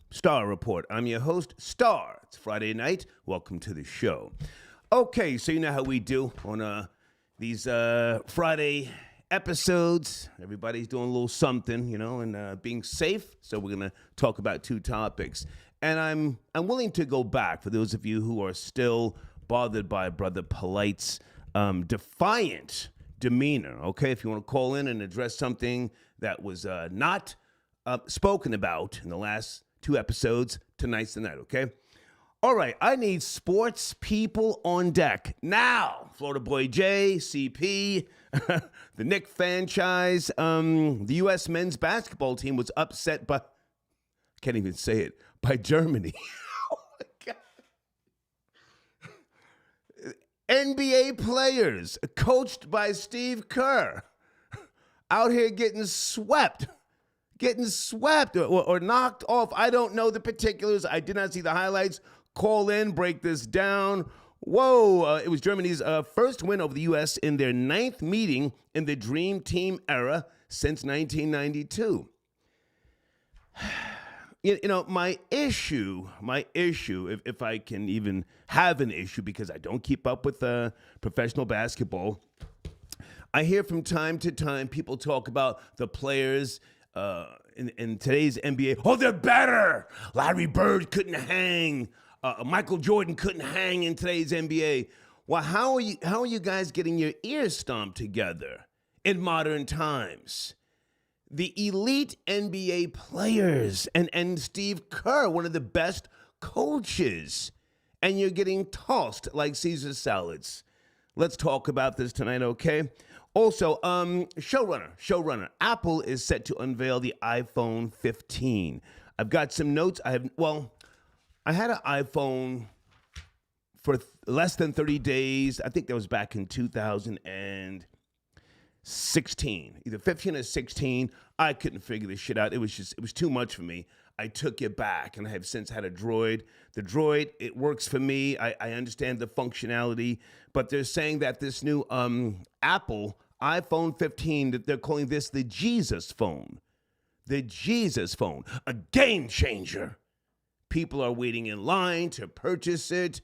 Star Report. I'm your host, Star. It's Friday night. Welcome to the show. Okay, so you know how we do on these Friday episodes. Everybody's doing a little something, and being safe. So we're going to talk about two topics. And I'm willing to go back for those of you who are still bothered by Brother Polite's defiant demeanor. Okay, if you want to call in and address something that was not spoken about in the last two episodes, tonight's the night, okay? All right, I need sports people on deck now. Florida Boy J, CP, the Knick franchise. The U.S. men's basketball team was upset by, I can't even say it, by Germany. Oh, my God. NBA players, coached by Steve Kerr, out here getting swept or knocked off. I don't know the particulars. I did not see the highlights. Call in, break this down. Whoa, it was Germany's first win over the U.S. in their ninth meeting in the Dream Team era since 1992. My issue, if I can even have an issue, because I don't keep up with professional basketball, I hear from time to time people talk about the players in today's NBA. Oh, they're better. Larry Bird couldn't hang. Michael Jordan couldn't hang in today's NBA. Well, how are you guys getting your ears stomped together in modern times? The elite NBA players and Steve Kerr, one of the best coaches, and you're getting tossed like Caesar salads. Let's talk about this tonight, okay? Also, showrunner. Apple is set to unveil the iPhone 15. I've got some notes. I had an iPhone for less than 30 days. I think that was back in 2016, either 15 or 16. I couldn't figure this shit out. It was too much for me. I took it back, and I have since had a Droid. The Droid, it works for me. I understand the functionality, but they're saying that this new Apple iPhone 15, that they're calling this the Jesus phone. The Jesus phone, a game changer. People are waiting in line to purchase it.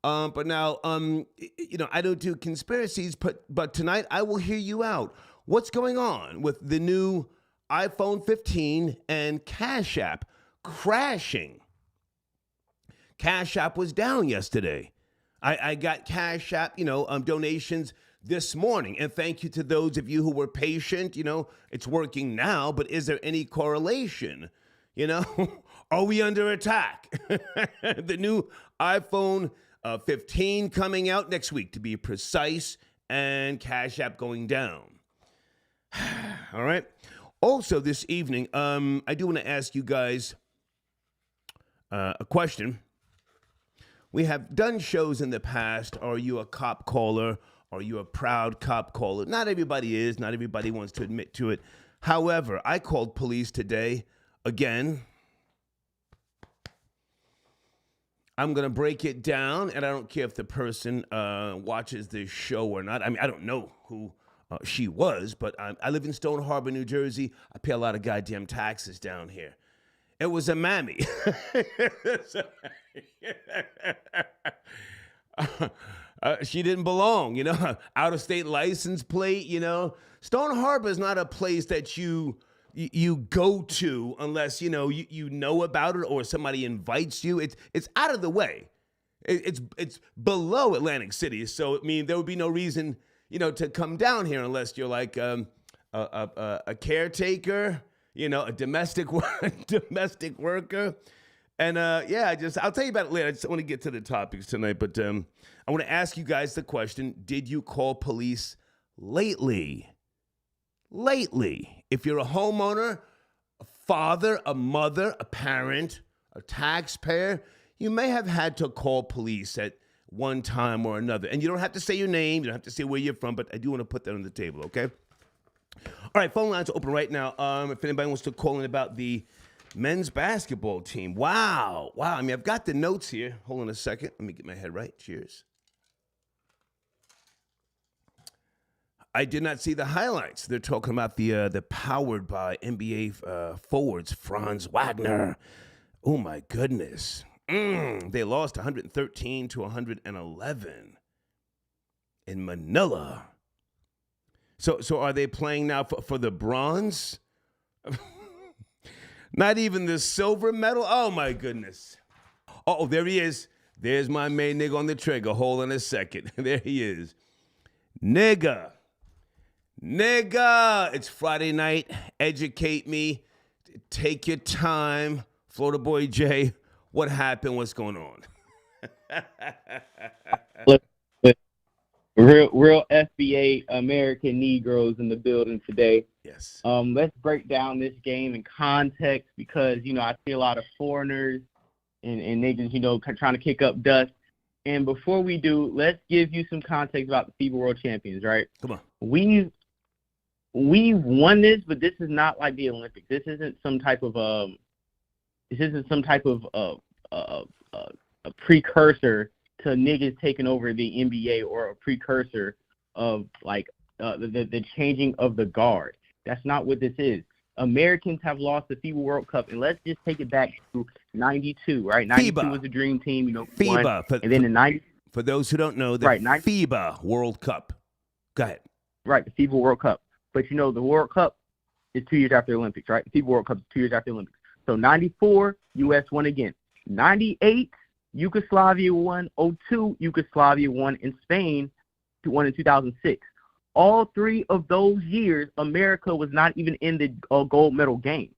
But now, I don't do conspiracies, but tonight I will hear you out. What's going on with the new iPhone 15 and Cash App crashing? Cash App was down yesterday. I got Cash App, donations this morning. And thank you to those of you who were patient. It's working now, but is there any correlation? Are we under attack? The new iPhone 15 coming out next week, to be precise, and Cash App going down. All right. Also, this evening, I do want to ask you guys a question. We have done shows in the past. Are you a cop caller? Are you a proud cop caller? Not everybody is. Not everybody wants to admit to it. However, I called police today. Again, I'm going to break it down, and I don't care if the person watches this show or not. I mean, I don't know who she was, but I live in Stone Harbor, New Jersey. I pay a lot of goddamn taxes down here. It was a mammy. She didn't belong, out-of-state license plate, Stone Harbor is not a place that you go to unless, you know about it or somebody invites you. It's out of the way. It's below Atlantic City. So, there would be no reason, to come down here unless you're like a caretaker, a domestic worker. And I'll tell you about it later. I just want to get to the topics tonight, but I want to ask you guys the question: did you call police lately? If you're a homeowner, a father, a mother, a parent, a taxpayer, you may have had to call police at one time or another. And you don't have to say your name, you don't have to say where you're from, but I do want to put that on the table, okay? All right, phone lines are open right now. If anybody wants to call in about the men's basketball team. Wow. I've got the notes here. Hold on a second. Let me get my head right. Cheers. I did not see the highlights. They're talking about the powered by NBA forwards Franz Wagner. Oh my goodness. They lost 113 to 111 in Manila. So are they playing now for the bronze? Not even the silver medal? Oh my goodness. Oh, there he is. There's my main nigga on the trigger. Hold on a second. There he is. Nigga. It's Friday night. Educate me. Take your time. Florida Boy J, what happened? What's going on? Look, real FBA American Negroes in the building today. Yes. Let's break down this game in context because, I see a lot of foreigners and niggas, trying to kick up dust. And before we do, let's give you some context about the FIBA World Champions, right? Come on. We've won this, but this is not like the Olympics. This isn't some type of a precursor to niggas taking over the NBA or a precursor of the changing of the guard. That's not what this is. Americans have lost the FIBA World Cup, and let's just take it back to 92, right? 92 FIBA was the dream team, FIBA. And then in 90, for those who don't know, the FIBA World Cup. Go ahead. Right, the FIBA World Cup. But the World Cup is 2 years after the Olympics, right? The FIBA World Cup is 2 years after the Olympics. So 94, U.S. won again. 98, Yugoslavia won. 02, Yugoslavia won. And Spain won in 2006. All 3 of those years, America was not even in the gold medal game.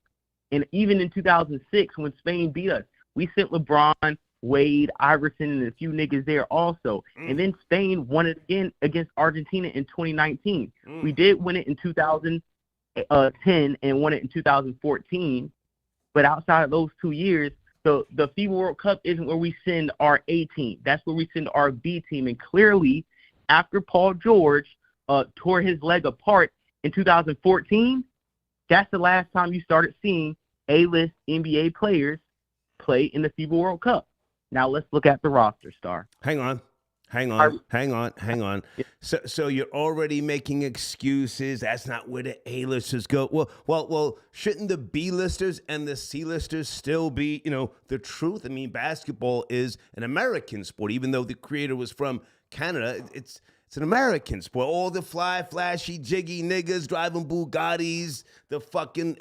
And even in 2006, when Spain beat us, we sent LeBron, Wade, Iverson, and a few niggas there also. And then Spain won it again against Argentina in 2019. We did win it in 2010 and won it in 2014. But outside of those 2 years, the FIBA World Cup isn't where we send our A team. That's where we send our B team. And clearly, after Paul George tore his leg apart in 2014, that's the last time you started seeing A-list NBA players play in the FIBA World Cup. Now let's look at the roster, Star. Hang on. So you're already making excuses. That's not where the A-listers go. Well, shouldn't the B-listers and the C-listers still be, the truth? I mean, basketball is an American sport, even though the creator was from Canada. It's an American sport. All the fly, flashy, jiggy niggas driving Bugattis, the fucking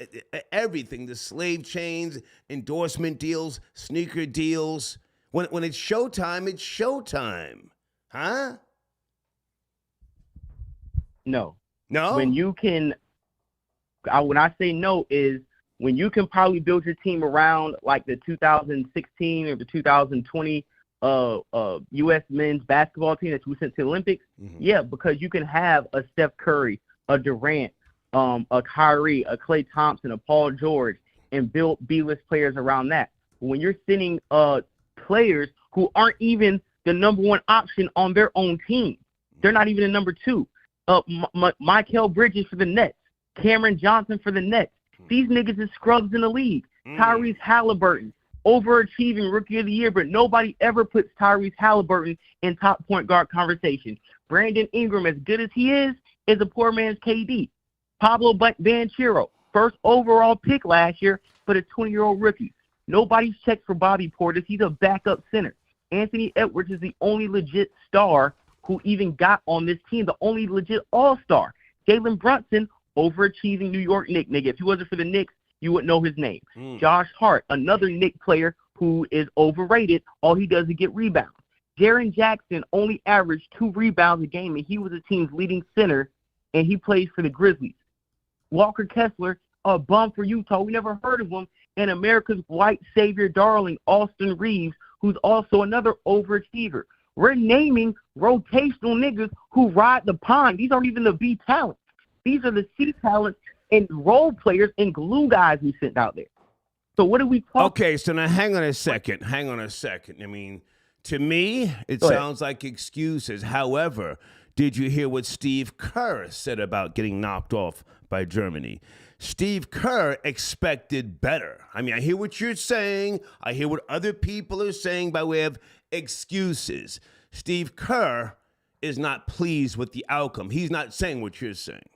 everything, the slave chains, endorsement deals, sneaker deals. When it's showtime, it's showtime. Huh? No. When I say no is when you can probably build your team around like the 2016 or the 2020 U.S. men's basketball team that we sent to the Olympics. Yeah, because you can have a Steph Curry, a Durant, a Kyrie, a Klay Thompson, a Paul George, and build B-list players around that. When you're sending players who aren't even the number one option on their own team. They're not even the number 2. Mikal Bridges for the Nets. Cameron Johnson for the Nets. These niggas is scrubs in the league. Tyrese Halliburton, overachieving rookie of the year, but nobody ever puts Tyrese Halliburton in top point guard conversation. Brandon Ingram, as good as he is a poor man's KD. Pablo Banchero, first overall pick last year, but a 20-year-old rookie. Nobody's checked for Bobby Portis. He's a backup center. Anthony Edwards is the only legit star who even got on this team, the only legit all-star. Jalen Brunson, overachieving New York Knicks. Nigga, if he wasn't for the Knicks, you wouldn't know his name. Josh Hart, another Knicks player who is overrated. All he does is get rebounds. Jaren Jackson only averaged 2 rebounds a game, and he was the team's leading center, and he plays for the Grizzlies. Walker Kessler, a bum for Utah. We never heard of him. And America's white savior darling, Austin Reeves, who's also another overachiever. We're naming rotational niggas who ride the pond. These aren't even the B talents. These are the C talents and role players and glue guys we sent out there. So what do we talk? Okay, so now hang on a second. I mean, to me, it sounds like excuses. However, did you hear what Steve Kerr said about getting knocked off by Germany? Steve Kerr expected better. I mean, I hear what you're saying. I hear what other people are saying by way of excuses. Steve Kerr is not pleased with the outcome. He's not saying what you're saying.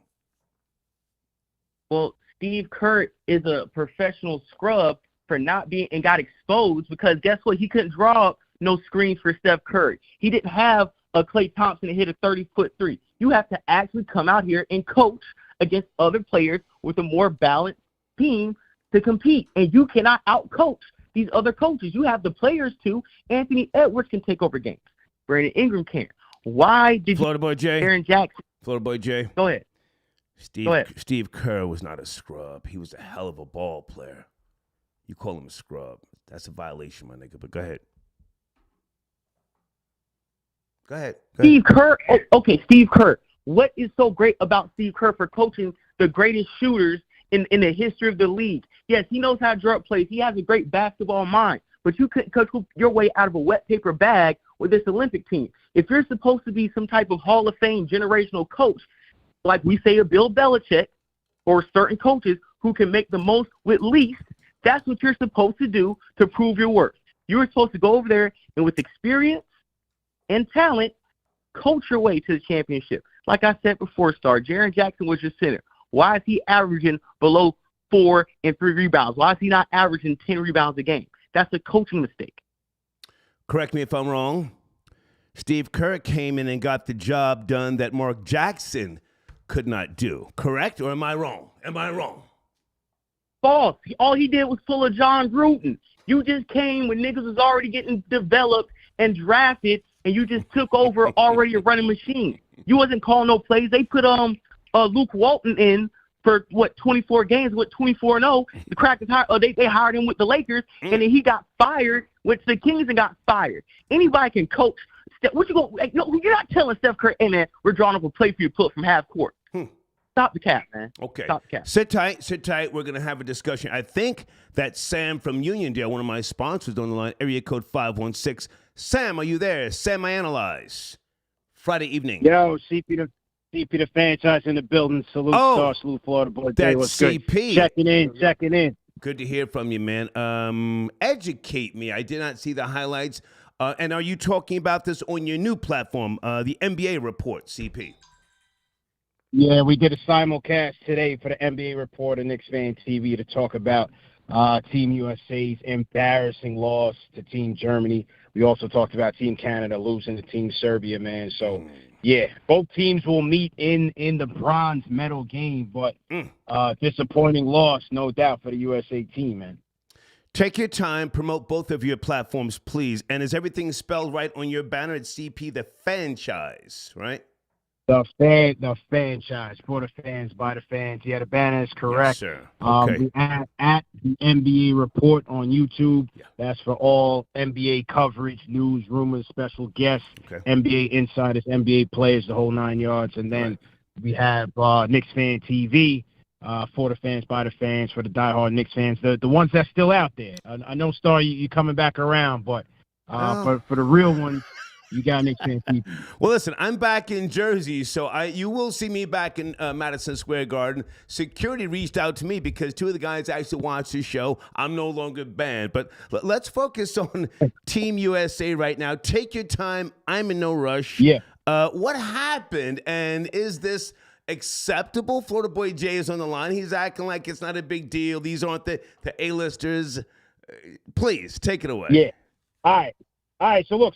Well, Steve Kerr is a professional scrub for not being and got exposed because guess what? He couldn't draw up no screens for Steph Curry. He didn't have a Klay Thompson to hit a 30-foot three. You have to actually come out here and coach against other players with a more balanced team to compete. And you cannot out-coach these other coaches. You have the players to. Anthony Edwards can take over games. Brandon Ingram can. Why did Florida Boy J. Aaron Jackson? Florida Boy J. Go ahead. Steve Kerr was not a scrub. He was a hell of a ball player. You call him a scrub. That's a violation, my nigga. But go ahead. Go ahead. Steve Kerr. Okay, Steve Kerr. What is so great about Steve Kerr for coaching the greatest shooters in the history of the league? Yes, he knows how to draw up plays. He has a great basketball mind. But you couldn't coach your way out of a wet paper bag with this Olympic team. If you're supposed to be some type of Hall of Fame generational coach, like we say a Bill Belichick or certain coaches who can make the most with least, that's what you're supposed to do to prove your worth. You're supposed to go over there and with experience and talent, coach your way to the championship. Like I said before, Jaren Jackson was your center. Why is he averaging below 4 and 3 rebounds? Why is he not averaging 10 rebounds a game? That's a coaching mistake. Correct me if I'm wrong. Steve Kerr came in and got the job done that Mark Jackson could not do. Correct? Or am I wrong? False. All he did was pull a John Gruden. You just came when niggas was already getting developed and drafted, and you just took over already a running machine. You wasn't calling no plays. They put Luke Walton in for 24 games with 24-0. The Crackers they hired him with the Lakers, and then he got fired, went to the Kings and got fired. Anybody can coach. You're not telling Steph Curry, hey man, we're drawing up a play for you to put from half court. Stop the cap, man. Okay. Stop the cap. Sit tight. We're going to have a discussion. I think that Sam from Uniondale, one of my sponsors on the line, area code 516. Sam, are you there? Sam, I analyze. Friday evening. Yo, CP the franchise in the building. Salute, Star, salute, Florida Boy. That's what's CP. Good? Checking in. Good to hear from you, man. Educate me. I did not see the highlights. And are you talking about this on your new platform, the NBA Report, CP? Yeah, we did a simulcast today for the NBA Report on Knicks Fan TV to talk about Team USA's embarrassing loss to Team Germany. We also talked about Team Canada losing to Team Serbia, man. So, yeah, both teams will meet in the bronze medal game, but disappointing loss, no doubt, for the USA team, man. Take your time, promote both of your platforms, please. And is everything spelled right on your banner at CP, the franchise, right? The franchise, for the fans, by the fans. Yeah, the banner is correct. Yes, sir. Okay. At the NBA Report on YouTube. Yeah. That's for all NBA coverage, news, rumors, special guests, NBA insiders, NBA players, the whole 9 yards. And then we have Knicks Fan TV, for the fans, by the fans, for the diehard Knicks fans, the ones that's still out there. I know, Star, you're coming back around, but for the real ones, you got Knicks Fan TV. Well, listen, I'm back in Jersey, so you will see me back in Madison Square Garden. Security reached out to me because two of the guys actually watched the show. I'm no longer banned. But let's focus on Team USA right now. Take your time. I'm in no rush. Yeah. What happened, and is this acceptable? Florida Boy Jay is on the line. He's acting like it's not a big deal. These aren't the A-listers. Please, take it away. Yeah. All right, so look,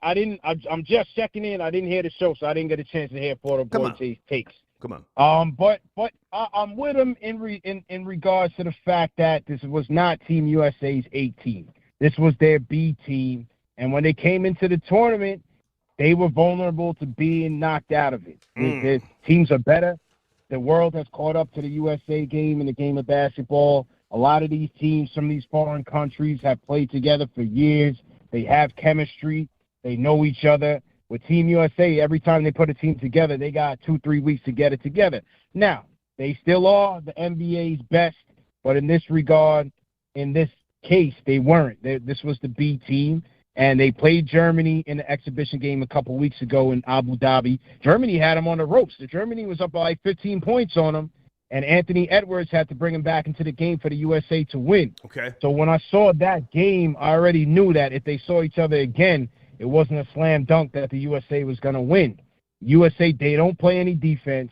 I'm just checking in. I didn't hear the show, so I didn't get a chance to hear Florida Boy Jay's takes. Come on. But I'm with him in regards to the fact that this was not Team USA's A team. This was their B team, and when they came into the tournament, they were vulnerable to being knocked out of it. Their teams are better. The world has caught up to the USA game in the game of basketball. A lot of these teams from these foreign countries have played together for years. They have chemistry. They know each other. With Team USA, every time they put a team together, they got 2-3 weeks to get it together. Now, they still are the NBA's best, but in this regard, in this case, they weren't. This was the B team, and they played Germany in the exhibition game a couple weeks ago in Abu Dhabi. Germany had them on the ropes. Germany was up by like 15 points on them, and Anthony Edwards had to bring him back into the game for the USA to win. Okay. So when I saw that game, I already knew that if they saw each other again, it wasn't a slam dunk that the USA was going to win. USA, they don't play any defense.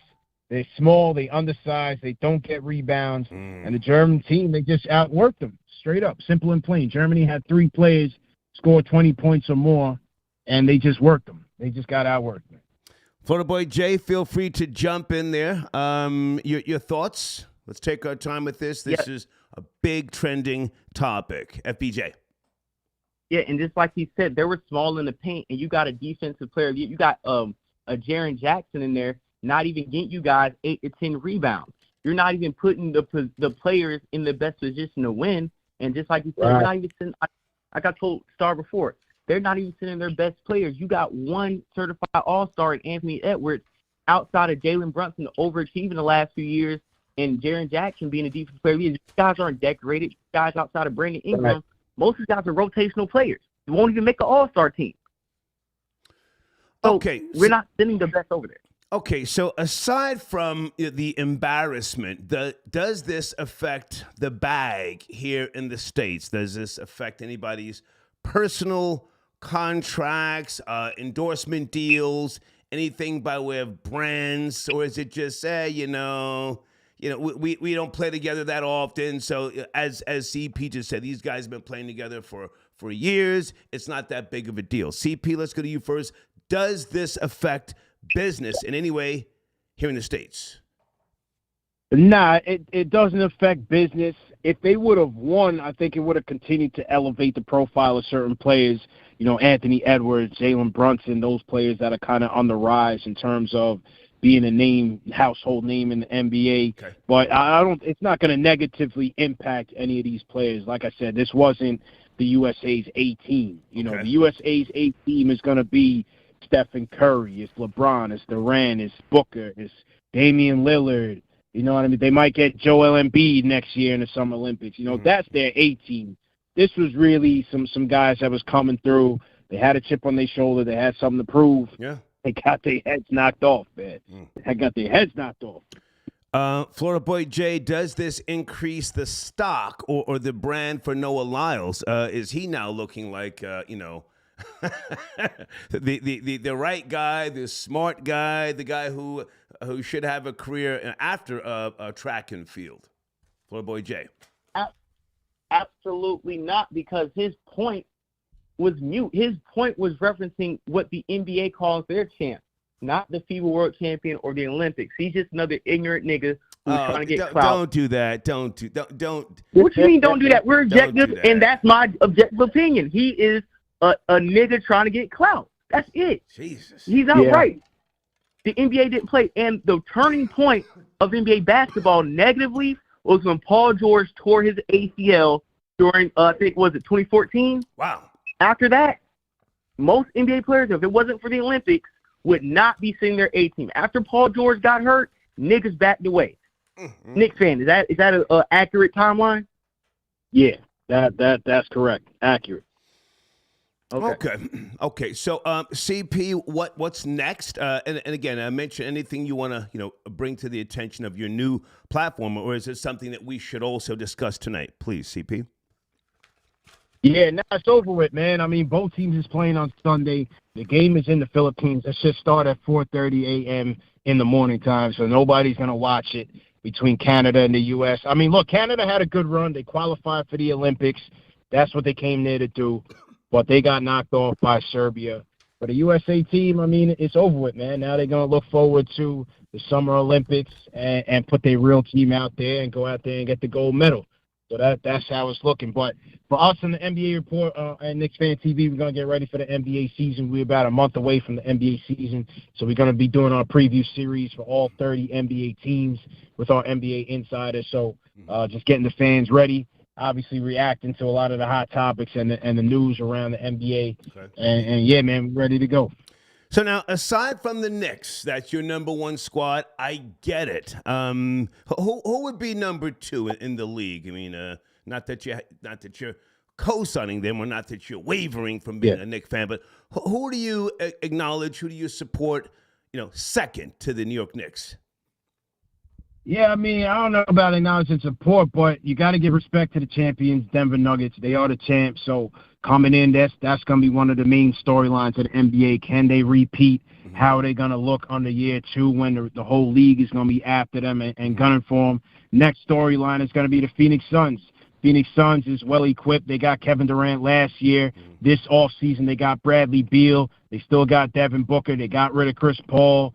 They're small, they undersized, they don't get rebounds. And the German team, they just outworked them, straight up, simple and plain. Germany had 3 players score 20 points or more, and they just worked them. They just got outworked. Florida Boy Jay, feel free to jump in there. Your thoughts? Let's take our time with this. This is a big trending topic. FBJ. Yeah, and just like he said, they were small in the paint, and you got a defensive player. You got a Jaren Jackson in there, not even getting you guys 8 to 10 rebounds. You're not even putting the players in the best position to win. And just like you said, they're not even sending, like I told Star before, they're not even sending their best players. You got one certified all-star in Anthony Edwards outside of Jalen Brunson overachieving the last few years and Jaren Jackson being a defensive player. These guys aren't decorated. These guys outside of Brandon Ingram, most of these guys are rotational players. They won't even make an all-star team. So we're not sending the best over there. Okay, so aside from the embarrassment, does this affect the bag here in the States? Does this affect anybody's personal contracts, endorsement deals, anything by way of brands, or is it just we don't play together that often? So as CP just said, these guys have been playing together for years. It's not that big of a deal. CP, let's go to you first. Does this affect business in any way here in the States? Nah, it doesn't affect business. If they would have won, I think it would have continued to elevate the profile of certain players. Anthony Edwards, Jalen Brunson, those players that are kind of on the rise in terms of being a household name in the NBA. Okay. But it's not going to negatively impact any of these players. Like I said, this wasn't the USA's A team. The USA's A team is going to be Stephen Curry, it's LeBron, it's Durant, it's Booker, it's Damian Lillard. You know what I mean? They might get Joel Embiid next year in the Summer Olympics. That's their A team. This was really some guys that was coming through. They had a chip on their shoulder. They had something to prove. Yeah. They got their heads knocked off, man. They got their heads knocked off. Florida Boy Jay, does this increase the stock or the brand for Noah Lyles? Is he now looking like, the right guy, the smart guy, the guy who should have a career after track and field? Florida Boy Jay. Absolutely not, because his point was mute. His point was referencing what the NBA calls their champ, not the FIBA World Champion or the Olympics. He's just another ignorant nigga who's trying to get clout. Don't do that. Don't. What you mean don't do that? We're objective, and that's my objective opinion. He is a nigga trying to get clout. That's it. Jesus. He's not right. The NBA didn't play. And the turning point of NBA basketball negatively was when Paul George tore his ACL during, I think, was it 2014? Wow. After that, most NBA players, if it wasn't for the Olympics, would not be sitting their A team. After Paul George got hurt, niggas backed away. Knicks fan, is that an accurate timeline? Yeah, that's correct. Accurate. Okay. So, CP, what's next? And again, I mentioned anything you want to bring to the attention of your new platform, or is it something that we should also discuss tonight? Please, CP. Yeah, now it's over with, man. I mean, both teams is playing on Sunday. The game is in the Philippines. That should start at 4:30 a.m. in the morning time, so nobody's gonna watch it between Canada and the U.S. I mean, look, Canada had a good run. They qualified for the Olympics. That's what they came there to do. But they got knocked off by Serbia. For the USA team, I mean, it's over with, man. Now they're going to look forward to the Summer Olympics and put their real team out there and go out there and get the gold medal. So that's how it's looking. But for us in the NBA Report and Knicks Fan TV, we're going to get ready for the NBA season. We're about a month away from the NBA season. So we're going to be doing our preview series for all 30 NBA teams with our NBA insiders. So just getting the fans ready. Obviously reacting to a lot of the hot topics and the news around the NBA. Okay. And yeah, man, we're ready to go. So now, aside from the Knicks, that's your number one squad. I get it. Who would be number two in the league? I mean, not that you're co-signing them, or not that you're wavering from being a Knicks fan, but who do you acknowledge? Who do you support? Second to the New York Knicks. Yeah, I mean, I don't know about acknowledging support, but you got to give respect to the champions, Denver Nuggets. They are the champs, so coming in, that's going to be one of the main storylines of the NBA. Can they repeat? How are they going to look under year 2 when the whole league is going to be after them and gunning for them? Next storyline is going to be the Phoenix Suns. Phoenix Suns is well-equipped. They got Kevin Durant last year. This offseason, they got Bradley Beal. They still got Devin Booker. They got rid of Chris Paul.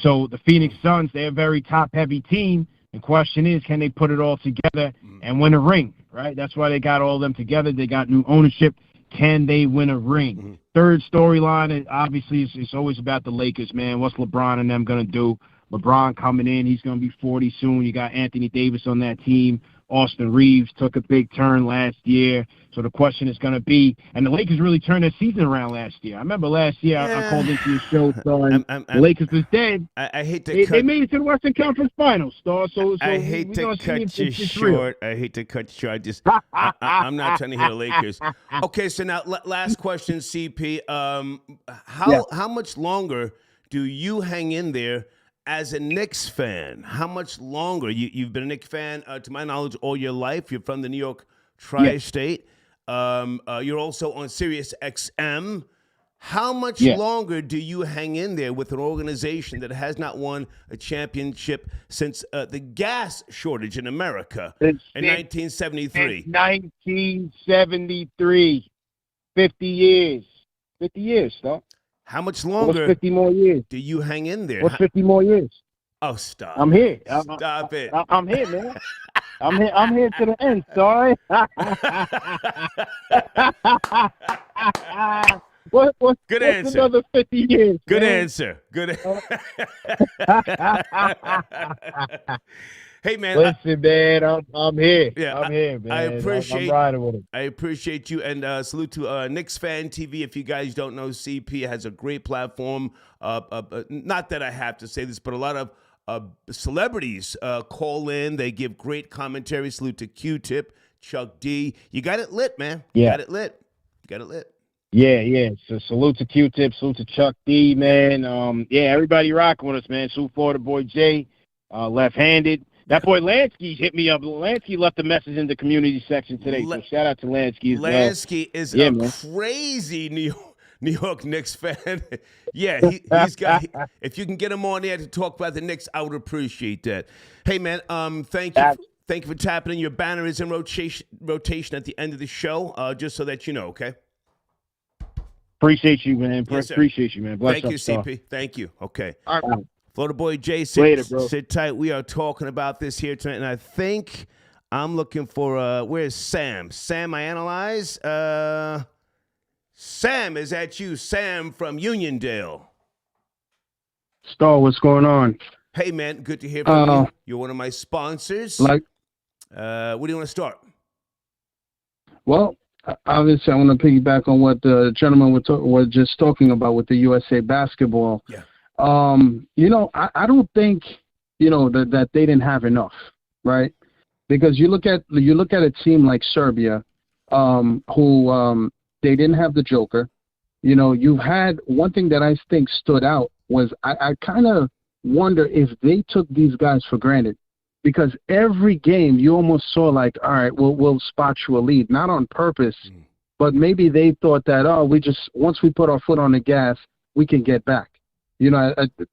So the Phoenix Suns, they're a very top-heavy team. The question is, can they put it all together and win a ring, right? That's why they got all of them together. They got new ownership. Can they win a ring? Third storyline, obviously, it's always about the Lakers, man. What's LeBron and them going to do? LeBron coming in. He's going to be 40 soon. You got Anthony Davis on that team. Austin Reeves took a big turn last year. So the question is going to be, and the Lakers really turned their season around last year. I remember last year I called into your show, Star, the Lakers was dead. I hate to they made it to the Western Conference Finals, Star. So I hate to cut you short. I hate to cut you short. I'm not trying to hear the Lakers. Okay, so now last question, CP. How much longer do you hang in there as a Knicks fan? How much longer? You've been a Knicks fan, to my knowledge, all your life. You're from the New York tri-state. You're also on Sirius XM. How much longer do you hang in there with an organization that has not won a championship since the gas shortage in America in 1973? 1973. 50 years. 50 years, Star. How much longer? What's 50 more years? Do you hang in there? What's 50 more years? Oh, stop! I'm here. Stop it! I'm here, man. I'm here to the end. Sorry. What's answer. Another 50 years. Good man? answer. Good. Hey, man. Listen, man. I'm here. Yeah, I'm here, man. I appreciate. I'm riding with him. I appreciate you, and salute to Knicks Fan TV. If you guys don't know, CP has a great platform. Not that I have to say this, but a lot of celebrities call in. They give great commentary. Salute to Q-Tip, Chuck D. You got it lit, man. You got it lit. Yeah. So salute to Q-Tip, salute to Chuck D, man. Everybody rocking with us, man. Salute for the boy Jay, left-handed. That boy Lansky hit me up. Lansky left a message in the community section today. So shout out to Lansky as well. Lansky is a crazy New York Knicks fan. He's got. If you can get him on there to talk about the Knicks, I would appreciate that. Hey, man, thank you. Thank you for tapping in. Your banner is in rotation at the end of the show, just so that you know, okay? Appreciate you, man. Yes, appreciate you, man. Bless Thank you, Star. CP. Thank you. Okay. All right. Florida boy Jay, sit tight. We are talking about this here tonight, and I think I'm looking for where's Sam? Sam, I analyze. Sam, is that you? Sam from Uniondale. Star, what's going on? Hey, man, good to hear from you. You're one of my sponsors. Where do you want to start? Well, obviously, I want to piggyback on what the gentleman was just talking about with the USA basketball. Yeah. I don't think, that they didn't have enough, right? Because you look at a team like Serbia, who they didn't have the Joker. You've had one thing that I think stood out was I kind of wonder if they took these guys for granted, because every game you almost saw like, all right, we'll spot you a lead, not on purpose, but maybe they thought that, once we put our foot on the gas, we can get back.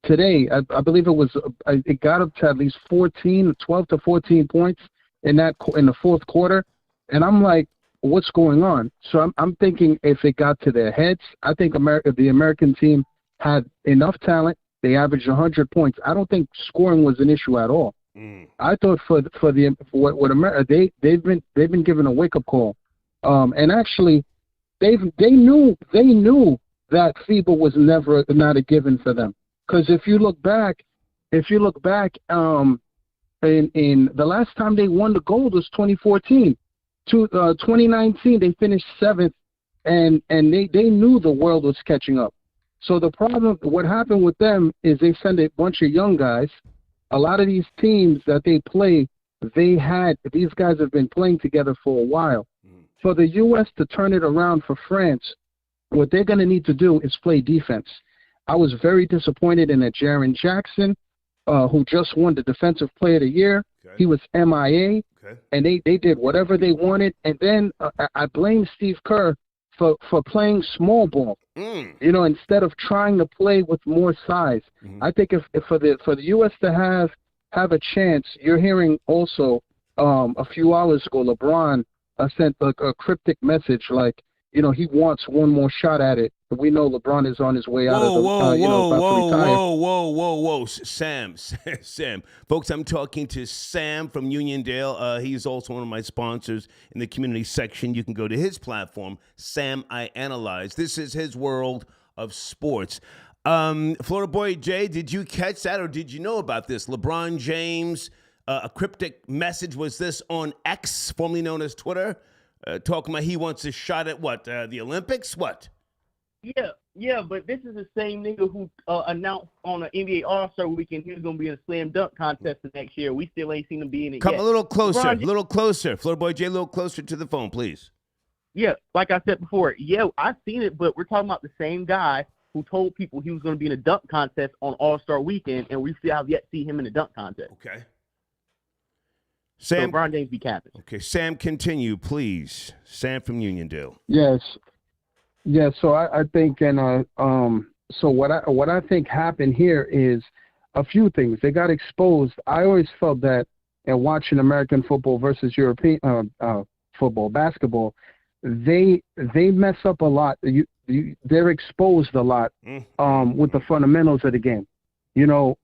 Today, I believe it got up to at least 12 to 14 points in the fourth quarter. And I'm like, what's going on? So I'm thinking if it got to their heads, I think the American team had enough talent. They averaged 100 points. I don't think scoring was an issue at all. I thought for America, they've been given a wake-up call. And actually, they knew that FIBA was not a given for them, because if you look back, in the last time they won the gold was 2014. 2019 they finished 7th, and they knew the world was catching up. So what happened with them is they sent a bunch of young guys. A lot of these teams that they play, these guys have been playing together for a while. For the U.S. to turn it around for France, what they're going to need to do is play defense. I was very disappointed in that Jaren Jackson. who just won the Defensive Player of the Year. Okay. He was MIA, Okay. and they did whatever they wanted. And then I blame Steve Kerr for playing small ball. You know, instead of trying to play with more size. I think if for the U.S. to have a chance, you're hearing also a few hours ago, LeBron sent a cryptic message like, you know, he wants one more shot at it. We know LeBron is on his way out of the, about to retire. Whoa. Sam. Folks, I'm talking to Sam from Uniondale. He's also one of my sponsors in the community section. You can go to his platform, Sam I Analyze. This is his world of sports. Florida Boy Jay, did you catch that or did you know about this? LeBron James, a cryptic message, was this on X, formerly known as Twitter, talking about he wants a shot at what, the Olympics? What? Yeah, but this is the same nigga who announced on the NBA All-Star Weekend he was going to be in a slam dunk contest the next year. We still ain't seen him be in it Come yet. a little closer. Florida Boy Jay, a little closer to the phone, please. Yeah, like I said before, I've seen it, but we're talking about the same guy who told people he was going to be in a dunk contest on All-Star Weekend, and we still have yet to see him in a dunk contest. Okay. Sam, so LeBron James be capping. Okay, Sam, continue, please. Sam from Uniondale. Yes. Yeah, so I think, and so what I think happened here is a few things. They got exposed. I always felt that in watching American football versus European football, basketball, they mess up a lot. They're exposed a lot with the fundamentals of the game. You know,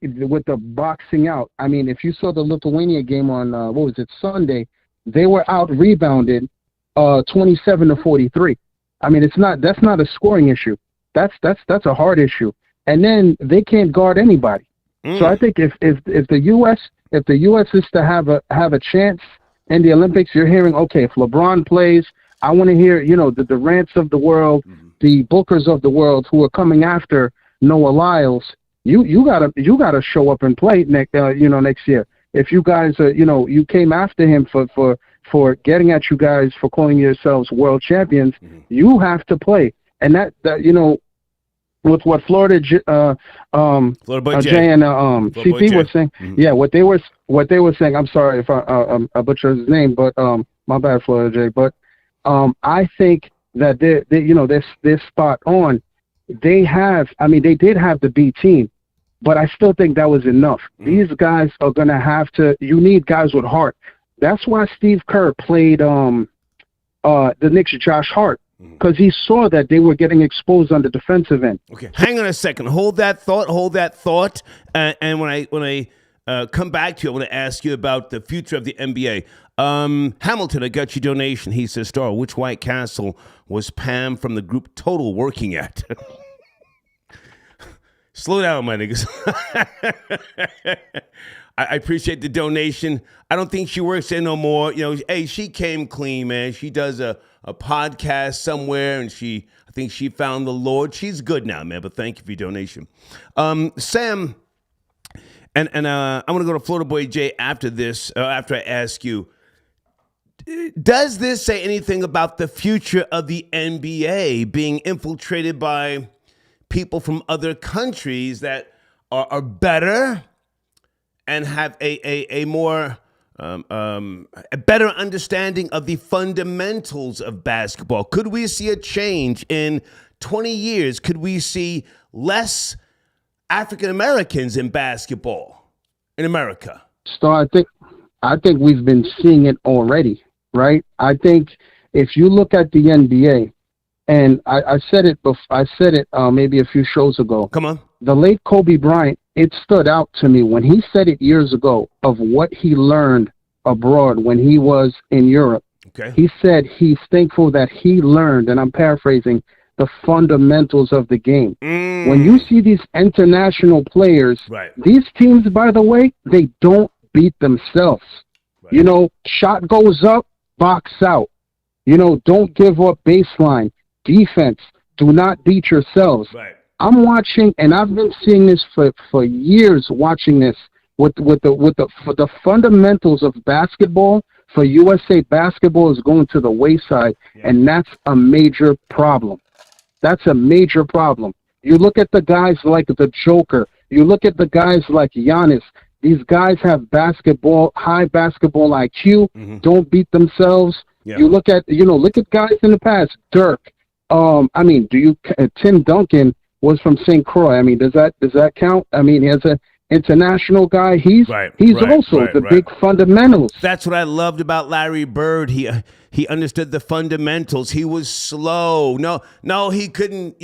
with the boxing out. I mean, if you saw the Lithuania game on Sunday, they were out rebounded 27-43. I mean, that's not a scoring issue. That's a hard issue. And then they can't guard anybody. So I think if the U.S. is to have a chance in the Olympics, you're hearing, okay, if LeBron plays, I want to hear, you know, the Durants of the world, the Bookers of the world who are coming after Noah Lyles. You gotta show up and play next year. If you guys you came after him for getting at you guys for calling yourselves world champions, you have to play. And that with what Florida Boy Jay and CP was saying, what they were saying. I'm sorry if I butchered his name, but my bad, Florida Jay. But I think that they're spot on. They did have the B team, but I still think that was enough. These guys are gonna have to. You need guys with heart. That's why Steve Kerr played the Knicks' Josh Hart, because he saw that they were getting exposed on the defensive end. Okay, hang on a second. Hold that thought. And when I come back to you, I want to ask you about the future of the NBA. Hamilton, I got your donation. He says, Star, which White Castle was Pam from the group Total working at? Slow down, my niggas. I appreciate the donation. I don't think she works there no more. You know, hey, she came clean, man. She does a podcast somewhere, and I think she found the Lord. She's good now, man, but thank you for your donation. Sam, and I'm going to go to Florida Boy Jay after this, after I ask you, does this say anything about the future of the NBA being infiltrated by people from other countries that are better and have a more a better understanding of the fundamentals of basketball? Could we see a change in 20 years? Could we see less African Americans in basketball in America? So I think we've been seeing it already, right? I think if you look at the NBA, and I said it maybe a few shows ago. Come on. The late Kobe Bryant, it stood out to me when he said it years ago of what he learned abroad when he was in Europe. Okay. He said he's thankful that he learned, and I'm paraphrasing, the fundamentals of the game. When you see these international players, right. These teams, by the way, they don't beat themselves. Right. You know, shot goes up, box out. You know, don't give up baseline. Defense, do not beat yourselves. Right. I'm watching, and I've been seeing this for years. Watching this with the fundamentals of basketball for USA basketball is going to the wayside, and that's a major problem. That's a major problem. You look at the guys like the Joker. You look at the guys like Giannis. These guys have high basketball IQ, don't beat themselves. Yeah. You look at guys in the past, Dirk. Tim Duncan was from St. Croix. I mean, does that count? I mean, as an international guy, he's also the big fundamentals. That's what I loved about Larry Bird. He understood the fundamentals. He was slow. No, he couldn't,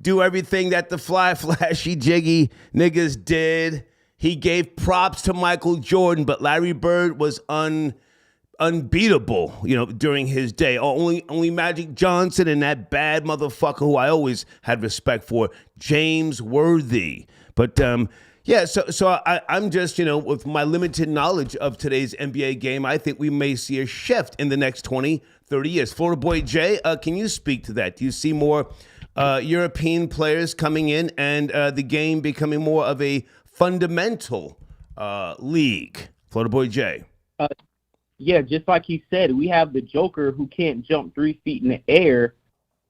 do everything that the flashy, jiggy niggas did. He gave props to Michael Jordan, but Larry Bird was unbeatable, during his day. Only Magic Johnson and that bad motherfucker who I always had respect for, James Worthy. But so I'm just, with my limited knowledge of today's NBA game, I think we may see a shift in the next 20, 30 years. Florida Boy Jay, can you speak to that? Do you see more European players coming in and the game becoming more of a fundamental league? Florida Boy Jay. Yeah, just like he said, we have the Joker who can't jump 3 feet in the air,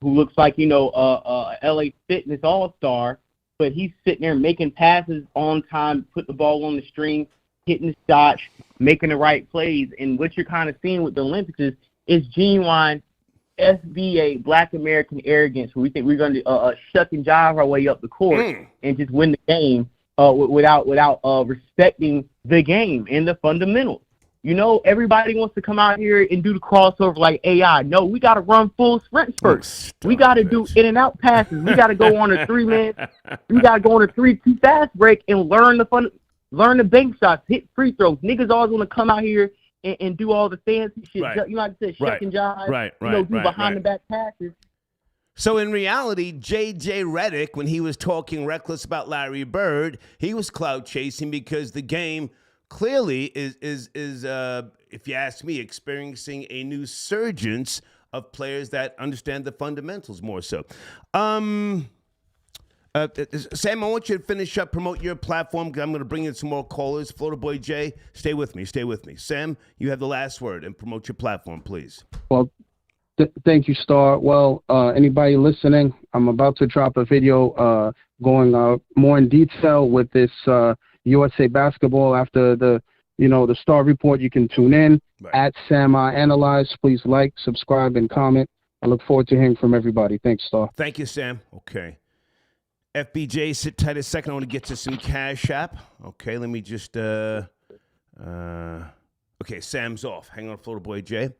who looks like, LA Fitness all-star, but he's sitting there making passes on time, put the ball on the string, hitting the shots, making the right plays. And what you're kind of seeing with the Olympics is genuine SBA, Black American arrogance, where we think we're going to shuck and jive our way up the court and just win the game without respecting the game and the fundamentals. Everybody wants to come out here and do the crossover like AI. No, we got to run full sprints first. We got to do in and out passes. We got to go on a 3-man. We got to go on a 3-2 fast break and learn the bank shots, hit free throws. Niggas always want to come out here and do all the fancy shit. Right. You know, like I said, shuck and jive. Do behind the back passes. So in reality, J.J. Redick, when he was talking reckless about Larry Bird, he was cloud chasing because the game clearly is if you ask me, experiencing a new surgence of players that understand the fundamentals more so. Sam, I want you to finish up, promote your platform, because I'm going to bring in some more callers. Florida Boy Jay, stay with me. Sam, you have the last word, and promote your platform, please. Well, thank you, Star. Well, anybody listening, I'm about to drop a video going more in detail with this USA basketball after the Star Report. You can tune in at Sam I Analyze. Please like, subscribe, and comment. I look forward to hearing from everybody. Thanks, Star. Thank you, Sam. Okay. FBJ, sit tight a second. I want to get to some Cash App. Okay, let me just okay, Sam's off. Hang on, Florida Boy Jay.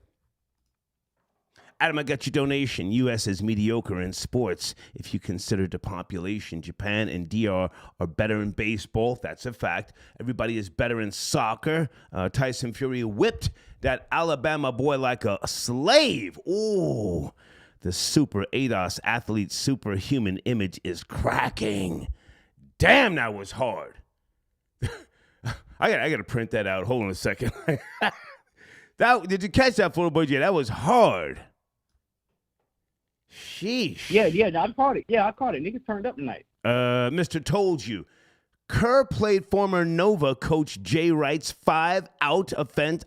Adam, I got your donation. U.S. is mediocre in sports. If you consider the population, Japan and DR are better in baseball. That's a fact. Everybody is better in soccer. Tyson Fury whipped that Alabama boy like a slave. Ooh, the super ADOS athlete superhuman image is cracking. Damn, that was hard. I got to print that out. Hold on a second. Did you catch that, Florida Boy J? That was hard. Sheesh. Yeah, I caught it. Niggas turned up tonight. Mr. Told You. Kerr played former Nova coach Jay Wright's 5-out offense,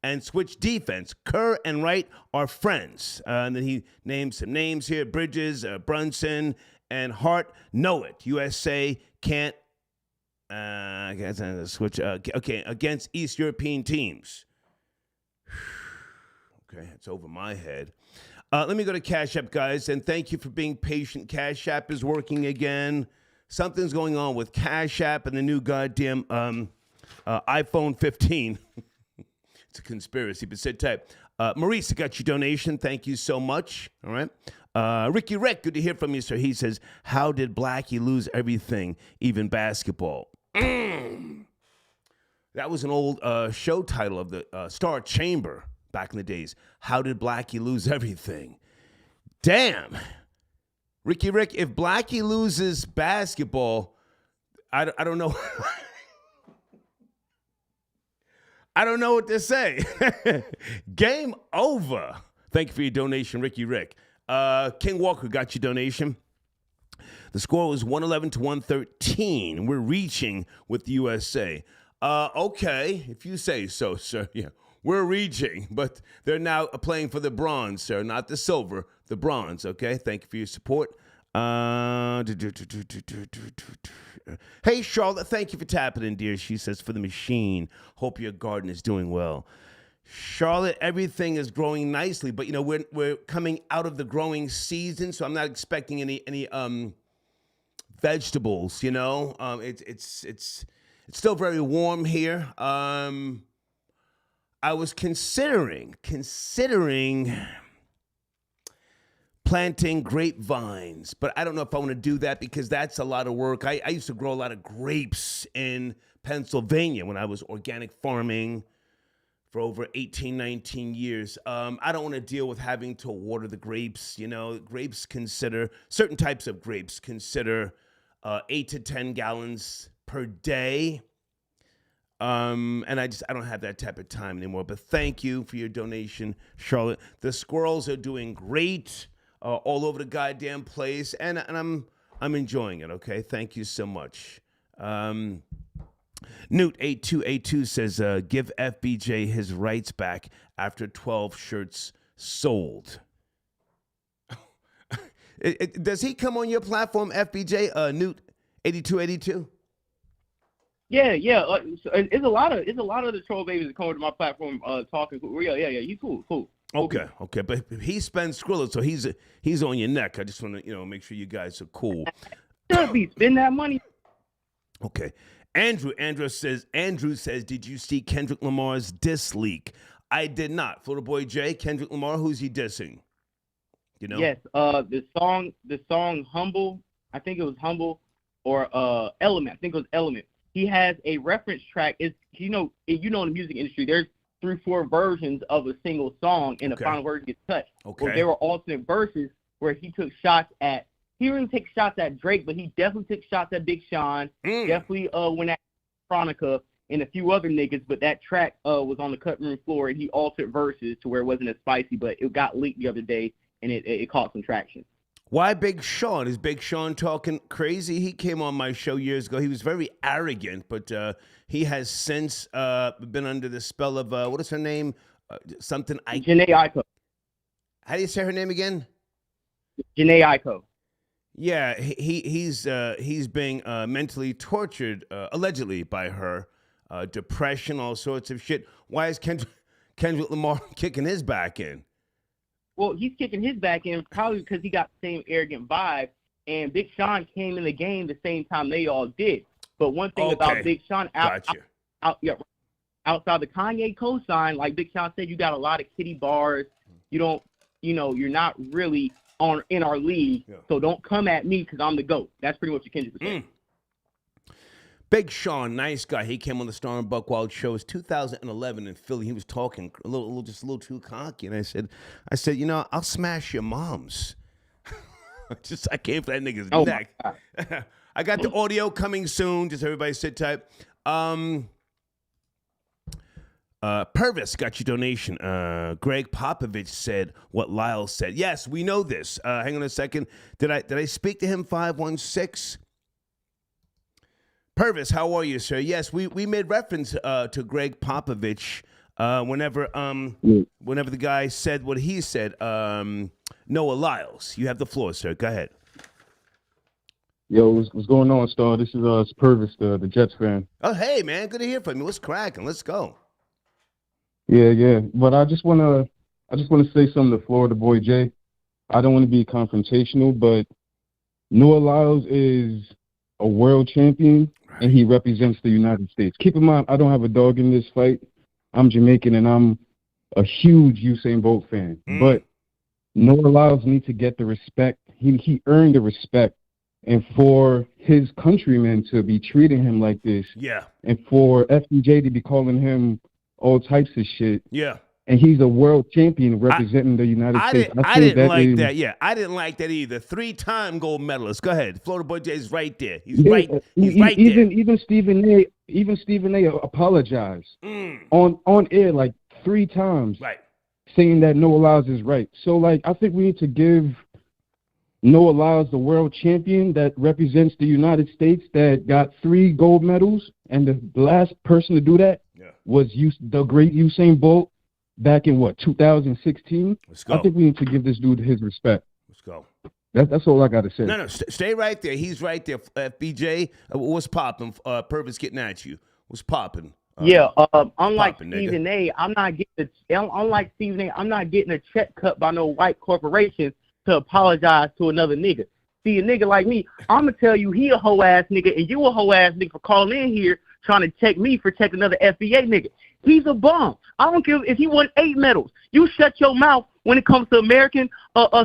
and switched defense. Kerr and Wright are friends. And then he named some names here. Bridges, Brunson, and Hart. Know it. USA can't switch. Okay, against East European teams. Okay, it's over my head. Let me go to Cash App, guys, and thank you for being patient. Cash App is working again. Something's going on with Cash App and the new goddamn iPhone 15. It's a conspiracy, but sit tight. Maurice, I got your donation. Thank you so much. All right. Ricky Rick, good to hear from you, sir. He says, how did Blackie lose everything, even basketball? That was an old show title of the Star Chamber. Back in the days. How did Blackie lose everything? Damn. Ricky Rick, if Blackie loses basketball, I don't know. I don't know what to say. Game over. Thank you for your donation, Ricky Rick. King Walker got your donation. The score was 111-113. We're reaching with the USA. Okay, if you say so, sir. Yeah. We're reaching, but they're now playing for the bronze, sir, not the silver, the bronze, okay? Thank you for your support. Hey, Charlotte, thank you for tapping in, dear. She says, for the machine. Hope your garden is doing well. Charlotte, everything is growing nicely, but we're coming out of the growing season, so I'm not expecting any vegetables. It's still very warm here. I was considering planting grapevines, but I don't know if I want to do that because that's a lot of work. I used to grow a lot of grapes in Pennsylvania when I was organic farming for over 18, 19 years. I don't want to deal with having to water the grapes. Certain types of grapes consider 8 to 10 gallons per day. And I don't have that type of time anymore. But thank you for your donation, Charlotte. The squirrels are doing great all over the goddamn place, and I'm enjoying it. Okay, thank you so much. Newt8282 says, give FBJ his rights back after 12 shirts sold. Does he come on your platform, FBJ? Newt8282? Yeah. It's a lot of the troll babies that come to my platform talking. Yeah. He's cool. Okay, but he spends Skrilla, so he's on your neck. I just want to make sure you guys are cool. Should be spend that money. Okay. Andrew says, did you see Kendrick Lamar's diss leak? I did not. Florida Boy J, Kendrick Lamar, who's he dissing? Yes, the song Humble, I think it was Humble, or Element, I think it was Element. He has a reference track. It's in the music industry, there's 3-4 versions of a single song, and the final version gets cut. Okay. Well, there were alternate verses where he took shots at. He didn't take shots at Drake, but he definitely took shots at Big Sean. Definitely went at Chronica and a few other niggas, but that track was on the cut room floor, and he altered verses to where it wasn't as spicy, but it got leaked the other day, and it caught some traction. Why Big Sean? Is Big Sean talking crazy? He came on my show years ago. He was very arrogant, but he has since been under the spell of, what is her name? Janae Aiko. How do you say her name again? Janae Aiko. Yeah, he's being mentally tortured, allegedly, by her. Depression, all sorts of shit. Why is Kendrick Lamar kicking his back in? Well, he's kicking his back in probably because he got the same arrogant vibe, and Big Sean came in the game the same time they all did. But one thing about Big Sean, outside the Kanye cosign, like Big Sean said, you got a lot of kitty bars. You don't, you're not really in our league, so don't come at me because I'm the GOAT. That's pretty much what Kendrick was saying. Big Sean, nice guy. He came on the Star and Buckwild show. It was 2011 in Philly. He was talking a little too cocky, and I said, I'll smash your moms. I came for that nigga's neck. I got the audio coming soon. Just everybody sit tight. Purvis got your donation. Greg Popovich said what Lyle said. Yes, we know this. Hang on a second. Did I speak to him? 516. Purvis, how are you, sir? Yes, we made reference to Greg Popovich whenever the guy said what he said. Noah Lyles, you have the floor, sir. Go ahead. Yo, what's going on, Star? This is Purvis, the Jets fan. Oh, hey, man, good to hear from you. What's cracking? Let's go. Yeah. But I just wanna say something to Florida Boy Jay. I don't want to be confrontational, but Noah Lyles is a world champion, and he represents the United States. Keep in mind, I don't have a dog in this fight. I'm Jamaican, and I'm a huge Usain Bolt fan. But Noah Lyles needs to get the respect. He earned the respect. And for his countrymen to be treating him like this, and for FBJ to be calling him all types of shit, and he's a world champion representing the United States. I didn't like that. Yeah, I didn't like that either. 3-time gold medalist. Go ahead, Florida Boy Jay's right there. He's right there. Even Stephen A. apologized on air like 3 times, saying that Noah Lyles is right. So I think we need to give Noah Lyles, the world champion that represents the United States, that got 3 gold medals, and the last person to do that was the great Usain Bolt back in 2016. Let's go. I think we need to give this dude his respect. Let's go. That's all I got to say. No, stay right there. He's right there. FBJ, what's popping? Purvis getting at you. What's popping? Unlike Stephen A, I'm not getting a check cut by no white corporation to apologize to another nigga. See, a nigga like me, I'm gonna tell you he a hoe ass nigga, and you a hoe ass nigga for calling in here trying to check me for checking another FBA nigga. He's a bum. I don't care if he won 8 medals. You shut your mouth when it comes to American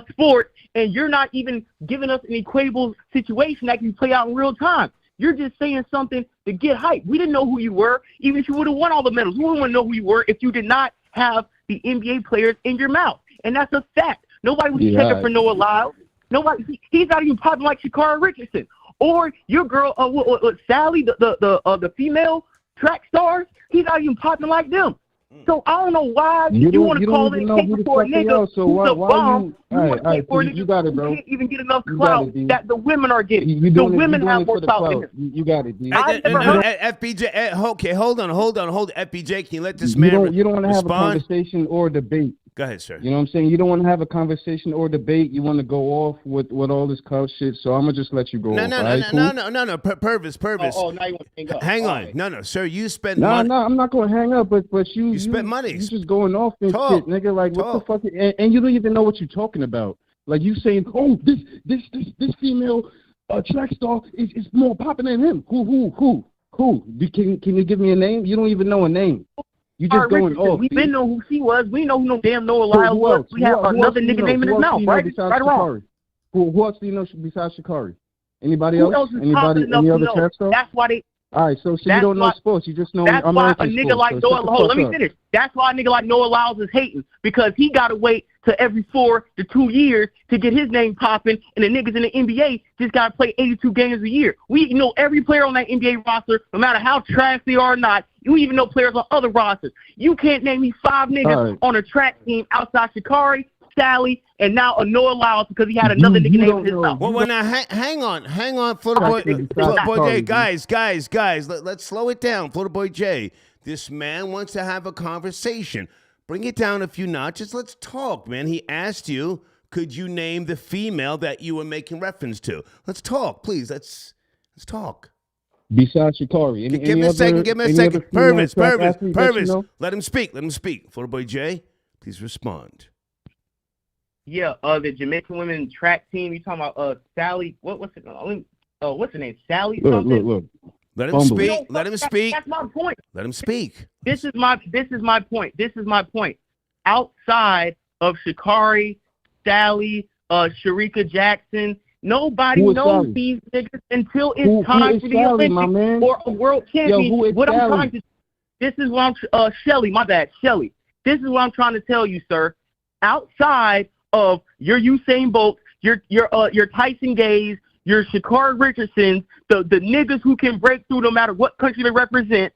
sport, and you're not even giving us an equatable situation that can play out in real time. You're just saying something to get hype. We didn't know who you were, even if you would have won all the medals. We wouldn't know who you were if you did not have the NBA players in your mouth. And that's a fact. Nobody was checking for Noah Lyles. Nobody. He's not even popping like Sha'Carri Richardson. Or your girl, Sally, the female track stars, he's not even popping like them. So I don't know why you want to call it taking for a nigga who's a bum. You got it, bro. You can't even get enough clout that the women are getting. The women have more clout than him. You got it, D. FBJ, okay, hold on. FBJ, can you let this man You don't want to have a conversation or debate. Go ahead, sir. You know what I'm saying? You don't want to have a conversation or debate. You want to go off with all this clout shit. So I'm gonna just let you go. No. Purvis. Oh, now you want to hang up. Hang on. Right. No, sir. You spent money. No, I'm not gonna hang up. But you spent money. You just going off and shit, nigga. Like what the fuck? And you don't even know what you're talking about. Like you saying, oh, this female track star is more popular than him. Who? Can you give me a name? You don't even know a name. You just going off. We been know who she was. We know who no damn Noah Lyles was. We have another nigga name in his mouth, right? Right or wrong? Who else do you know besides Sha'Carri? Anybody else? Anybody? Any other track star? That's why they. All right, so you don't know sports. You just know American sports. That's why a nigga like Noah. Hold, let me finish. That's why a nigga like Noah Lyles is hating, because he got to wait to every 4 to 2 years to get his name popping, and the niggas in the NBA just got to play 82 games a year. We know every player on that NBA roster, no matter how trash they are or not. You even know players on other rosters. You can't name me 5 niggas on a track team outside Sha'Carri, Sally, and now a Noah Lyles because he had another nigga name in his mouth. Well, now hang on, Florida Boy J, guys, let's slow it down, Florida Boy J. This man wants to have a conversation. Bring it down a few notches. Let's talk, man. He asked you, could you name the female that you were making reference to? Let's talk, please. Let's talk. Besides Sha'Carri. Give me a second. Purvis. Let him speak. Florida Boy J, please respond. Yeah, the Jamaican women track team. You talking about Sally? What's her name? Sally something. Look. Let him speak. That's my point. Let him speak. This is my point. Outside of Sha'Carri, Sally, Sharika Jackson, nobody knows these niggas until it's time for the Olympics or a world champion. This is what I'm Shelly. This is what I'm trying to tell you, sir. Outside of your Usain Bolt, your Tyson Gays, your Sha'Carri Richardsons, the niggas who can break through no matter what country they represent,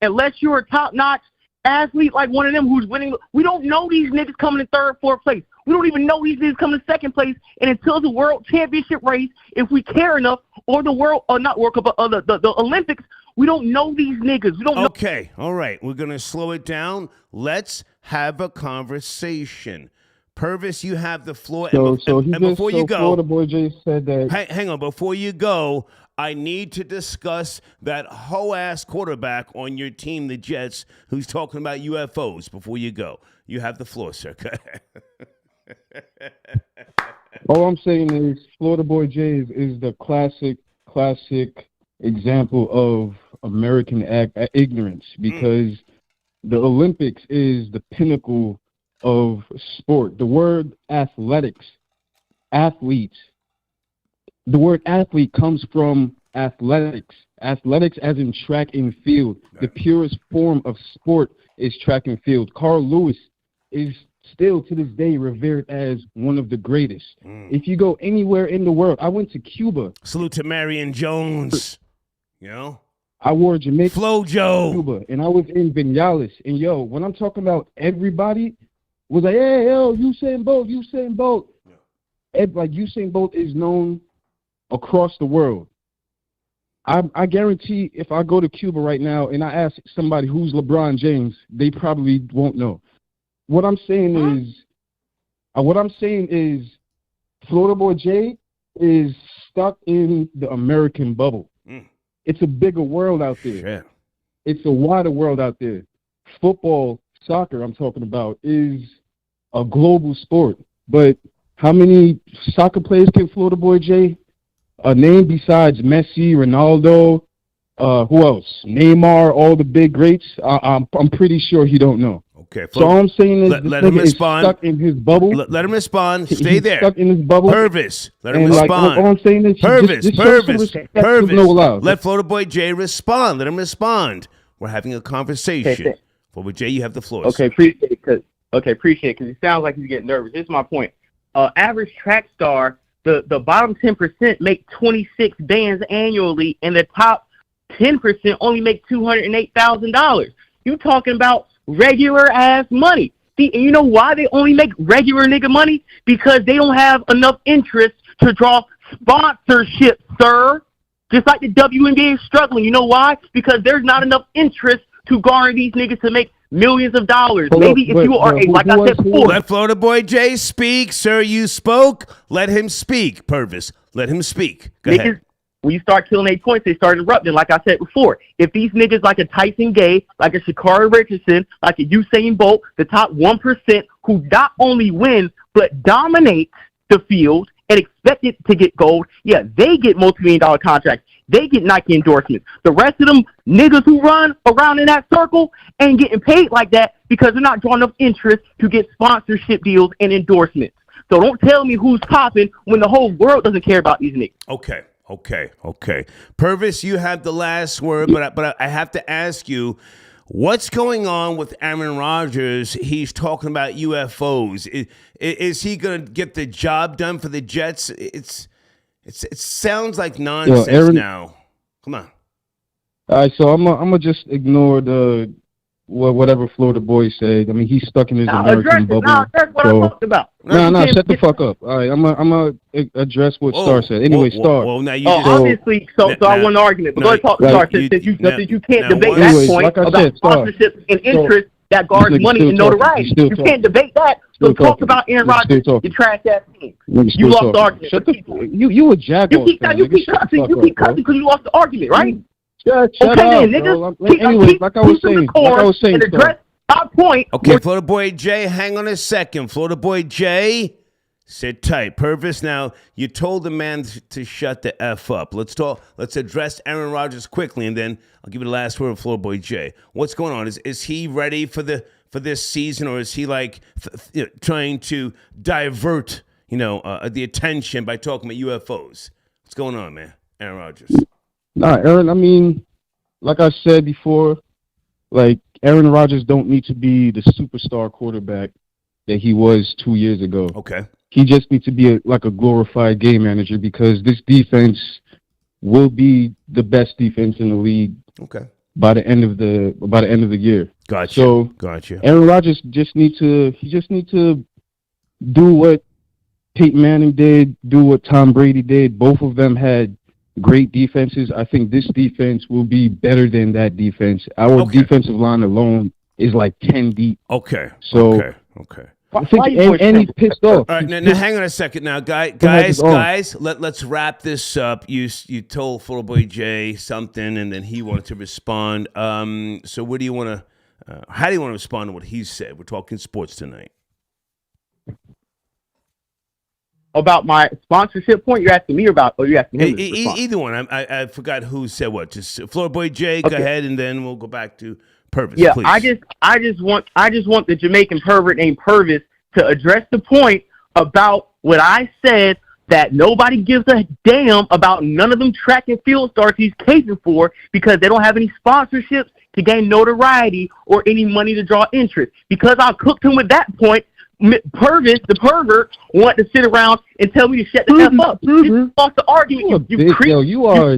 unless you're a top-notch athlete like one of them who's winning, we don't know these niggas coming in 3rd, 4th place. We don't even know these niggas coming in 2nd place. And until the World Championship race, if we care enough, or the not World Cup, but the Olympics, we don't know these niggas. We don't know. Okay, all right. We're going to slow it down. Let's have a conversation. Purvis, you have the floor. Before you go, the boy J said that. Hang on. Before you go, I need to discuss that hoe-ass quarterback on your team, the Jets, who's talking about UFOs. Before you go, you have the floor, sir. All I'm saying is Florida Boy J is the classic example of American ignorance, because the Olympics is the pinnacle of sport. The word athletics, athletes, the word athlete comes from athletics. Athletics as in track and field. The purest form of sport is track and field. Carl Lewis is still to this day revered as one of the greatest. If you go anywhere in the world, I went to Cuba. Salute to Marion Jones. You know? I wore Jamaican Flojo. Cuba, and I was in Vinales. And yo, when I'm talking about everybody was like, hey, yo, Usain Bolt. Like Usain Bolt is known across the world. I guarantee if I go to Cuba right now and I ask somebody who's LeBron James, they probably won't know. What I'm saying is Florida Boy J is stuck in the American bubble. It's a bigger world out there. Yeah. It's a wider world out there. Football, soccer, I'm talking about, is a global sport. But how many soccer players can Florida Boy J name besides Messi, Ronaldo, who else? Neymar, all the big greats? I'm pretty sure he don't know. Okay. So all I'm saying is let him respond. Stuck in his bubble. Let him respond. Stay He's there. Stuck in his bubble. Purvis. Let him And respond. all I'm saying is Purvis. Purvis. Let Florida Boy J respond. Let him respond. We're having a conversation. Florida Boy J, you have the floor. Okay, appreciate it. Because he sounds like he's getting nervous. Here's my point. Average track star, the bottom 10% make 26 bands annually, and the top 10% only make $208,000. You talking about regular ass money? And you know why they only make regular nigga money? Because they don't have enough interest to draw sponsorship, sir. Just like the WNBA is struggling. You know why? Because there's not enough interest to garner these niggas to make millions of dollars. Maybe if you are, like I said before. Let Florida Boy J speak. Sir, you spoke. Let him speak, Purvis. Let him speak. Go ahead. When you start killing 8 points, they start interrupting, like I said before. If these niggas like a Tyson Gay, like a Sha'Carri Richardson, like a Usain Bolt, the top 1% who not only win, but dominate the field and expect it to get gold, yeah, they get multi-million-dollar contracts. They get Nike endorsements. The rest of them niggas who run around in that circle ain't getting paid like that because they're not drawing enough interest to get sponsorship deals and endorsements. So don't tell me who's popping when the whole world doesn't care about these niggas. Okay. Purvis, you have the last word, but I have to ask you, what's going on with Aaron Rodgers? He's talking about UFOs. Is he going to get the job done for the Jets? It sounds like nonsense Aaron, now. Come on. All right, so I'm gonna just ignore the whatever Florida boy said. I mean, he's stuck in his American bubble. That's what I talked about. No, shut the fuck up. All right, I'm gonna address what Star said. Anyway, Star. Well, now you obviously, so I won the argument. But go ahead, talk to Star, since you can't debate that point about sponsorship and interest that guards money and notoriety. You can't debate that. So talk about Aaron Rodgers, you trash ass team. You lost the argument. Shut you a jaguar. You keep cussing because you lost the argument, right? Shut okay, up, then, niggas. Anyway, like I was saying, and address my point. Okay, Florida Boy J, hang on a second. Florida Boy J, sit tight. Purvis, now, you told the man to shut the F up. Let's talk. Let's address Aaron Rodgers quickly, and then I'll give you the last word, Florida Boy J. What's going on? Is he ready for this season, or is he like trying to divert the attention by talking about UFOs? What's going on, man? Aaron Rodgers. Nah, Aaron, I mean, like I said before, like Aaron Rodgers don't need to be the superstar quarterback that he was 2 years ago. Okay. He just needs to be like a glorified game manager because this defense will be the best defense in the league. Okay. By the end of the year. Gotcha. So gotcha. Aaron Rodgers just need to do what Peyton Manning did, do what Tom Brady did. Both of them had great defenses. I think this defense will be better than that defense. Our defensive line alone is like 10 deep. Okay. So okay. I think and he's pissed off. All right, now hang on a second. Now, guys, let's wrap this up. You told Florida Boy J something, and then he wanted to respond. So what do you want to? How do you want to respond to what he said? We're talking sports tonight. About my sponsorship point, you're asking me about, or you're asking him? Either one. I forgot who said what. Just Florida Boy J. Go ahead, and then we'll go back to Purvis. Yeah, please. I just want the Jamaican pervert named Purvis to address the point about what I said, that nobody gives a damn about none of them track and field stars he's casing for because they don't have any sponsorships to gain notoriety or any money to draw interest. Because I cooked him with that point, Purvis, the pervert, wanted to sit around and tell me to shut the F up. You lost the argument. You are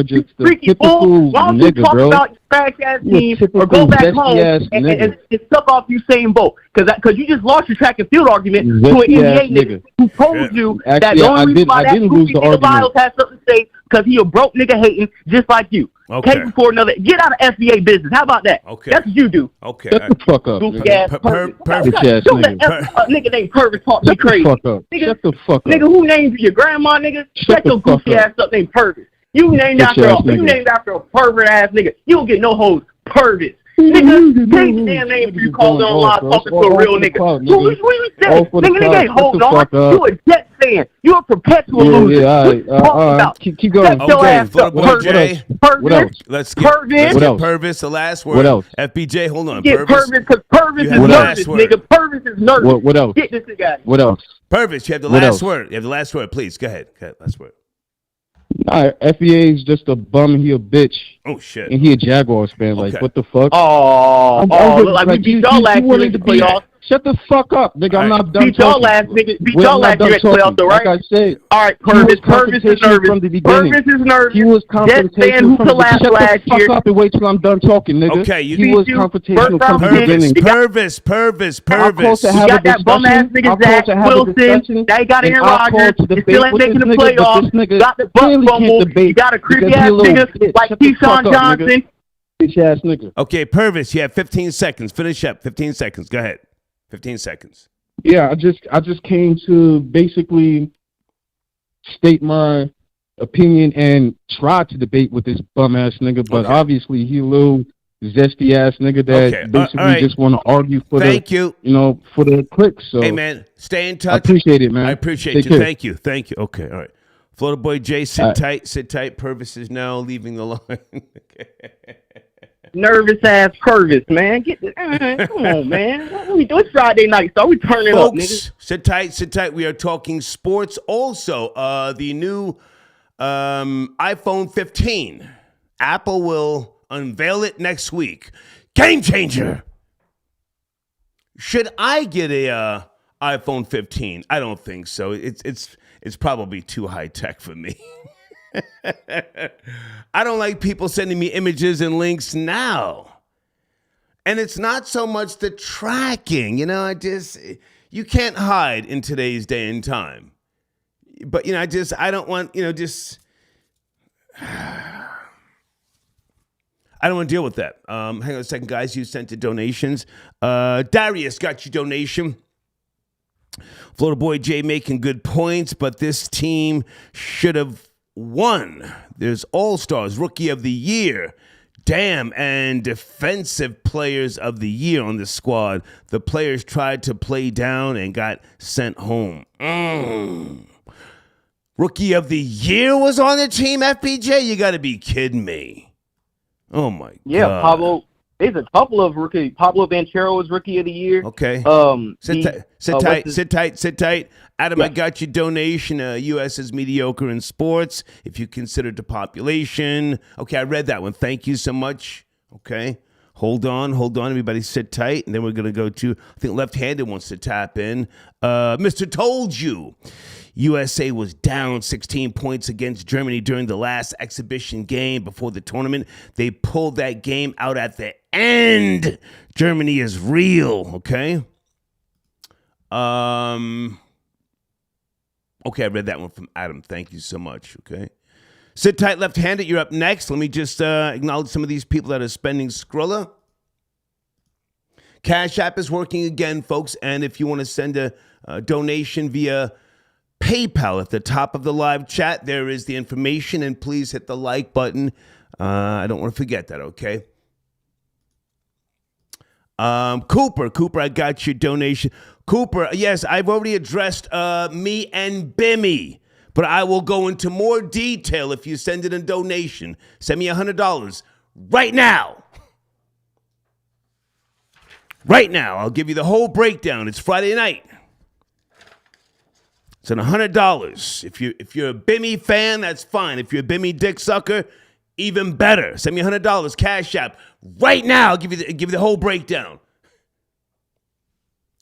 just the typical fool. Why don't you nigga, talk bro. about your trash ass team or go back home and suck off Usain Bolt? Because you just lost your track and field argument to an NBA nigga who told you that the only reason why that goofy nigga Lyles has something to say because he a broke nigga hating just like you. Okay. Came before another. Get out of FBA business. How about that? Okay. That's what you do. Okay. Shut the fuck up. Goofy nigga. ass Purvis. Bitch ass Don't let nigga. a nigga named Purvis talk to me Shut the crazy. fuck up. Nigga, Shut the fuck up. Nigga, who named you? Your grandma, nigga? Shut Shut your the fuck goofy up. ass up named Purvis. You named Bitch after ass a, you nigga. named after a pervert ass nigga. You don't get no hoes. Purvis. Nigga, change the damn name if you call on live talking to a real nigga. Who you say? Nigga ain't hold on. You a Jets fan. You a perpetual loser. Yeah, all right. What you talking about? Keep going. Shut your ass up, Florida boy Jay. What else? Let's get Purvis. Purvis the last word. What else? FBJ, hold on. Get Purvis because Purvis You is have the nervous, last word. nigga. Purvis is nervous. What else? Get this nigga out. What else? Purvis, you have the What last else? word. You have the last word, please. Go ahead. Last word. Nah, FEA is just a bum. He a bitch. Oh shit. And he a Jaguars fan. Like, Okay. what the fuck? Oh, look like we beat y'all last year in the playoffs. Shut the fuck up, nigga. I'm not done Beat y'all talking. last nigga. Beat Well, y'all I'm last not year at done playoffs, talking. though, right? Like I said, All right, he was Purvis is confrontational nervous. from the beginning. Purvis is nervous. He was Jets fan confrontational who from the collapsed beginning. Shut last the fuck year. up and wait till I'm done talking, nigga. Okay, you- he was Beat you. confrontational First from the round pick. beginning. Purvis. I'll call to You have got a that bum ass discussion. nigga I'll call Zach to have a Wilson. discussion. Now you got and Aaron I'll call Rodgers. to You debate still ain't with making the this nigga, but playoffs. this nigga Got the butt clearly can't fumble. debate You got a creepy because he ass a little nigga bitch. like Shut the fuck Keyshawn up, nigga. Johnson. Bitch ass nigga. Okay, Purvis, you have 15 seconds. Finish up. 15 seconds. Go ahead. 15 seconds. Yeah, I just came to basically state my opinion and try to debate with this bum ass nigga, but Okay. obviously he a little zesty ass nigga that Okay, basically all right. just want to argue for Thank you. for the clicks. So Hey, man, stay in touch. I appreciate it, man. I appreciate Take you. care. Thank you. Thank you. Okay, all right. Florida boy Jay, sit All right. tight. Sit tight. Purvis is now leaving the line. Okay. Nervous ass Purvis, man. Get this. Come on, man. What we do? It's Friday night, so we turn it up, nigga. Folks, sit tight. Sit tight. We are talking sports. Also, the new iPhone 15. Apple will unveil it next week. Game changer. Should I get a iPhone 15? I don't think so. It's probably too high tech for me. I don't like people sending me images and links now. And it's not so much the tracking, you can't hide in today's day and time. But, I don't want, I don't want to deal with that. Hang on a second, guys. You sent the donations. Darius got your donation. Florida boy Jay making good points, but this team should have won. There's All-Stars, Rookie of the Year, damn, and Defensive Players of the Year on the squad. The players tried to play down and got sent home. Rookie of the Year was on the team, FPJ? You got to be kidding me. Oh, my God. Pablo. There's a couple of rookie. Pablo Banchero was Rookie of the Year. Okay. Sit tight. Adam, Yeah. I got your donation. U.S. is mediocre in sports if you consider the population. Okay, I read that one. Thank you so much. Okay. Hold on. Everybody sit tight. And then we're going to go to, I think left-handed wants to tap in. Mr. Told You. USA was down 16 points against Germany during the last exhibition game before the tournament. They pulled that game out at the end. Germany is real, okay? Okay, I read that one from Adam. Thank you so much, okay? Sit tight, left-handed. You're up next. Let me just acknowledge some of these people that are spending Skrilla. Cash App is working again, folks, and if you want to send a donation via PayPal at the top of the live chat, there is the information, and please hit the like button. I don't want to forget that, okay? Cooper, I got your donation. Cooper, yes, I've already addressed me and Bimmy, but I will go into more detail if you send in a donation. Send me $100 right now. Right now, I'll give you the whole breakdown. It's Friday night. It's an $100. If you're a Bimmy fan, that's fine. If you're a Bimmy dick sucker, even better. Send me $100 Cash App right now. I'll give you the whole breakdown.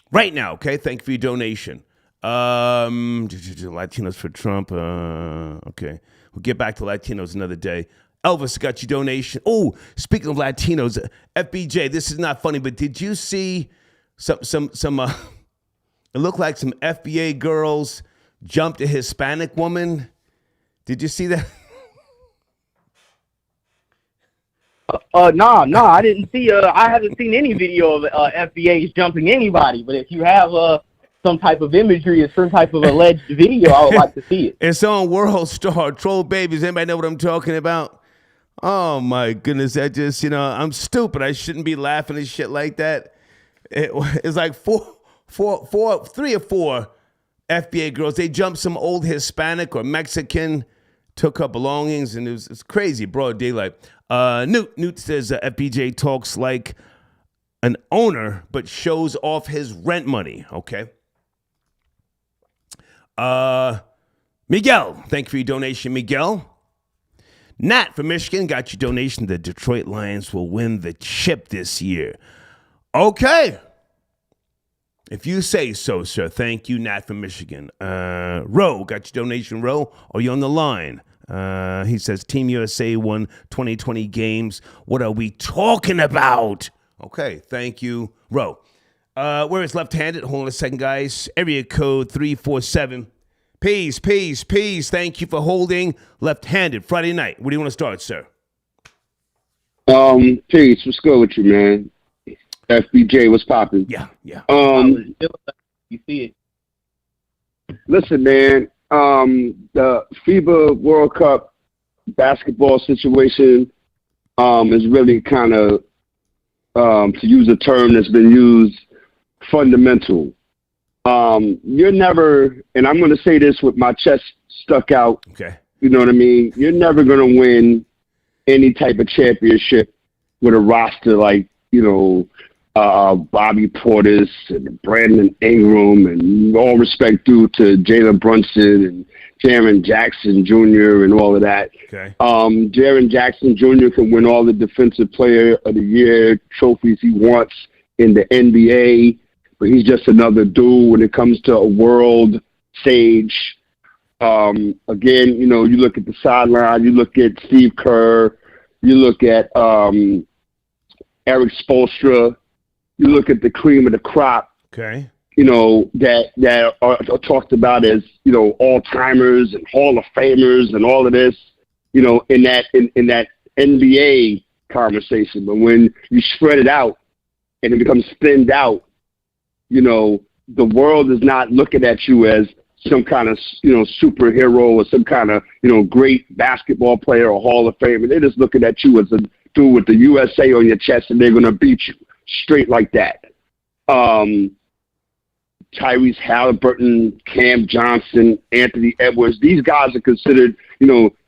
Right now, okay? Thank you for your donation. Latinos for Trump. Okay, we'll get back to Latinos another day. Elvis got your donation. Oh, speaking of Latinos, FBJ, this is not funny, but did you see some it looked like some FBA girls jumped a Hispanic woman? Did you see that? No, I didn't see. I haven't seen any video of FBAs jumping anybody. But if you have some type of imagery or some type of alleged video, I would like to see it. It's on World Star. Troll Babies. Anybody know what I'm talking about? Oh my goodness! I just, I'm stupid. I shouldn't be laughing at shit like that. It's like three or four FBA girls. They jumped some old Hispanic or Mexican, took her belongings, and it's crazy, broad daylight. Newt says FBJ talks like an owner, but shows off his rent money. Okay. Miguel, thank you for your donation, Miguel. Nat from Michigan got your donation. The Detroit Lions will win the chip this year. Okay. If you say so, sir. Thank you, Nat from Michigan. Ro, got your donation, Ro. Are you on the line? He says, Team USA won 2020 games. What are we talking about? Okay, thank you, Ro. Where is left-handed? Hold on a second, guys. Area code 347. Peace. Thank you for holding left-handed Friday night. Where do you want to start, sir? Peace. What's good with you, man? FBJ, what's popping? Yeah. You see it. Listen, man. The FIBA World Cup basketball situation is really kind of, to use a term that's been used, fundamental. You're never, and I'm going to say this with my chest stuck out. Okay. You know what I mean? You're never going to win any type of championship with a roster like, Bobby Portis and Brandon Ingram, and all respect due to Jalen Brunson and Jaren Jackson Jr. and all of that. Okay. Jaren Jackson Jr. can win all the Defensive Player of the Year trophies he wants in the NBA, but he's just another dude when it comes to a world stage. Again, you look at the sideline, you look at Steve Kerr, you look at Eric Spoelstra, you look at the cream of the crop. Okay. That are talked about as, all-timers and Hall of Famers and all of this, in that NBA conversation. But when you spread it out and it becomes thinned out, the world is not looking at you as some kind of, superhero or some kind of, great basketball player or Hall of Famer. They're just looking at you as a dude with the USA on your chest, and they're going to beat you straight like that. Tyrese Halliburton, Cam Johnson, Anthony Edwards, these guys are considered,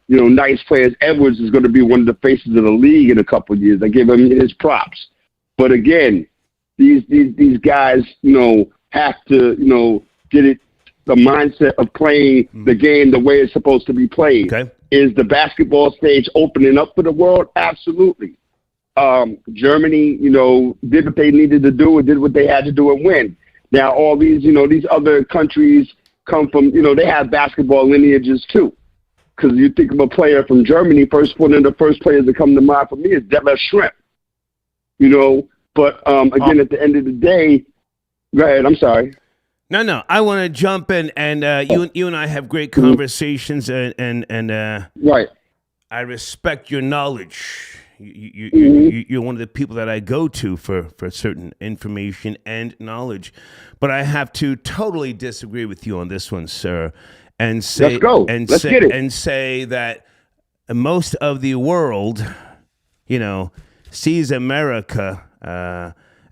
nice players. Edwards is going to be one of the faces of the league in a couple of years. I give him his props. But again, these guys, have to, get it, the mindset of playing the game the way it's supposed to be played. Okay. Is the basketball stage opening up for the world? Absolutely. Germany, did what they needed to do and did what they had to do and win. Now, all these, these other countries come from, they have basketball lineages too. Because you think of a player from Germany, one of the first players that come to mind for me is Detlef Schrempf. But again, at the end of the day, go ahead, I'm sorry. No. I want to jump in, and you and I have great conversations, and right. I respect your knowledge. You're one of the people that I go to for certain information and knowledge, but I have to totally disagree with you on this one, sir. And say, let's go. Let's get it. And say that most of the world, sees America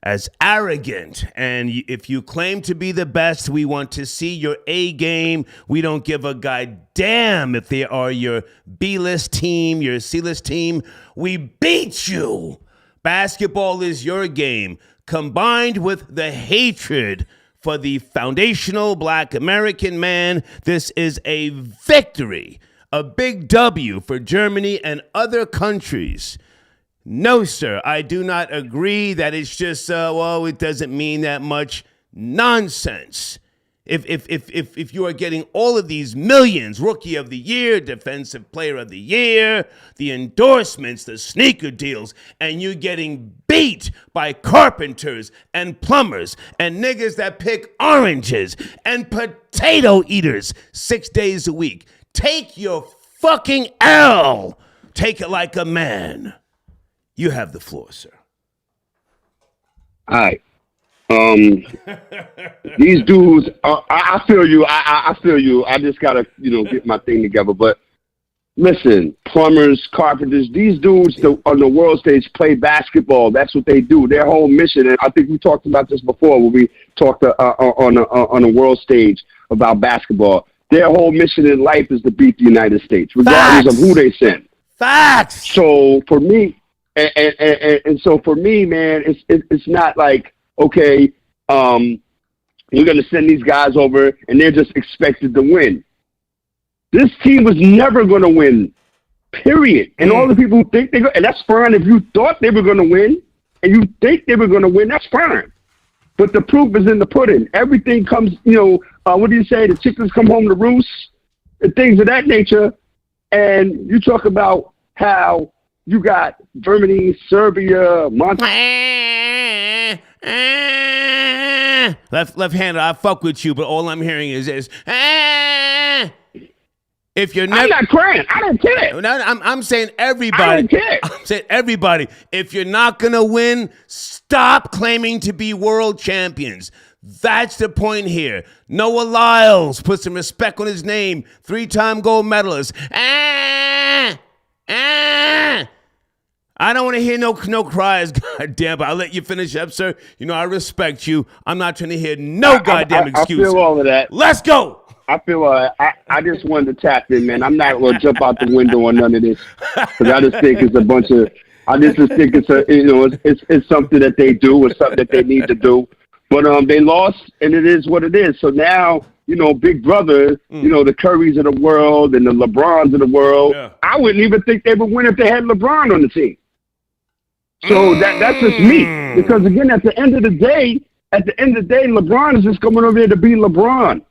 as arrogant. And if you claim to be the best, we want to see your A game. We don't give a goddamn if they are your B-list team, your C-list team. We beat you. Basketball is your game. Combined with the hatred for the foundational Black American man, this is a victory, a big W for Germany and other countries. No, sir, I do not agree that it's just, it doesn't mean that much. Nonsense. If you are getting all of these millions, Rookie of the Year, Defensive Player of the Year, the endorsements, the sneaker deals, and you're getting beat by carpenters and plumbers and niggas that pick oranges and potato eaters 6 days a week, take your fucking L. Take it like a man. You have the floor, sir. All right. These dudes, I feel you. I feel you. I just gotta, get my thing together. But listen, plumbers, carpenters, these dudes on the world stage play basketball. That's what they do. Their whole mission, and I think we talked about this before when we talked on a world stage about basketball. Their whole mission in life is to beat the United States, regardless of who they send. Facts. So for me, and so for me, man, it's not like, okay, we're going to send these guys over and they're just expected to win. This team was never going to win, period. And all the people who think they're going to, and that's fine. If you thought they were going to win and you think they were going to win, that's fine. But the proof is in the pudding. Everything comes, what do you say? The chickens come home to roost and things of that nature. And you talk about how you got Germany, Serbia, Left-handed, I fuck with you, but all I'm hearing is if you're I'm not crying. I don't care. No, I'm saying everybody. I don't care. I'm saying everybody. If you're not gonna win, stop claiming to be world champions. That's the point here. Noah Lyles, put some respect on his name. 3-time gold medalist. I don't want to hear no cries, goddamn. But I'll let you finish up, sir. I respect you. I'm not trying to hear no goddamn excuses. I feel all of that. Let's go. I feel I just wanted to tap in, man. I'm not going to jump out the window on none of this because I just think it's a bunch of. I just think it's it's something that they do. It's something that they need to do. But they lost, and it is what it is. So now, Big Brother, the Currys of the world and the LeBrons of the world. Yeah. I wouldn't even think they would win if they had LeBron on the team. So that's just me. Because again, at the end of the day, LeBron is just coming over there to be LeBron.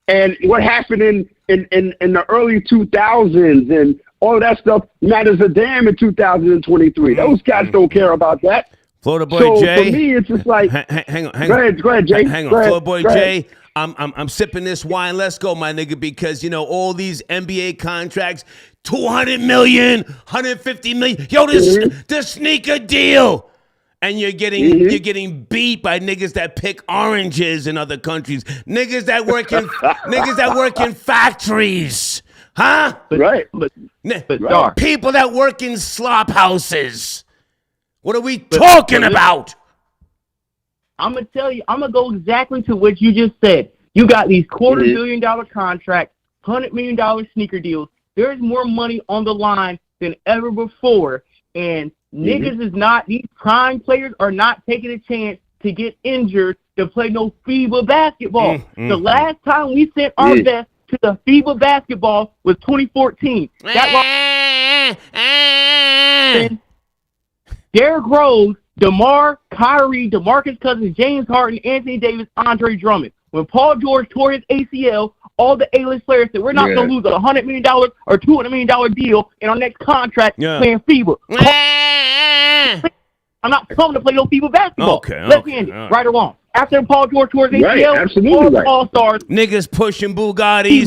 And what happened in the early 2000s and all of that stuff matters a damn in 2023. Those cats don't care about that. Florida boy so Jay. For me, it's just like hang on. Go ahead, Jay. Hang on, Florida boy Jay. I'm sipping this wine. Let's go, my nigga, because all these NBA contracts, $200 million, $150 million. Yo, this sneaker deal. And you're getting beat by niggas that pick oranges in other countries. Niggas that work in factories. Huh? Right. But people that work in slop houses. What are we talking about? I'm going to tell you, I'm going to go exactly to what you just said. You got these $250 million contracts, $100 million sneaker deals. There's more money on the line than ever before. And niggas is not, these prime players are not taking a chance to get injured to play no FIBA basketball. The last time we sent our best to the FIBA basketball was 2014. Derrick Rose, DeMar, Kyrie, DeMarcus Cousins, James Harden, Anthony Davis, Andre Drummond. When Paul George tore his ACL, all the A-list players said, we're not going to lose a $100 million or $200 million deal in our next contract playing FIBA. I'm not coming to play no FIBA basketball. Left-handed, right or wrong. After Paul George tore his ACL, all-stars. Niggas pushing Bugattis,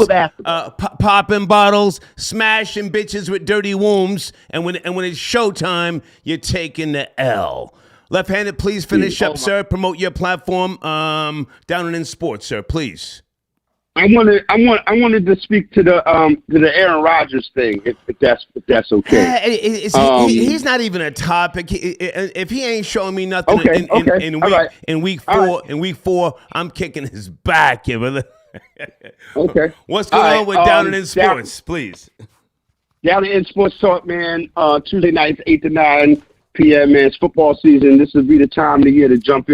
popping bottles, smashing bitches with dirty wombs, and when it's showtime, you're taking the L. Left-handed, please finish up, sir. Promote your platform down and in sports, sir, please. I wanted to speak to the Aaron Rodgers thing, if that's okay. He's not even a topic. If he ain't showing me nothing in week four, I'm kicking his back. Okay. What's going on with Down and in Sports, please? Down and in Sports Talk, man. Tuesday nights, 8 to 9 p.m. Man, it's football season. This would be the time of the year to jump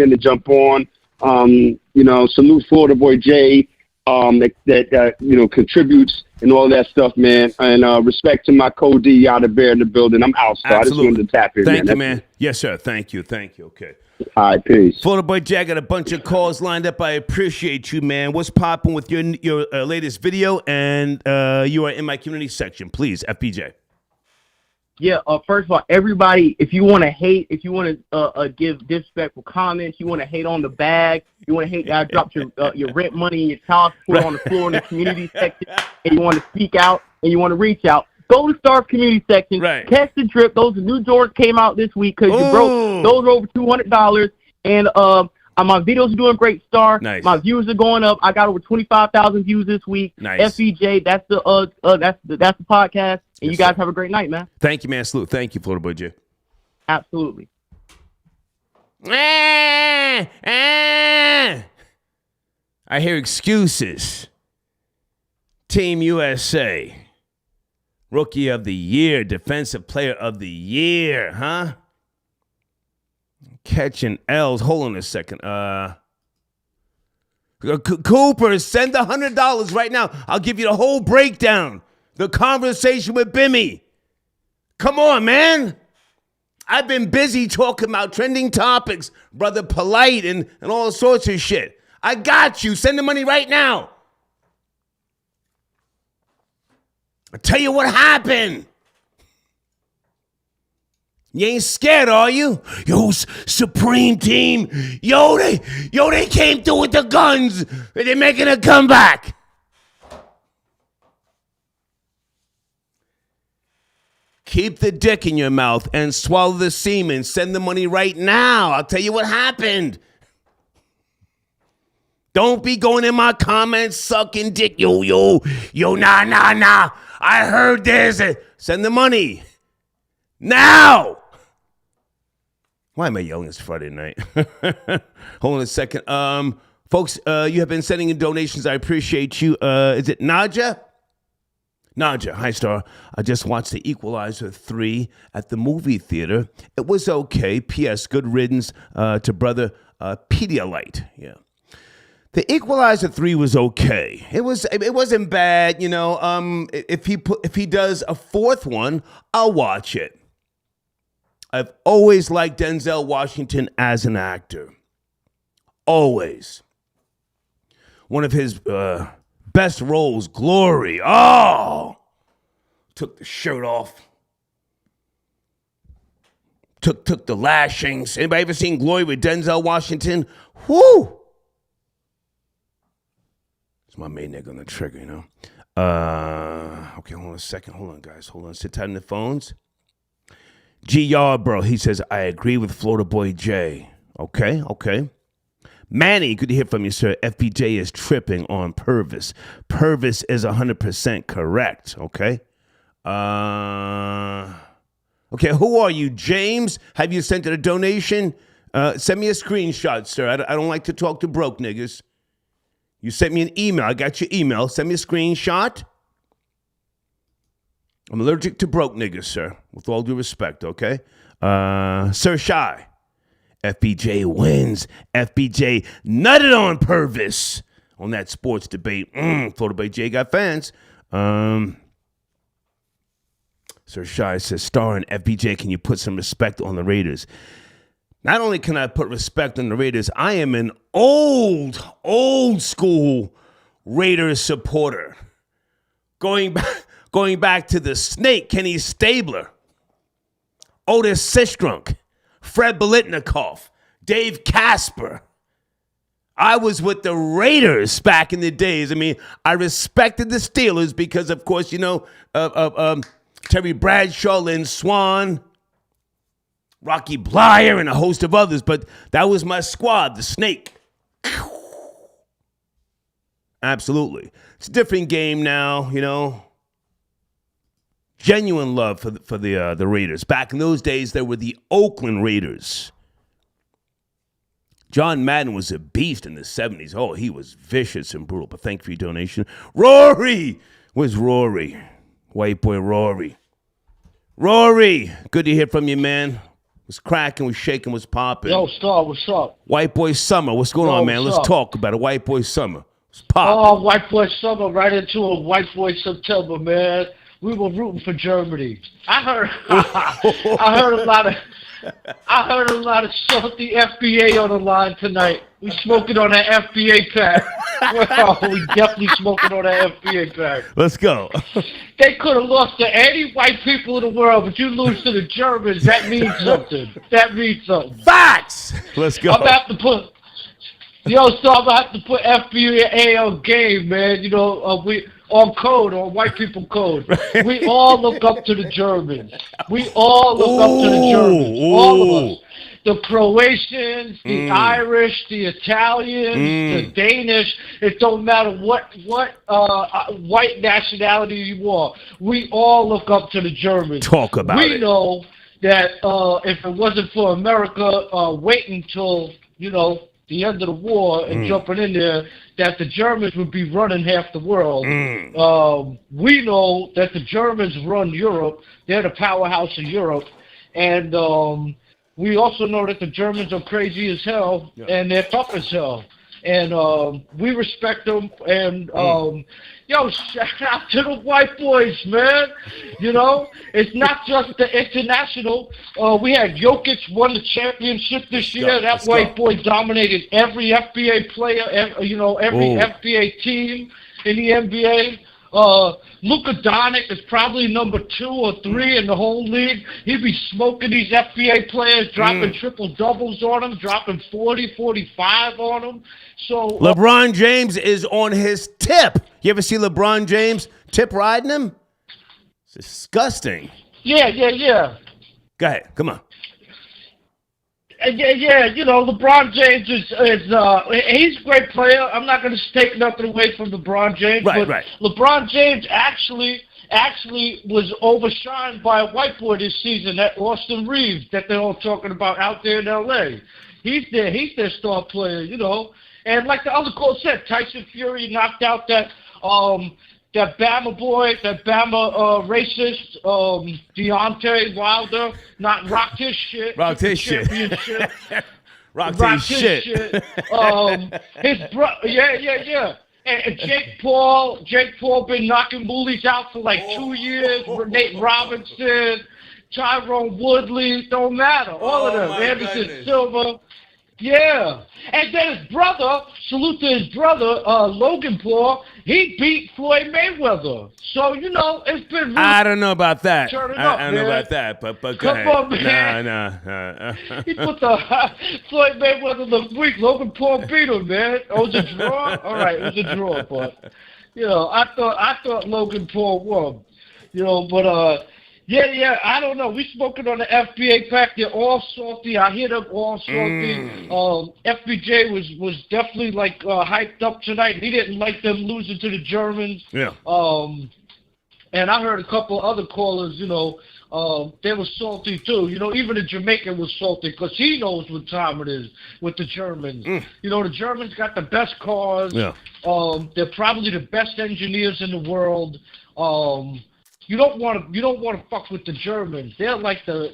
on. Salute Florida boy Jay. That contributes and all that stuff, man. And respect to my co-D Yada Bear in the building. I'm out, so Absolutely. I just wanted to tap in, Thank you, man. Yes, sir. Thank you. Okay. All right, peace. Florida boy Jack, got a bunch of calls lined up. I appreciate you, man. What's popping with your latest video? And you are in my community section. Please, FPJ. Yeah, first of all, everybody, if you want to hate, if you want to give disrespectful comments, you want to hate on the bag, you want to hate that I dropped your rent money and your child support on the floor in the community section, and you want to speak out and you want to reach out, Go to Star's community section. Right. Catch the drip. Those new Jordans came out this week because you broke. Those are over $200. And my videos are doing great, Star. Nice. My views are going up. I got over 25,000 views this week. Nice. FEJ, that's the podcast. And you guys have a great night, man. Thank you, man. Salute. Thank you, Florida Boy J. Absolutely. I hear excuses. Team USA. Rookie of the Year. Defensive Player of the Year. Huh? Catching L's. Hold on a second. Cooper, send the $100 right now. I'll give you the whole breakdown. The conversation with Bimmy. Come on, man. I've been busy talking about trending topics, Brother Polite, and all sorts of shit. I got you. Send the money right now. I'll tell you what happened. You ain't scared, are you? Yo, Supreme Team. Yo, they came through with the guns. They're making a comeback. Keep the dick in your mouth and swallow the semen. Send the money right now. I'll tell you what happened. Don't be going in my comments sucking dick. Yo, nah. I heard this. Send the money. Now. Why am I yelling? It's Friday night. Hold on a second. Folks, you have been sending in donations. I appreciate you. Is it Naja? Naja, hi, Star. I just watched The Equalizer 3 at the movie theater. It was okay. P.S. Good riddance to brother Pedialyte. Yeah. The Equalizer 3 was okay. It wasn't bad, you know. If he does a fourth one, I'll watch it. I've always liked Denzel Washington as an actor. Always. One of his best roles, Glory. Oh! Took the shirt off. Took the lashings. Anybody ever seen Glory with Denzel Washington? Whoo! It's my main nigga on the trigger, you know. Okay, hold on a second. Hold on, guys. Hold on. Sit tight on the phones. G. Yarborough, he says, I agree with Florida Boy J. Okay. Manny, good to hear from you, sir. FBJ is tripping on Purvis. Purvis is 100% correct, okay? Okay, who are you, James? Have you sent a donation? Send me a screenshot, sir. I don't like to talk to broke niggas. You sent me an email. I got your email. Send me a screenshot. I'm allergic to broke niggas, sir. With all due respect, okay? Sir Shy. FBJ wins. FBJ nutted on Purvis on that sports debate. Florida Bay J got fans. Sir Shy says, Star and FBJ, can you put some respect on the Raiders? Not only can I put respect on the Raiders, I am an old school Raiders supporter. Going back to the Snake, Kenny Stabler, Otis Sistrunk, Fred Biletnikoff, Dave Casper. I was with the Raiders back in the days. I mean, I respected the Steelers because, of course, you know, Terry Bradshaw, Lynn Swann, Rocky Blyer, and a host of others. But that was my squad, the Snake. Absolutely. It's a different game now, you know. Genuine love for the Raiders. Back in those days, they were the Oakland Raiders. John Madden was a beast in the 70s. Oh, he was vicious and brutal. But thank you for your donation. Rory! Where's Rory? White boy Rory. Rory! Good to hear from you, man. Was cracking, was shaking, was popping. Yo, Star, what's up? White boy summer. What's going on, man? Let's talk about a white boy summer. It's popping. Oh, white boy summer, right into a white boy September, man. We were rooting for Germany. I heard a lot of salty FBA on the line tonight. We smoking on that FBA pack. Well, we definitely smoking on that FBA pack. Let's go. They could have lost to any white people in the world, but you lose to the Germans. That means something. That means something. Facts. Let's go. I'm about to put Yo, so I'm gonna have to put FBA on game, man. You know, we on code, on white people code. We all look up to the Germans. We all look up to the Germans. All of us. The Croatians, the Irish, the Italians, the Danish. It don't matter what white nationality you are. We all look up to the Germans. Talk about it. We know that if it wasn't for America waiting till, you know, the end of the war and jumping in there, that the Germans would be running half the world. We know that the Germans run Europe. They're the powerhouse of Europe. And we also know that the Germans are crazy as hell, and they're tough as hell. And we respect them. And, yo, shout out to the white boys, man. You know, it's not just the international. We had Jokic won the championship this year. That white boy dominated every FBA player, every FBA team in the NBA. Luka Doncic is probably number 2 or 3 in the whole league. He'd be smoking these FBA players, dropping triple-doubles on them, dropping 40, 45 on them. So LeBron James is on his tip. You ever see LeBron James tip riding him? It's disgusting. Yeah. Go ahead. Come on. Yeah, you know, LeBron James is he's a great player. I'm not going to take nothing away from LeBron James, but LeBron James actually was overshined by a white boy this season, that Austin Reeves that they're all talking about out there in L.A. He's their star player, you know. And like the other call said, Tyson Fury knocked out that Bama boy, that Bama racist, Deontay Wilder, rocked his shit. Rocked his shit. Rocked his shit. His yeah. And Jake Paul been knocking bullies out for like 2 years. Nate Robinson, Tyrone Woodley, don't matter. All of them. Anderson Silva. Yeah. And then his brother, salute to his brother, Logan Paul, he beat Floyd Mayweather. So, you know, it's been really I don't know about that. I don't know man. about that, but go Come ahead. on, man. No. He put the Floyd Mayweather the week. Logan Paul beat him, man. Oh, it was a draw? All right, it was a draw, but, you know, I thought Logan Paul won. You know, but, yeah, I don't know. We spoken on the FBA pack. They're all salty. I hear them all salty. FBJ was definitely like hyped up tonight. He didn't like them losing to the Germans. Yeah. And I heard a couple other callers, you know, they were salty too. You know, even the Jamaican was salty because he knows what time it is with the Germans. You know, the Germans got the best cars. Yeah. They're probably the best engineers in the world. You don't want to fuck with the Germans. They're like they're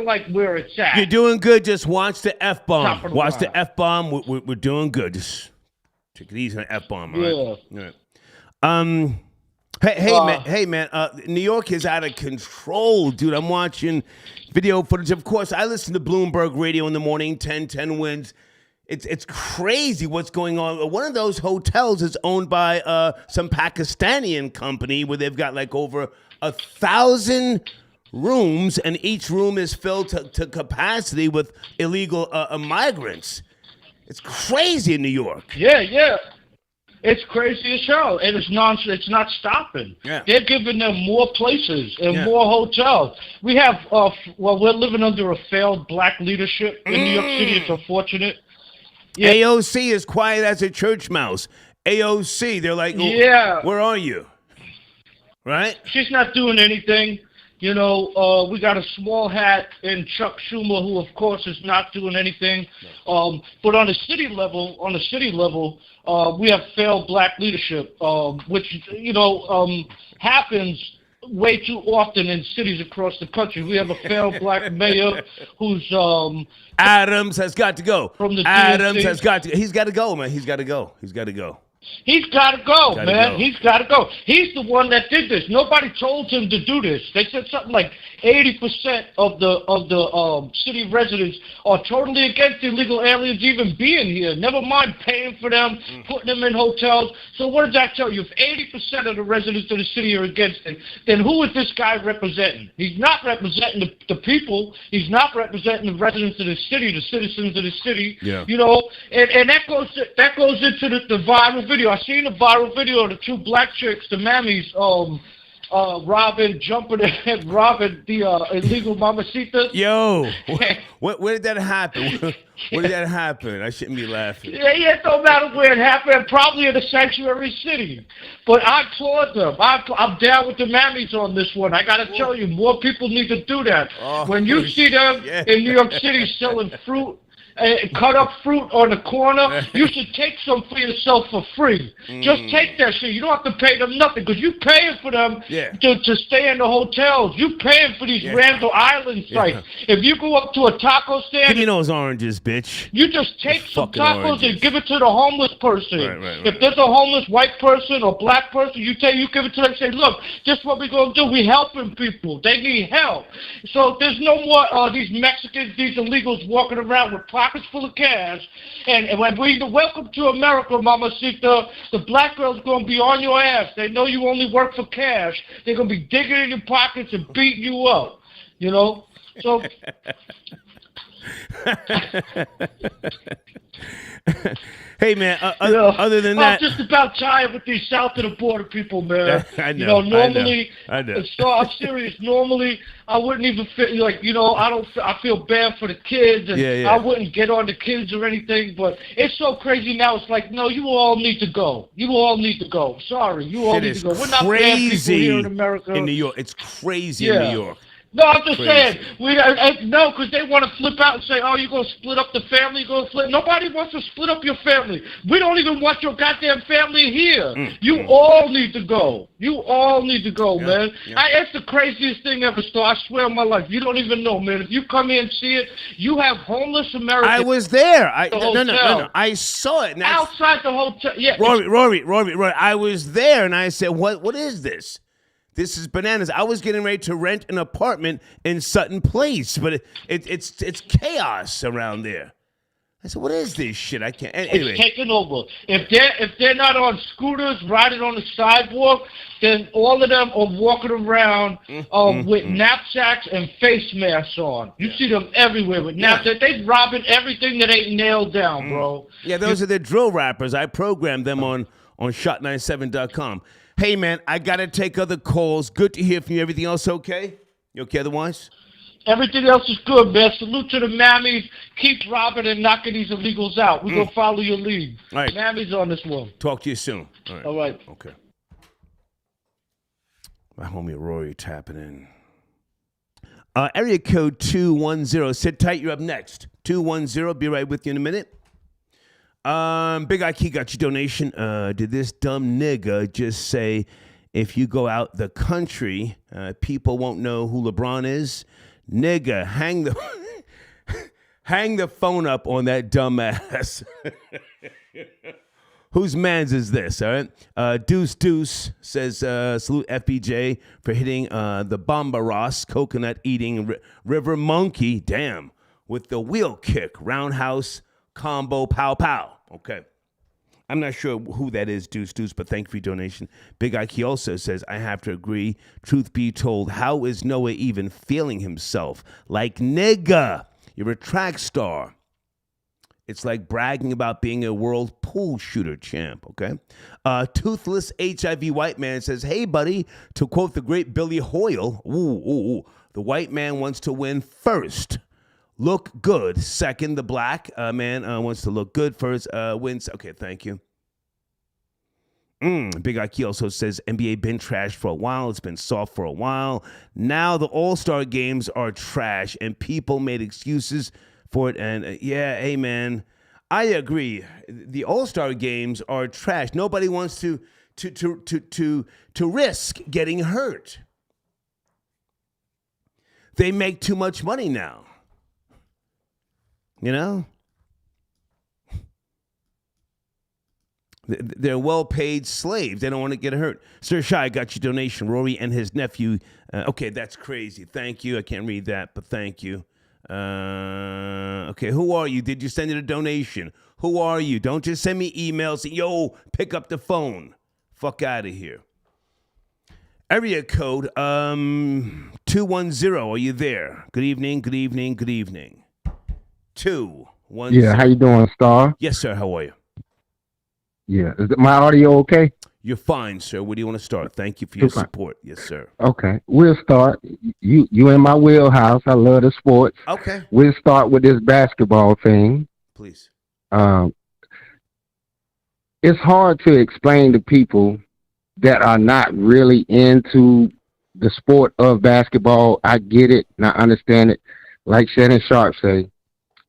like where it's at. You're doing good. Just watch the F-bomb. Watch the F-bomb. We're doing good. Just take it easy on the F-bomb. All right? Yeah. Hey man. New York is out of control, dude. I'm watching video footage. Of course, I listen to Bloomberg Radio in the morning. 10 wins. It's crazy what's going on. One of those hotels is owned by some Pakistani company where they've got like over 1,000 rooms, and each room is filled to capacity with illegal migrants. It's crazy in New York. Yeah. It's crazy as hell, and it's not stopping. Yeah. They're giving them more places and more hotels. We have, we're living under a failed black leadership in New York City. It's unfortunate. Yeah. AOC is quiet as a church mouse. AOC, they're like, where are you? Right? She's not doing anything. You know, we got a small hat in Chuck Schumer, who of course is not doing anything. But on the city level, we have failed black leadership, which happens way too often in cities across the country. We have a failed black mayor who's Adams has got to go. From the Adams DNC. has got to. He's got to go, man. He's got to go. He's got to go, Gotta man. go. He's got to go. He's the one that did this. Nobody told him to do this. They said something like 80% of the city residents are totally against illegal aliens even being here. Never mind paying for them, putting them in hotels. So what does that tell you? If 80% of the residents of the city are against it, then who is this guy representing? He's not representing the people. He's not representing the residents of the city, the citizens of the city. Yeah. You know, and that goes into the viral video. I seen the viral video of the two black chicks, the mammies, jumping and robbing the illegal mamacitas. Yo, where did that happen? Where did that happen? I shouldn't be laughing. Yeah, it don't matter where it happened. Probably in a sanctuary city. But I applaud them. I'm down with the mammies on this one. I got to tell you, more people need to do that. Oh, when you see them in New York City selling fruit, cut up fruit on the corner, you should take some for yourself for free. Just take that shit. You don't have to pay them nothing because you paying for them to stay in the hotels. You paying for these Randall Island sites. If you go up to a taco stand, give me those oranges, bitch. you just take some tacos oranges. and give it to the homeless person. Right. If there's a homeless white person or black person, you give it to them and say, look, this is what we're going to do. We're helping people. They need help. So there's no more these Mexicans, these illegals walking around with pockets full of cash. And when we welcome to America, Mamacita, the black girl's going to be on your ass. They know you only work for cash. They're going to be digging in your pockets and beating you up. You know? So... Hey man, other than that, I'm just about tired with these south of the border people, man. I know. You know, normally, I know. So I'm serious. Normally, I wouldn't even feel like, you know, I feel bad for the kids, and I wouldn't get on the kids or anything. But it's so crazy now. It's like, no, you all need to go. You all need to go. Sorry, you all need to go. We're not bad people here in America. In New York, it's crazy in New York. No, I'm just saying. No, because they want to flip out and say, "Oh, you're gonna split up the family. You're gonna flip." Nobody wants to split up your family. We don't even want your goddamn family here. You all need to go. You all need to go, man. It's the craziest thing ever. So I swear on my life, you don't even know, man. If you come here and see it, you have homeless Americans. I was there. No. I saw it. Outside the hotel. Yeah. Rory. I was there, and I said, "What is this? This is bananas." I was getting ready to rent an apartment in Sutton Place, but it's chaos around there. I said, "What is this shit? I can't." Anyway, it's taking over. If they're not on scooters riding on the sidewalk, then all of them are walking around with knapsacks and face masks on. You see them everywhere with knapsacks. They robbing everything that ain't nailed down, bro. Yeah, those are the drill rappers. I programmed them on shot97.com. Hey, man, I got to take other calls. Good to hear from you. Everything else okay? You okay otherwise? Everything else is good, man. Salute to the mammies. Keep robbing and knocking these illegals out. We're going to follow your lead. All right. Mammies on this one. Talk to you soon. All right. Okay. My homie Rory tapping in. Area code 210. Sit tight. You're up next. 210. Be right with you in a minute. Big Ike got your donation. Did this dumb nigga just say, if you go out the country, people won't know who LeBron is? Nigga, hang the phone up on that dumb ass. Whose mans is this, all right? Deuce says, salute FBJ for hitting the Bombaros coconut-eating river monkey, damn, with the wheel kick, roundhouse combo, pow. Okay. I'm not sure who that is, Deuce, but thank you for your donation. Big Ike also says, I have to agree. Truth be told, how is Noah even feeling himself? Like, nigga, you're a track star. It's like bragging about being a world pool shooter champ, okay? Toothless HIV white man says, hey, buddy, to quote the great Billy Hoyle, the white man wants to win first. Look good. Second, the black man wants to look good first. Wins. Okay, thank you. Big Ike also says NBA been trash for a while. It's been soft for a while. Now the All-Star games are trash, and people made excuses for it. And hey, man, I agree. The All-Star games are trash. Nobody wants to risk getting hurt. They make too much money now. You know? They're well-paid slaves. They don't want to get hurt. Sir Shy got your donation. Rory and his nephew. Okay, that's crazy. Thank you. I can't read that, but thank you. Okay, who are you? Did you send it a donation? Who are you? Don't just send me emails. Yo, pick up the phone. Fuck out of here. Area code 210. Are you there? Good evening. Good evening. Good evening. 210. Yeah, how you doing, Star? Yes, sir. How are you? Yeah, is my audio okay? You're fine, sir. Where do you want to start? Thank you for your support. Yes, sir. Okay, we'll start. You in my wheelhouse. I love the sports. Okay. We'll start with this basketball thing. Please. It's hard to explain to people that are not really into the sport of basketball. I get it and I understand it. Like Shannon Sharp say,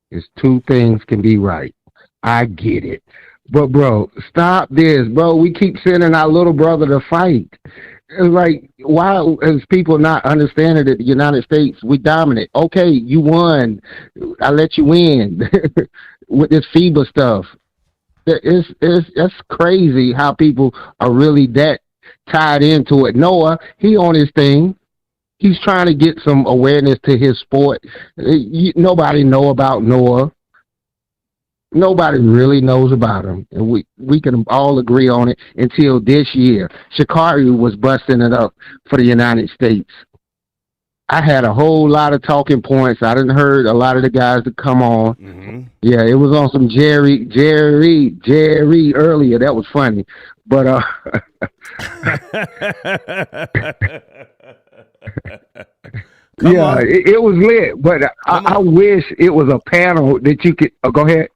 it's two things can be right. I get it. But, bro, stop this, bro. We keep sending our little brother to fight. It's like, why is people not understanding that the United States, we dominate? Okay, you won. I let you win with this FIBA stuff. It's crazy how people are really that tied into it. Noah, he on his thing. He's trying to get some awareness to his sport. Nobody know about Noah. Nobody really knows about him, and we can all agree on it until this year. Sha'Carri was busting it up for the United States. I had a whole lot of talking points. I didn't heard a lot of the guys that come on. Mm-hmm. Yeah, it was on some Jerry earlier. That was funny, but yeah, it was lit. But I wish it was a panel that you could. Go ahead.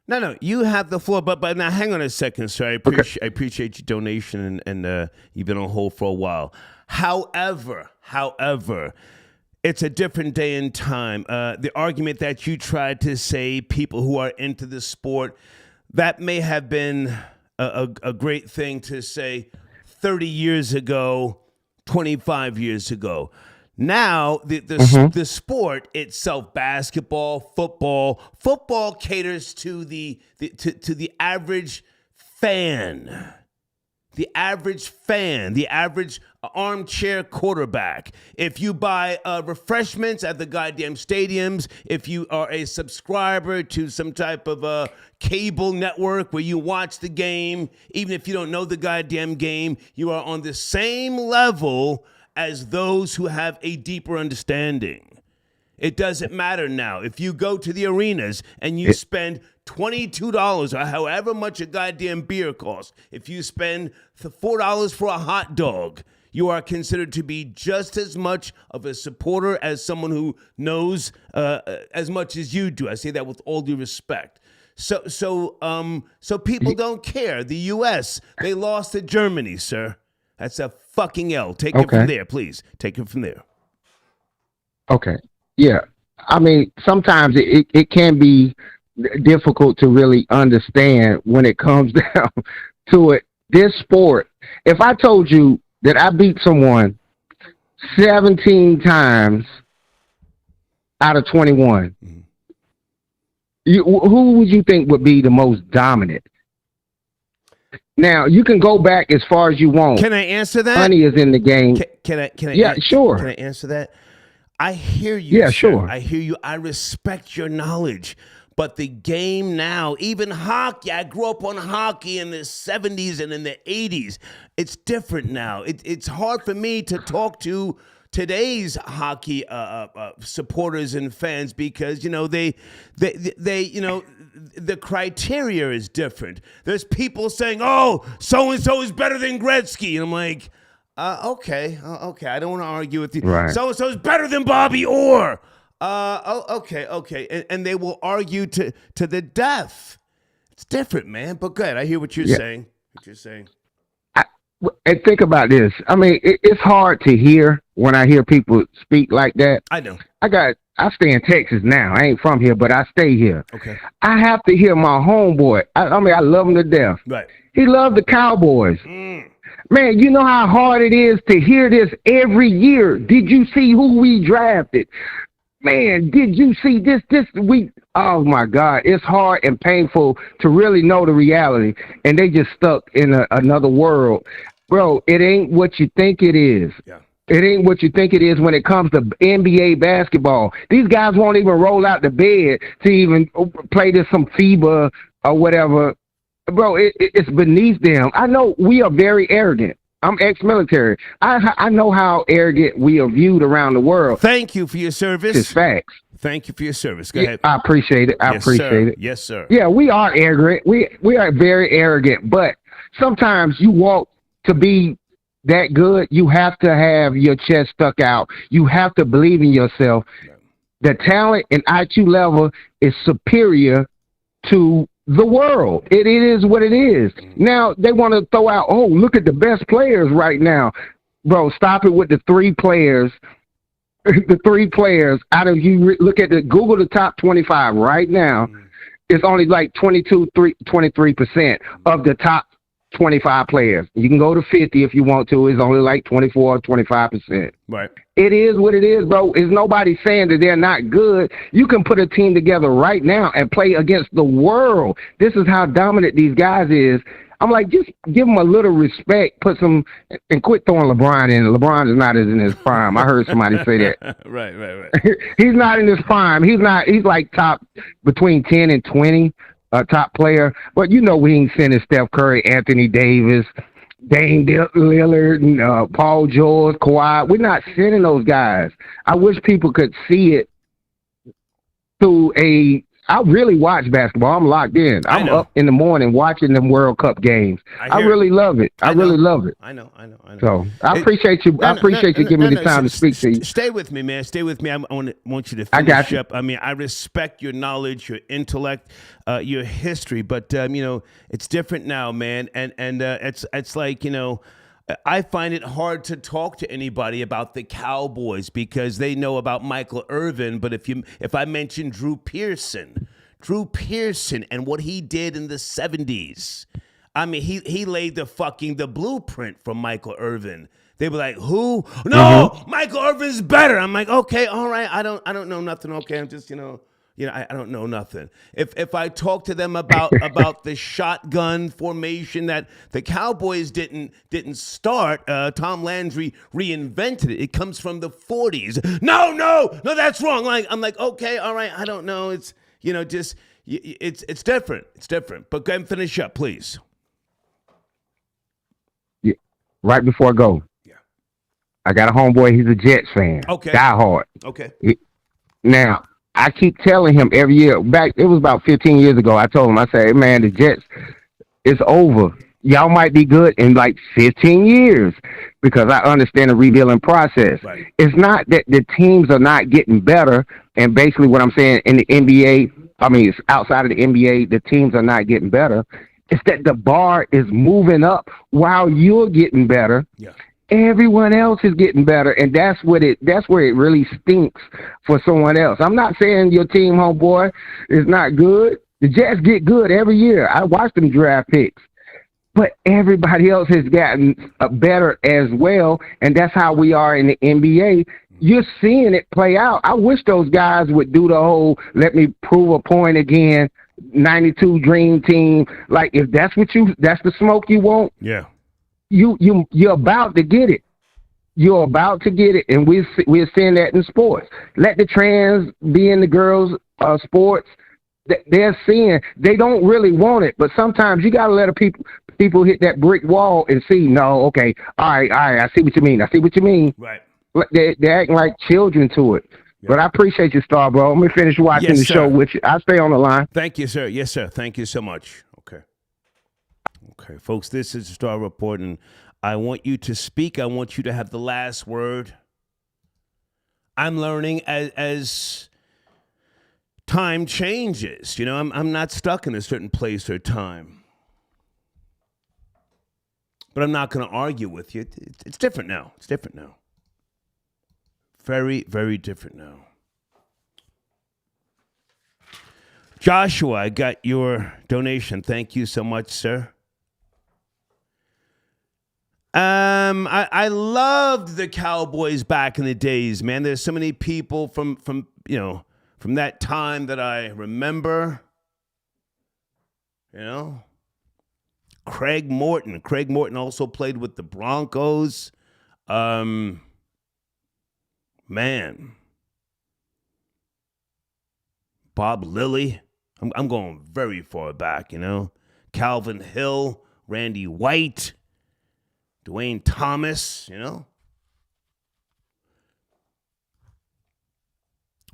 No, you have the floor, but now hang on a second, sir. I appreciate your donation, and you've been on hold for a while. However, it's a different day and time. The argument that you tried to say, people who are into the sport, that may have been a great thing to say 30 years ago, 25 years ago. Now, the sport itself, basketball, football caters to the average fan, the average armchair quarterback. If you buy refreshments at the goddamn stadiums, if you are a subscriber to some type of a cable network where you watch the game, even if you don't know the goddamn game, you are on the same level as those who have a deeper understanding. It doesn't matter now. If you go to the arenas and you spend $22 or however much a goddamn beer costs, if you spend $4 for a hot dog, you are considered to be just as much of a supporter as someone who knows as much as you do. I say that with all due respect. So people don't care. The U.S., they lost to Germany, sir. That's a fucking L. Take it from there, please. Take it from there. Okay. Yeah. I mean, sometimes it can be difficult to really understand when it comes down to it. This sport, if I told you that I beat someone 17 times out of 21, who would you think would be the most dominant? Now, you can go back as far as you want. Can I answer that? Money is in the game. Can I? Yeah, sure. Can I answer that? I hear you. Yeah, sure. I hear you. I respect your knowledge. But the game now, even hockey, I grew up on hockey in the 70s and in the 80s. It's different now. It's hard for me to talk to today's hockey supporters and fans because, you know, they you know, the criteria is different. There's people saying, oh, so-and-so is better than Gretzky. And I'm like, okay. I don't want to argue with you. Right. So-and-so is better than Bobby Orr. Okay. And they will argue to the death. It's different, man. But good. I hear what you're saying. And think about this. I mean, it's hard to hear when I hear people speak like that. I know. I stay in Texas now. I ain't from here, but I stay here. Okay. I have to hear my homeboy. I mean, I love him to death. Right. He loved the Cowboys. Man, you know how hard it is to hear this every year. Did you see who we drafted? man, did you see this? Oh my God, it's hard and painful to really know the reality, and they just stuck in another world, bro. It ain't what you think it is. Yeah. It ain't what you think it is when it comes to NBA basketball. These guys won't even roll out the bed to even play this some FIBA or whatever, bro. It's beneath them. I know we are very arrogant. I'm ex-military. I know how arrogant we are viewed around the world. Thank you for your service. It's facts. Thank you for your service. Go ahead. I appreciate it. I appreciate it. Yes, sir. Yeah, we are arrogant. We are very arrogant, but sometimes you want to be that good, you have to have your chest stuck out. You have to believe in yourself. The talent and IQ level is superior to the world. It is what it is. Now, they want to throw out, oh, look at the best players right now. Bro, stop it with the three players. The three players out of look at Google the top 25 right now. It's only like 23% of the top 25 players. You can go to 50 if you want to. It's only like 24 or 25%. Right. It is what it is, bro. Is nobody saying that they're not good. You can put a team together right now and play against the world. This is how dominant these guys is. I'm like, just give them a little respect, put some, and quit throwing LeBron in. LeBron is not in his prime. I heard somebody say that. Right. He's not in his prime. He's like top between 10 and 20. Top player, but you know we ain't sending Steph Curry, Anthony Davis, Dame Lillard, and Paul George, Kawhi. We're not sending those guys. I wish people could see it through I really watch basketball. I'm locked in. I'm up in the morning watching them World Cup games. I really love it. I really love it. I know. So I appreciate you. I appreciate you giving me the time to speak to you. Stay with me, man. Stay with me. I want you to finish up. I mean, I respect your knowledge, your intellect, your history, but it's different now, man. And it's like, I find it hard to talk to anybody about the Cowboys because they know about Michael Irvin. But if I mention Drew Pearson and what he did in the 70s, I mean, he laid the blueprint for Michael Irvin. They were like, who? No, Michael Irvin's better. I'm like, okay, all right. I don't know nothing. Okay, I'm just, I don't know nothing. If I talk to them about the shotgun formation that the Cowboys didn't start, Tom Landry reinvented it. It comes from the 40s. No, that's wrong. I'm like, okay, all right, I don't know. It's it's different. It's different. But go ahead and finish up, please. Yeah. Right before I go. Yeah. I got a homeboy. He's a Jets fan. Okay. Die hard. Okay. Now, I keep telling him every year, it was about 15 years ago, I told him, I said, hey, man, the Jets, it's over. Y'all might be good in like 15 years because I understand the rebuilding process. Right. It's not that the teams are not getting better, and basically what I'm saying in the NBA, it's outside of the NBA, the teams are not getting better. It's that the bar is moving up while you're getting better. Yeah. Everyone else is getting better, and that's where it really stinks for someone else. I'm not saying your team, homeboy, is not good. The Jets get good every year. I watch them draft picks. But everybody else has gotten better as well, and that's how we are in the NBA. You're seeing it play out. I wish those guys would do the whole let me prove a point again, 92 dream team. Like, if that's the smoke you want. Yeah. You're about to get it. You're about to get it, and we're seeing that in sports. Let the trans be in the girls' sports. They're seeing they don't really want it, but sometimes you got to let people hit that brick wall and see. No, okay, all right. I see what you mean. Right. They're acting like children to it. Yeah. But I appreciate you, Star, bro. Let me finish watching the show with you. I'll stay on the line. Thank you, sir. Yes, sir. Thank you so much. Okay, folks, this is the Star Report, and I want you to speak. I want you to have the last word. I'm learning as time changes. I'm not stuck in a certain place or time. But I'm not going to argue with you. It's different now. It's different now. Very, very different now. Joshua, I got your donation. Thank you so much, sir. I loved the Cowboys back in the days, man. There's so many people from from that time that I remember, Craig Morton. Craig Morton also played with the Broncos. Man. Bob Lilly. I'm going very far back, Calvin Hill, Randy White, Dwayne Thomas,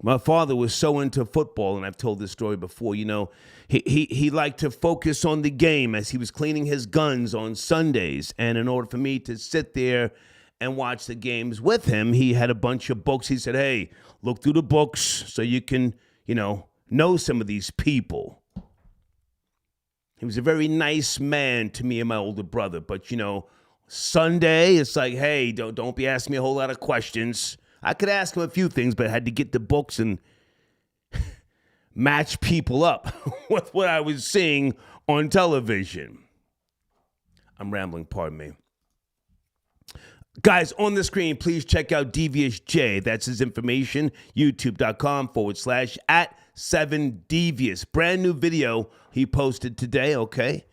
My father was so into football, and I've told this story before, he liked to focus on the game as he was cleaning his guns on Sundays. And in order for me to sit there and watch the games with him, he had a bunch of books. He said, hey, look through the books so you can, know some of these people. He was a very nice man to me and my older brother. But, Sunday, it's like, hey, don't be asking me a whole lot of questions. I could ask him a few things, but I had to get the books and match people up with what I was seeing on television. I'm rambling, pardon me. Guys, on the screen, please check out Devious J. That's his information, youtube.com/@7Devious. Brand new video he posted today, okay?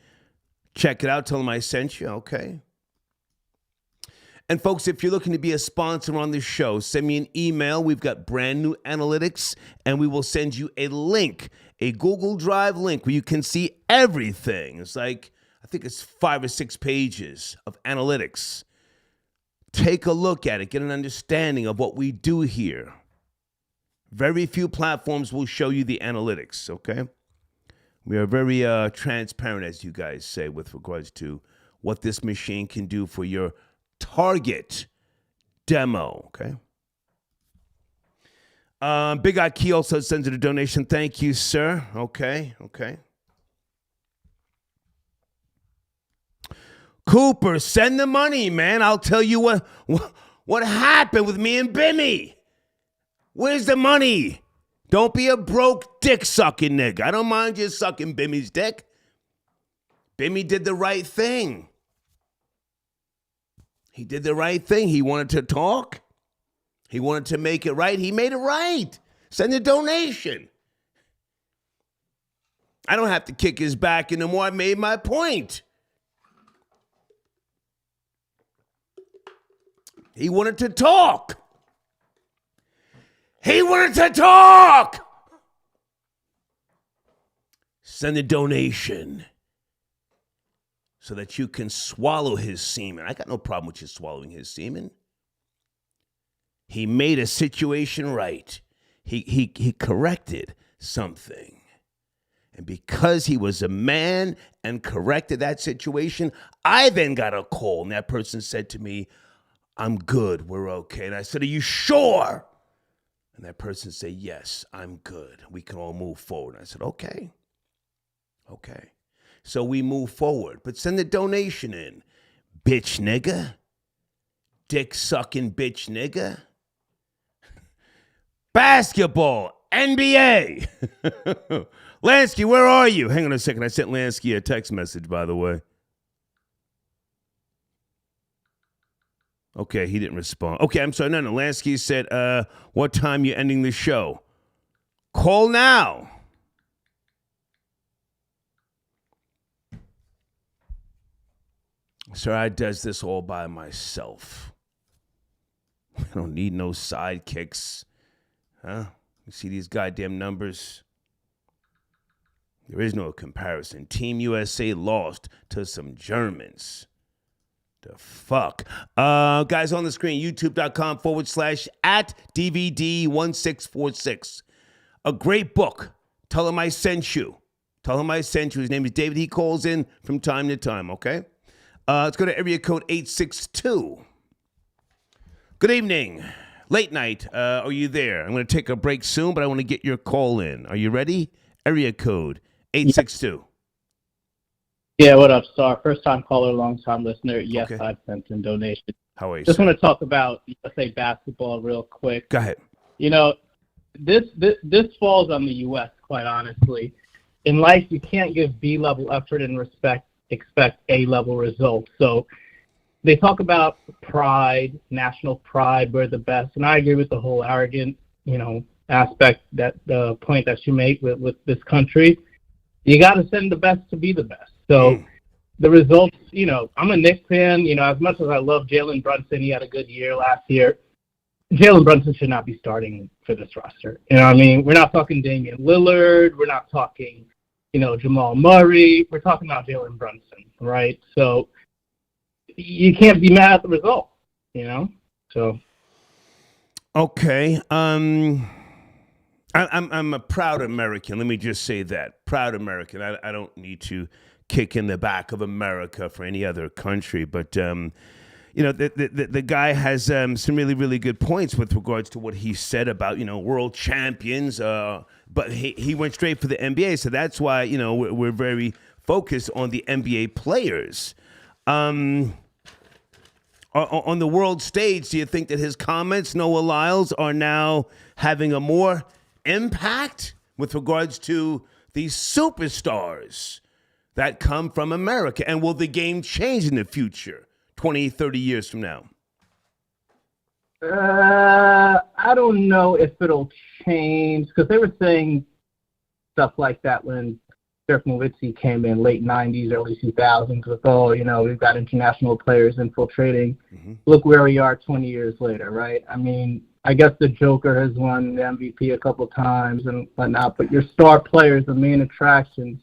Check it out. Tell him I sent you, okay? And folks, if you're looking to be a sponsor on this show, send me an email. We've got brand new analytics, and we will send you a link, a Google Drive link where you can see everything. It's like, I think it's 5 or 6 pages of analytics. Take a look at it. Get an understanding of what we do here. Very few platforms will show you the analytics, okay? We are very transparent, as you guys say, with regards to what this machine can do for your target demo, okay? Big Ike also sends it a donation. Thank you, sir. Okay. Cooper, send the money, man. I'll tell you what happened with me and Bimmy. Where's the money? Don't be a broke dick-sucking nigga. I don't mind you sucking Bimmy's dick. Bimmy did the right thing. He did the right thing. He wanted to talk. He wanted to make it right. He made it right. Send a donation. I don't have to kick his back anymore. I made my point. He wanted to talk. He wanted to talk. Send a donation so that you can swallow his semen. I got no problem with you swallowing his semen. He made a situation right. He corrected something. And because he was a man and corrected that situation, I then got a call, and that person said to me, I'm good, we're okay. And I said, are you sure? And that person said, yes, I'm good. We can all move forward. And I said, okay. So we move forward. But send the donation in. Bitch nigga. Dick sucking bitch nigga. Basketball. NBA. Lansky, where are you? Hang on a second. I sent Lansky a text message, by the way. Okay, he didn't respond. Okay, I'm sorry. No. Lansky said, what time you ending the show? Call now. Sir, I does this all by myself. I don't need no sidekicks. Huh? You see these goddamn numbers? There is no comparison. Team USA lost to some Germans. The fuck? Guys, on the screen, youtube.com/@DVD1646. A great book. Tell him I sent you. His name is David. He calls in from time to time, okay? Let's go to area code 862. Good evening. Late night. Are you there? I'm going to take a break soon, but I want to get your call in. Are you ready? Area code 862. Yeah, what up, Star? First time caller, long time listener. Yes, Okay. I've sent in donations. How are you, Just sir? want to talk about USA basketball real quick. Go ahead. This falls on the U.S., quite honestly. In life, you can't give B-level effort and expect A-level results. So they talk about pride, national pride, we're the best, and I agree with the whole arrogant, aspect, that the point that you make with this country, you got to send the best to be the best. So the results, I'm a Knicks fan. As much as I love Jalen Brunson, he had a good year last year. Jalen Brunson should not be starting for this roster. You know what I mean? We're not talking Damian Lillard. We're not talking, Jamal Murray. We're talking about Jalen Brunson, right? So you can't be mad at the result, So. Okay. I'm a proud American. Let me just say that. Proud American. I don't need to kick in the back of America for any other country, but the guy has some really, really good points with regards to what he said about, world champions. But he went straight for the NBA. So that's why, we're very focused on the NBA players. On the world stage, do you think that his comments, Noah Lyles, are now having a more impact with regards to these superstars that come from America? And will the game change in the future, 20, 30 years from now? I don't know if it'll change, because they were saying stuff like that when Dirk Nowitzki came in late 90s, early 2000s with, we've got international players infiltrating. Mm-hmm. Look where we are 20 years later, right? I mean, I guess the Joker has won the MVP a couple times and whatnot, but your star players, the main attractions,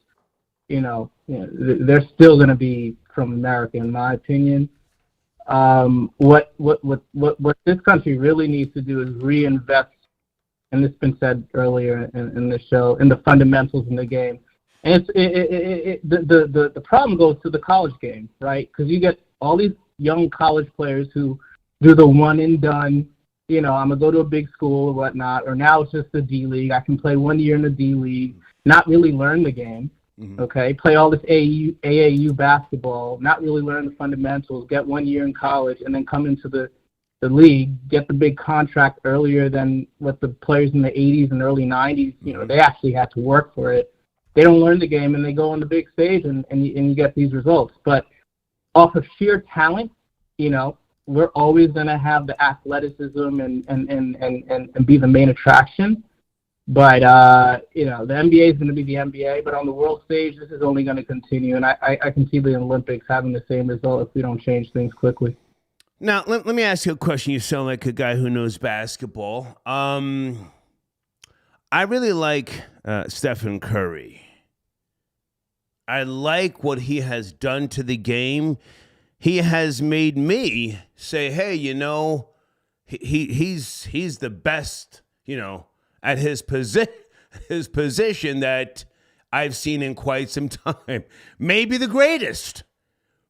they're still going to be from America, in my opinion. What this country really needs to do is reinvest, and this has been said earlier in the show, in the fundamentals in the game. And the problem goes to the college game, right? Because you get all these young college players who do the one and done. I'm going to go to a big school or whatnot, or now it's just the D League. I can play 1 year in the D League, not really learn the game, okay? Play all this AAU basketball, not really learn the fundamentals, get 1 year in college, and then come into the league, get the big contract earlier than what the players in the 80s and early 90s, they actually had to work for it. They don't learn the game, and they go on the big stage, and you get these results. But off of sheer talent, we're always going to have the athleticism and be the main attraction. But, the NBA is going to be the NBA. But on the world stage, this is only going to continue. And I can see the Olympics having the same result if we don't change things quickly. Now, let me ask you a question. You sound like a guy who knows basketball. I really like Stephen Curry. I like what he has done to the game. He has made me say, hey, he's the best, at his position that I've seen in quite some time. Maybe the greatest.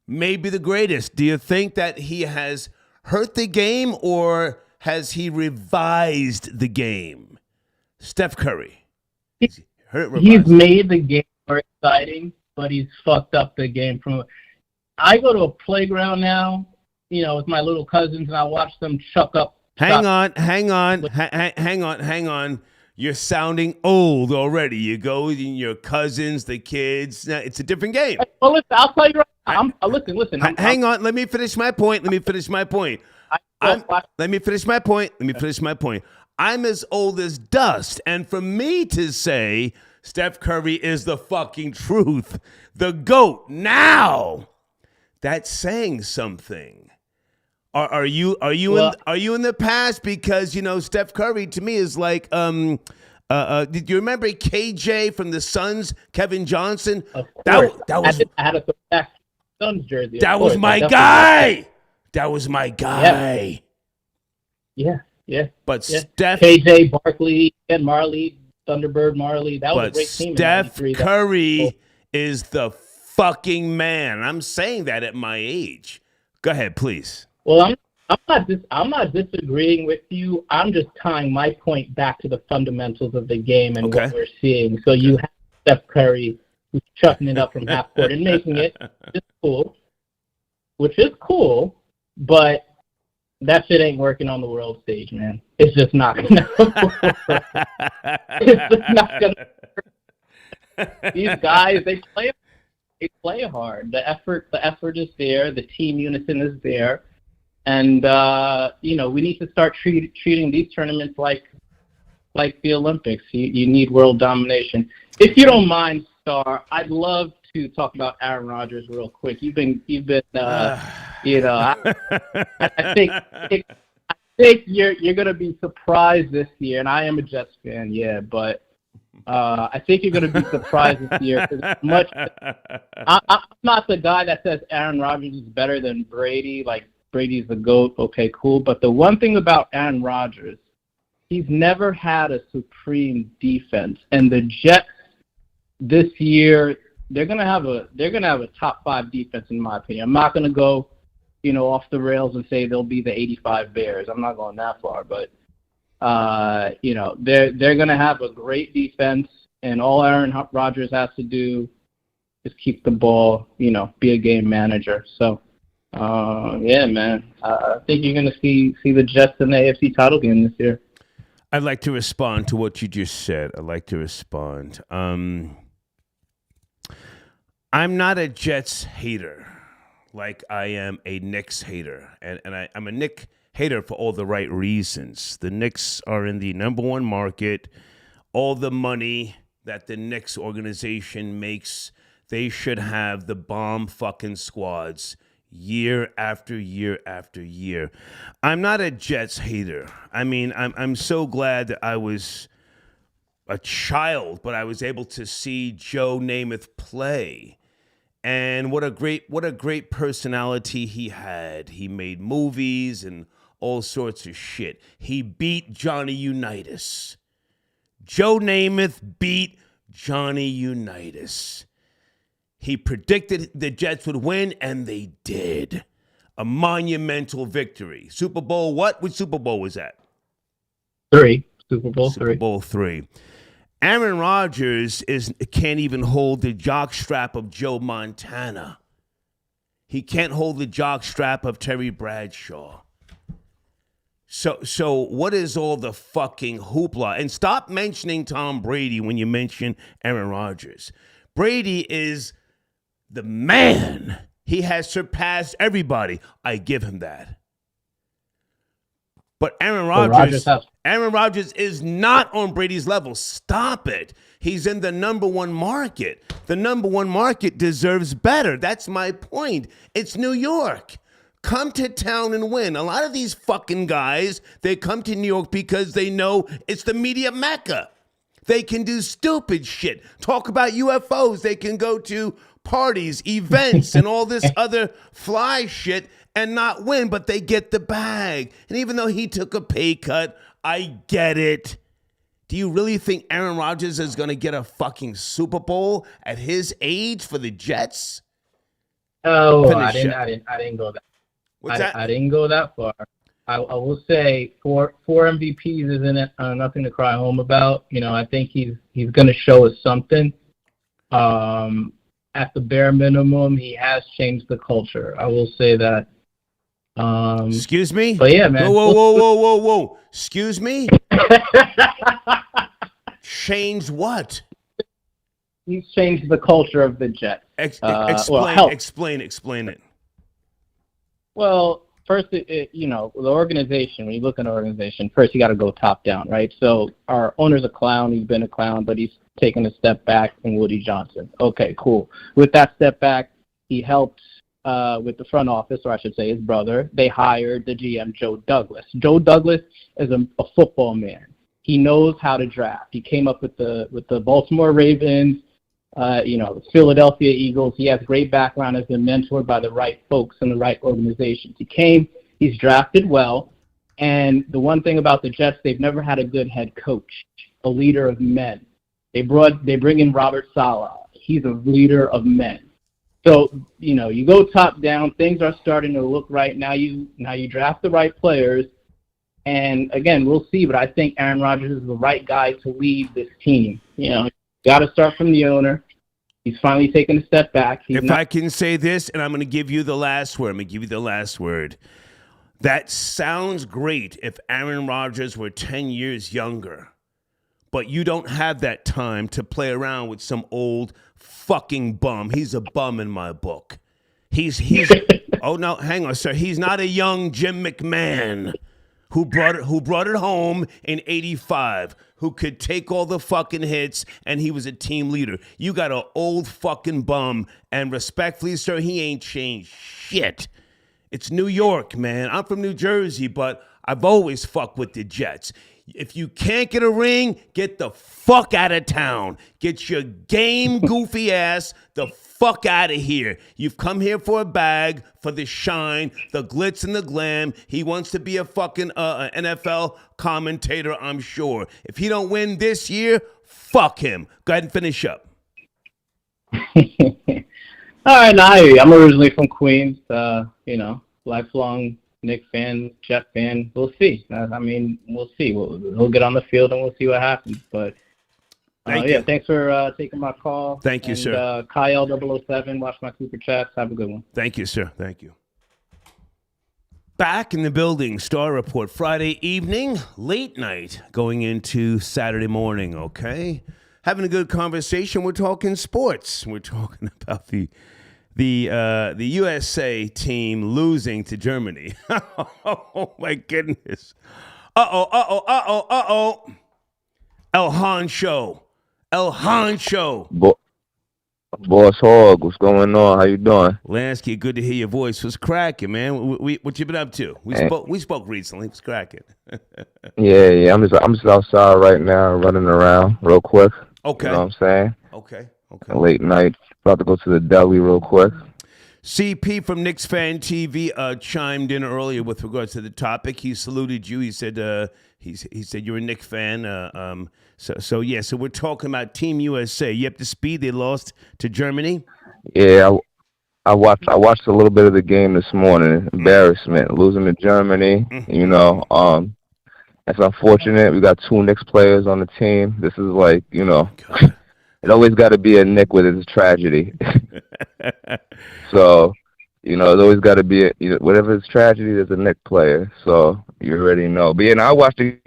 Do you think that he has hurt the game, or has he revised the game? Steph Curry. He's made the game more exciting, but he's fucked up the game. I go to a playground now, with my little cousins, and I watch them chuck up. Hang on. You're sounding old already. You go with your cousins, the kids. Now, it's a different game. Well, listen, I'll tell you right now. Listen. Hang on. Let me finish my point. Let me finish my point. I'm as old as dust. And for me to say Steph Curry is the fucking truth, the GOAT now, that's saying something. Are you in the past? Because Steph Curry to me is like did you remember KJ from the Suns, Kevin Johnson? Of course. I had a Suns jersey. That was my guy. That was my guy. Yeah. But Steph, KJ, Barkley, and Marley, Thunderbird Marley. That was a great team. Steph Curry is the fucking man. I'm saying that at my age. Go ahead, please. Well, I'm not disagreeing with you. I'm just tying my point back to the fundamentals of the game and what we're seeing. So you have Steph Curry who's chucking it up from half court and making it, which is cool, but that shit ain't working on the world stage, man. It's just not gonna work. It's just not gonna work. These guys, they play hard. The effort is there. The team unison is there. And, we need to start treating these tournaments like like the Olympics. You need world domination. If you don't mind, Star, I'd love to talk about Aaron Rodgers real quick. You've been you know, I think you're gonna be surprised this year, and I am a Jets fan, yeah, but I think you're gonna be surprised this year. I'm not the guy that says Aaron Rodgers is better than Brady. Like Brady's the GOAT. Okay, cool. But the one thing about Aaron Rodgers, he's never had a supreme defense, and the Jets this year they're gonna have a top 5 defense in my opinion. I'm not gonna go, off the rails and say they'll be the 85 Bears. I'm not going that far, but they're gonna have a great defense, and all Aaron Rodgers has to do is keep the ball, be a game manager. So, yeah, man, I think you're gonna see the Jets in the AFC title game this year. I'd like to respond to what you just said. I'd like to respond. I'm not a Jets hater like I am a Knicks hater. And I'm a Knicks hater for all the right reasons. The Knicks are in the number one market. All the money that the Knicks organization makes, they should have the bomb fucking squads year after year after year. I'm not a Jets hater. I mean, I'm so glad that I was a child, but I was able to see Joe Namath play. And what a great personality he had. He made movies and all sorts of shit. He beat Johnny Unitas. Joe Namath beat Johnny Unitas. He predicted the Jets would win, and they did. A monumental victory. Super Bowl what? Which Super Bowl was that? 3. Super Bowl 3. Super Bowl 3. Aaron Rodgers can't even hold the jockstrap of Joe Montana. He can't hold the jockstrap of Terry Bradshaw. So what is all the fucking hoopla? And stop mentioning Tom Brady when you mention Aaron Rodgers. Brady is the man. He has surpassed everybody. I give him that. But Aaron Rodgers is not on Brady's level. Stop it. He's in the number one market. The number one market deserves better. That's my point. It's New York. Come to town and win. A lot of these fucking guys, they come to New York because they know it's the media mecca. They can do stupid shit. Talk about UFOs. They can go to parties, events, and all this other fly shit and not win, but they get the bag. And even though he took a pay cut, I get it. Do you really think Aaron Rodgers is going to get a fucking Super Bowl at his age for the Jets? Oh, I didn't go that. I didn't go that far. I will say four MVPs isn't nothing to cry home about. I think he's going to show us something. At the bare minimum, he has changed the culture. I will say that. Excuse me? But yeah, man. Whoa. Excuse me? Change what? He's changed the culture of the Jets. Explain it. Well, first, the organization, when you look at an organization, first you got to go top down, right? So our owner's a clown. He's been a clown, but he's taken a step back in Woody Johnson. Okay, cool. With that step back, he helped with the front office, or I should say his brother. They hired the GM, Joe Douglas. Joe Douglas is a football man. He knows how to draft. He came up with the Baltimore Ravens, Philadelphia Eagles. He has great background, has been mentored by the right folks in the right organizations. He's drafted well, and the one thing about the Jets, they've never had a good head coach, a leader of men. They bring in Robert Saleh. He's a leader of men. So, you go top down, things are starting to look right. Now you draft the right players, and again, we'll see, but I think Aaron Rodgers is the right guy to lead this team. Got to start from the owner. He's finally taken a step back. I can say this, and I'm going to give you the last word. That sounds great if Aaron Rodgers were 10 years younger. But you don't have that time to play around with some old fucking bum. He's a bum in my book. He's oh, no, hang on, sir. He's not a young Jim McMahon. who brought it home in '85, who could take all the fucking hits, and he was a team leader. You got an old fucking bum, and respectfully, sir, he ain't changed shit. It's New York, man. I'm from New Jersey, but I've always fucked with the Jets. If you can't get a ring, get the fuck out of town. Get your game goofy ass the fuck out of here. You've come here for a bag, for the shine, the glitz and the glam. He wants to be a fucking NFL commentator, I'm sure. If he don't win this year, fuck him. Go ahead and finish up. All right, now I hear you. I'm originally from Queens, lifelong Knicks fan, Jet fan. We'll see. We'll see. He'll get on the field and we'll see what happens. But thanks for taking my call. Thank you, sir. Kyle 007, watch my Super Chats. Have a good one. Thank you, sir. Thank you. Back in the building, Star Report, Friday evening, late night, going into Saturday morning, okay? Having a good conversation. We're talking sports. We're talking about the USA team losing to Germany. Oh, my goodness. Uh-oh. El Han Show. Boss Hog, what's going on? How you doing? Lansky, good to hear your voice. What's cracking, man? What you been up to? We spoke recently. What's cracking? Yeah. I'm just outside right now, running around real quick. Okay. You know what I'm saying? Okay. Late night. About to go to the deli real quick. CP from Knicks Fan TV chimed in earlier with regards to the topic. He saluted you. He said he said you're a Knicks fan. So we're talking about Team USA. You up to speed? They lost to Germany. Yeah, I watched a little bit of the game this morning. Embarrassment, losing to Germany. That's unfortunate. We got 2 Knicks players on the team. This is like, it always got to be a Knick with its tragedy. So, there's always got to be whatever is tragedy, there's a Knick player. So you already know. But I watched it.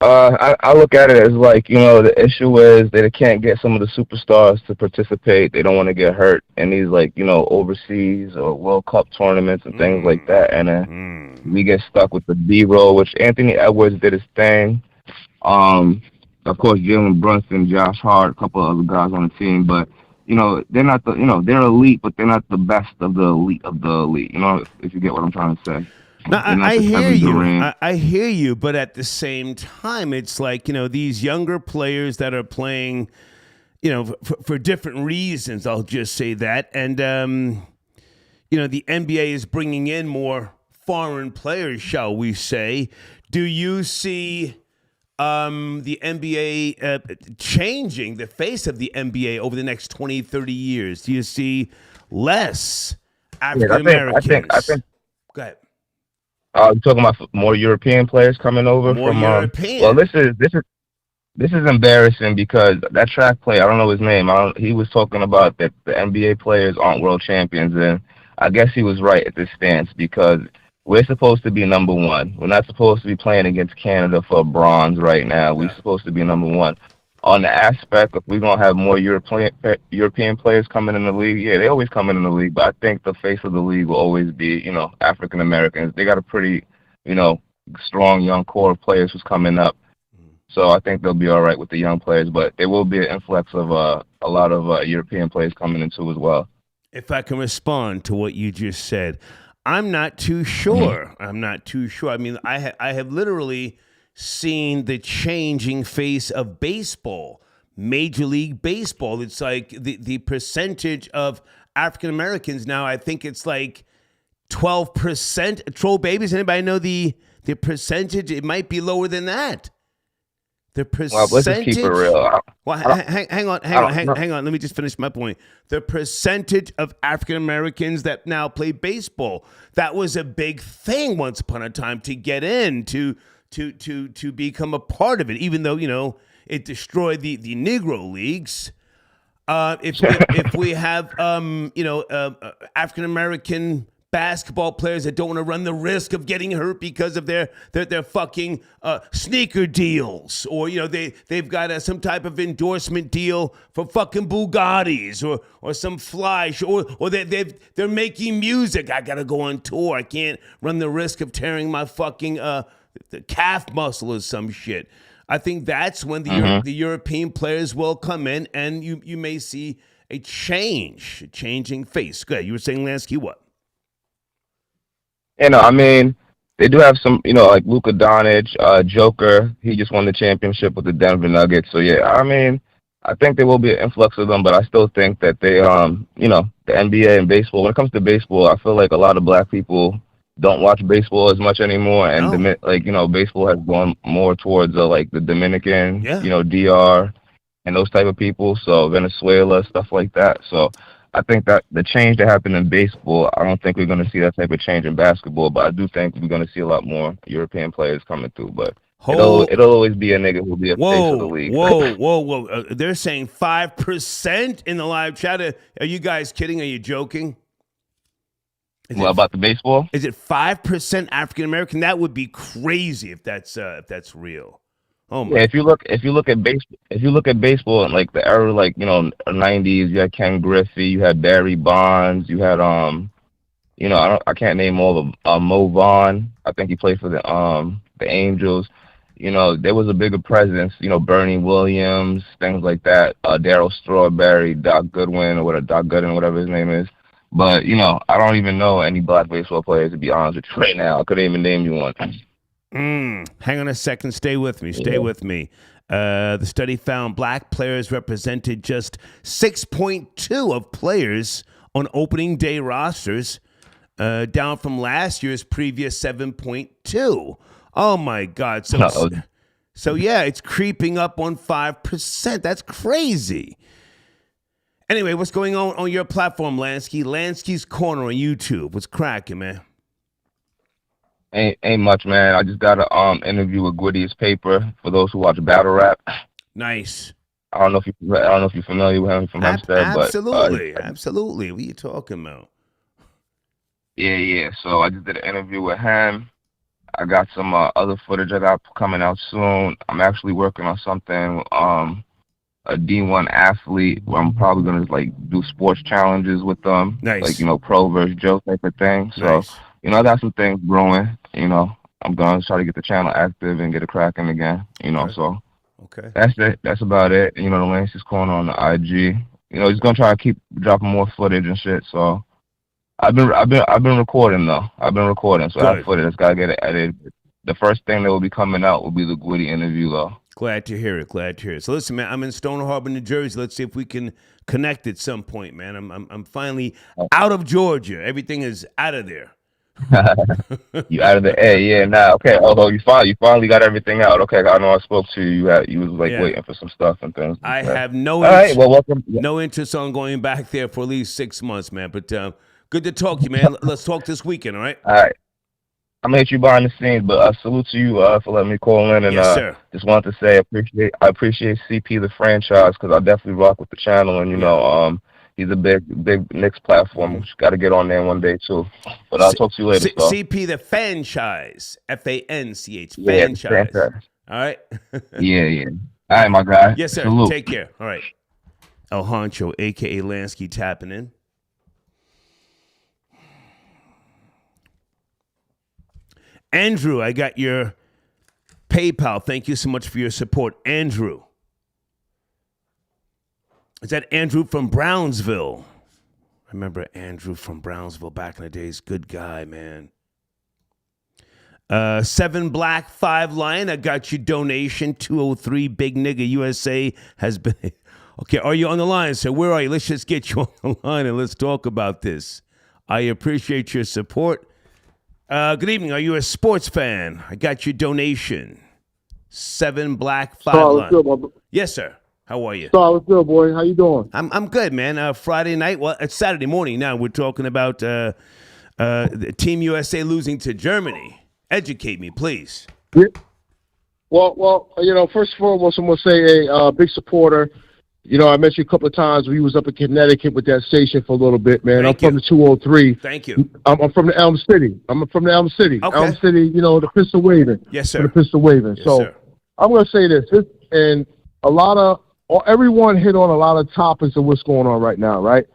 I look at it as like, the issue is they can't get some of the superstars to participate. They don't want to get hurt in these overseas or World Cup tournaments and things like that. And we get stuck with the B-roll, which Anthony Edwards did his thing. Of course, Jalen Brunson, Josh Hart, a couple of other guys on the team, but they're not they're elite, but they're not the best of the elite of the elite. If you get what I'm trying to say. No, I hear you. I hear you, but at the same time, it's like these younger players that are playing, for different reasons. I'll just say that, and the NBA is bringing in more foreign players, shall we say? Do you see the NBA changing the face of the NBA over the next 20, 30 years? Do you see less African Americans? I think. Go ahead. You're talking about more European players coming over more from European. Well, this is embarrassing because that track player, I don't know his name. He was talking about that the NBA players aren't world champions, and I guess he was right at this stance because we're supposed to be number 1. We're not supposed to be playing against Canada for bronze right now. We're supposed to be number 1. On the aspect of we're going to have more European players coming in the league, yeah, they always come in the league, but I think the face of the league will always be, African Americans. They got a pretty, strong young core of players who's coming up. So I think they'll be all right with the young players, but there will be an influx of a lot of European players coming in too as well. If I can respond to what you just said, I'm not too sure. I mean, I have literally seen the changing face of baseball, Major League Baseball. It's like the percentage of African Americans now, I think it's like 12%. Troll babies, anybody know the percentage? It might be lower than that. The percentage. Well, let's just keep it real. Well, hang on. Let me just finish my point. The percentage of African Americans that now play baseball, that was a big thing once upon a time to get in, to become a part of it, even though, it destroyed the Negro leagues. If we have, African American basketball players that don't want to run the risk of getting hurt because of their fucking sneaker deals, or they've got some type of endorsement deal for fucking Bugattis or some fly, or they're making music. I gotta go on tour. I can't run the risk of tearing my fucking the calf muscle or some shit. I think that's when the European players will come in, and you may see a changing face. Good. You were saying, Lansky, what? I mean, they do have some, like Luka Doncic, Joker. He just won the championship with the Denver Nuggets. So, yeah, I mean, I think there will be an influx of them, but I still think that they, the NBA and baseball, when it comes to baseball, I feel like a lot of black people don't watch baseball as much anymore. And, baseball has gone more towards, the Dominican, DR and those type of people. So, Venezuela, stuff like that. So, I think that the change that happened in baseball, I don't think we're going to see that type of change in basketball, but I do think we're going to see a lot more European players coming through. But it'll always be a nigga who'll be a face of the league. Whoa. They're saying 5% in the live chat. Are you guys kidding? Are you joking? About the baseball? Is it 5% African American? That would be crazy if that's real. Oh my. Yeah, if you look at baseball in like the era, 90s, you had Ken Griffey, you had Barry Bonds, you had I can't name all of them. Mo Vaughn, I think he played for the Angels. There was a bigger presence. Bernie Williams, things like that. Darryl Strawberry, Doc Goodwin, whatever his name is. But I don't even know any black baseball players, to be honest with you right now. I couldn't even name you one. Hang on a second. Stay with me. The study found black players represented just 6.2 of players on opening day rosters, down from last year's previous 7.2. Oh, my God. So yeah, it's creeping up on 5%. That's crazy. Anyway, what's going on your platform, Lansky? Lansky's Corner on YouTube. What's cracking, man? Ain't much, man. I just got an interview with Gwitty's Paper for those who watch battle rap. Nice. I don't know if you're familiar with him from Hempstead, absolutely. What are you talking about? Yeah. So I just did an interview with him. I got some other footage I got coming out soon. I'm actually working on something. A D1 athlete where I'm probably gonna do sports challenges with them. Nice. Pro versus Joe type of thing. So. Nice. I got some things brewing. I'm going to try to get the channel active and get it cracking again. Okay. So okay. That's it. That's about it. The Lance's Corner on the IG. He's gonna try to keep dropping more footage and shit. So I've been recording though. So I have footage. Gotta get it edited. The first thing that will be coming out will be the Gwitty interview though. Glad to hear it. So listen, man, I'm in Stone Harbor, New Jersey. Let's see if we can connect at some point, man. I'm finally out of Georgia. Everything is out of there. You out of the air, yeah. Nah, okay. Although you finally got everything out. Okay, I know I spoke to you. You was waiting for some stuff and things. I have no. Welcome. No interest on going back there for at least 6 months, man. But good to talk to you, man. Let's talk this weekend, all right? All right. I'm gonna hit you behind the scenes, but salute to you for letting me call in, and yes, sir. Just wanted to say I appreciate CP the franchise because I definitely rock with the channel, and he's a big Knicks platform. Which got to get on there one day too. But I'll talk to you later. CP the franchise, FANCH franchise. All right. yeah. All right, my guy. Yes, sir. Salute. Take care. All right. El Honcho, aka Lansky, tapping in. Andrew, I got your PayPal. Thank you so much for your support, Andrew. Is that Andrew from Brownsville? I remember Andrew from Brownsville back in the days. Good guy, man. 7 Black, 5 Lion. I got your donation. 203 Big Nigga USA has been. Okay, are you on the line, sir? Where are you? Let's just get you on the line and let's talk about this. I appreciate your support. Good evening. Are you a sports fan? I got your donation. 7 Black, 5 Lion. Yes, sir. How are you? What's good, boy? How you doing? I'm good, man. Friday night. Well, it's Saturday morning now. We're talking about Team USA losing to Germany. Educate me, please. Yeah. Well, first and foremost, I'm gonna say a big supporter I met you a couple of times when you was up in Connecticut with that station for a little bit, man. Thank I'm from the 203. Thank you. I'm from the Elm City. Okay. Elm City, the pistol waving. Yes, sir. The pistol waving. Yes, So sir. I'm going to say this, and everyone hit on a lot of topics of what's going on right now, right?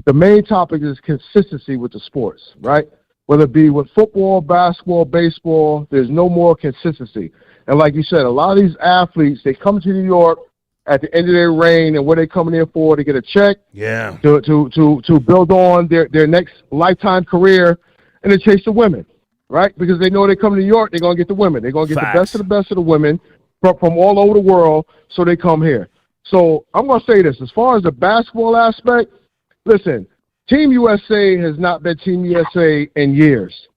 The main topic is consistency with the sports, right? Whether it be with football, basketball, baseball, there's no more consistency. And like you said, a lot of these athletes, they come to New York at the end of their reign, and what they coming in for, to get a check, Yeah. to build on their next lifetime career, and to chase the women, right? Because they know they come to New York, they're going to get the women. They're going to get Facts. the best of the women from all over the world, so they come here. So I'm going to say this. As far as the basketball aspect, listen, Team USA has not been Team USA in years.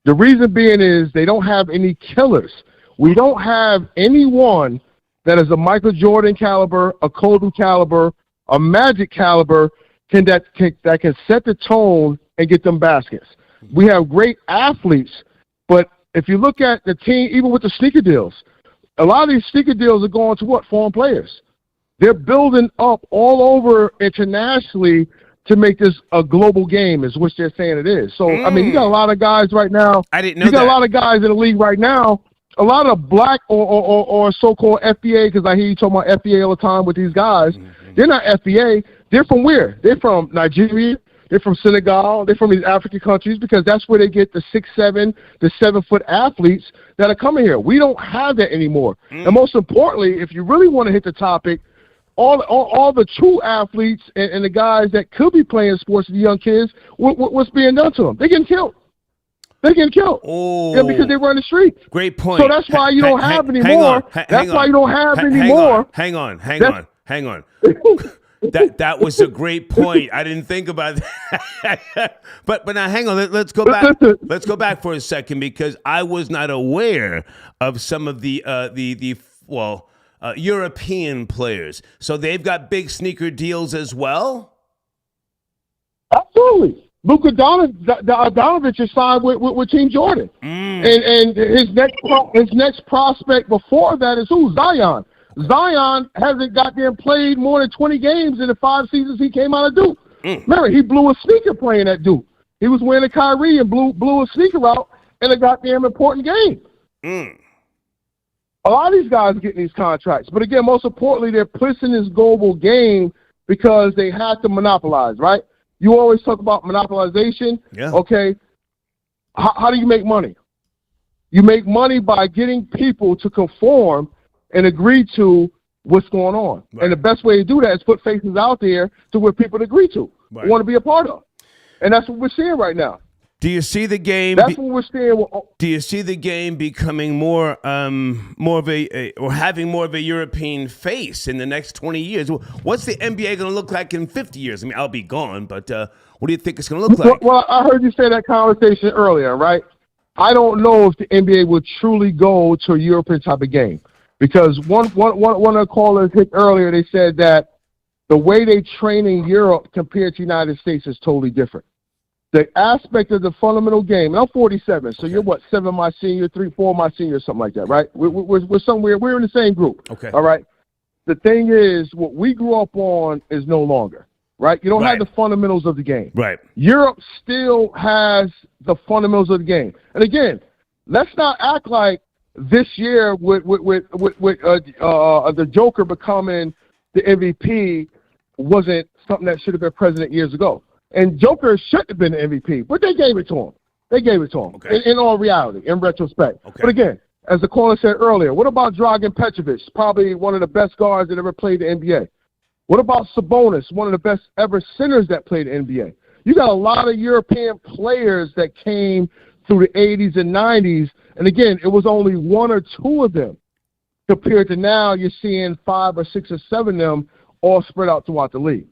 The reason being is they don't have any killers. We don't have anyone that is a Michael Jordan caliber, a Kobe caliber, a Magic caliber that can set the tone and get them baskets. We have great athletes, but if you look at the team, even with the sneaker deals, a lot of these sneaker deals are going to what? Foreign players. They're building up all over internationally to make this a global game, is what they're saying it is. So, I mean, you got a lot of guys right now. I didn't know You got that. a lot of guys in the league right now. A lot of black or so-called FBA, because I hear you talking about FBA all the time with these guys. They're not FBA. They're from where? They're from Nigeria. They're from Senegal. They're from these African countries, because that's where they get the 6'7", the 7-foot athletes that are coming here. We don't have that anymore. And most importantly, if you really want to hit the topic, all the true athletes and the guys that could be playing sports, the young kids, what's being done to them? They're getting killed. They're getting killed. Oh, Yeah, because they run the streets. Great point. So that's why you don't have any more. That's why you don't have any more. Hang on. That was a great point. I didn't think about that. but now hang on. Let's go back. Let's go back for a second, because I was not aware of some of the European players. So they've got big sneaker deals as well. Absolutely. Luka Doncic is signed with Team Jordan, and his next prospect before that is who? Zion. Zion hasn't goddamn played more than 20 games in the 5 seasons he came out of Duke. Remember, he blew a sneaker playing at Duke. He was wearing a Kyrie and blew a sneaker out in a goddamn important game. A lot of these guys are getting these contracts, but again, most importantly, they're pushing this global game because they have to monopolize, right? You always talk about monopolization. Yeah. Okay. How do you make money? You make money by getting people to conform and agree to what's going on. Right. And the best way to do that is put faces out there to where people agree to, want to be a part of. And that's what we're seeing right now. Do you see the game? That's what we're seeing. Do you see the game becoming more of or having more of a European face in the next 20 years? What's the NBA going to look like in 50 years? I mean, I'll be gone, but what do you think it's going to look like? Well, I heard you say that conversation earlier, right? I don't know if the NBA would truly go to a European type of game, because one of the callers hit earlier. They said that the way they train in Europe compared to the United States is totally different. The aspect of the fundamental game, and I'm 47, so you're what, 7 my senior, 3, 4 my senior, something like that, right? We're somewhere, we're in the same group. Okay. All right. The thing is, what we grew up on is no longer, right? You don't have the fundamentals of the game. Right. Europe still has the fundamentals of the game. And again, let's not act like this year with the Joker becoming the MVP wasn't something that should have been president years ago. And Joker should have been the MVP, but they gave it to him. Okay. In all reality, in retrospect. Okay. But again, as the caller said earlier, what about Dragan Petrovic, probably one of the best guards that ever played the NBA? What about Sabonis, one of the best ever centers that played the NBA? You got a lot of European players that came through the 80s and 90s, and again, it was only 1 or 2 of them compared to now you're seeing 5 or 6 or 7 of them all spread out throughout the league,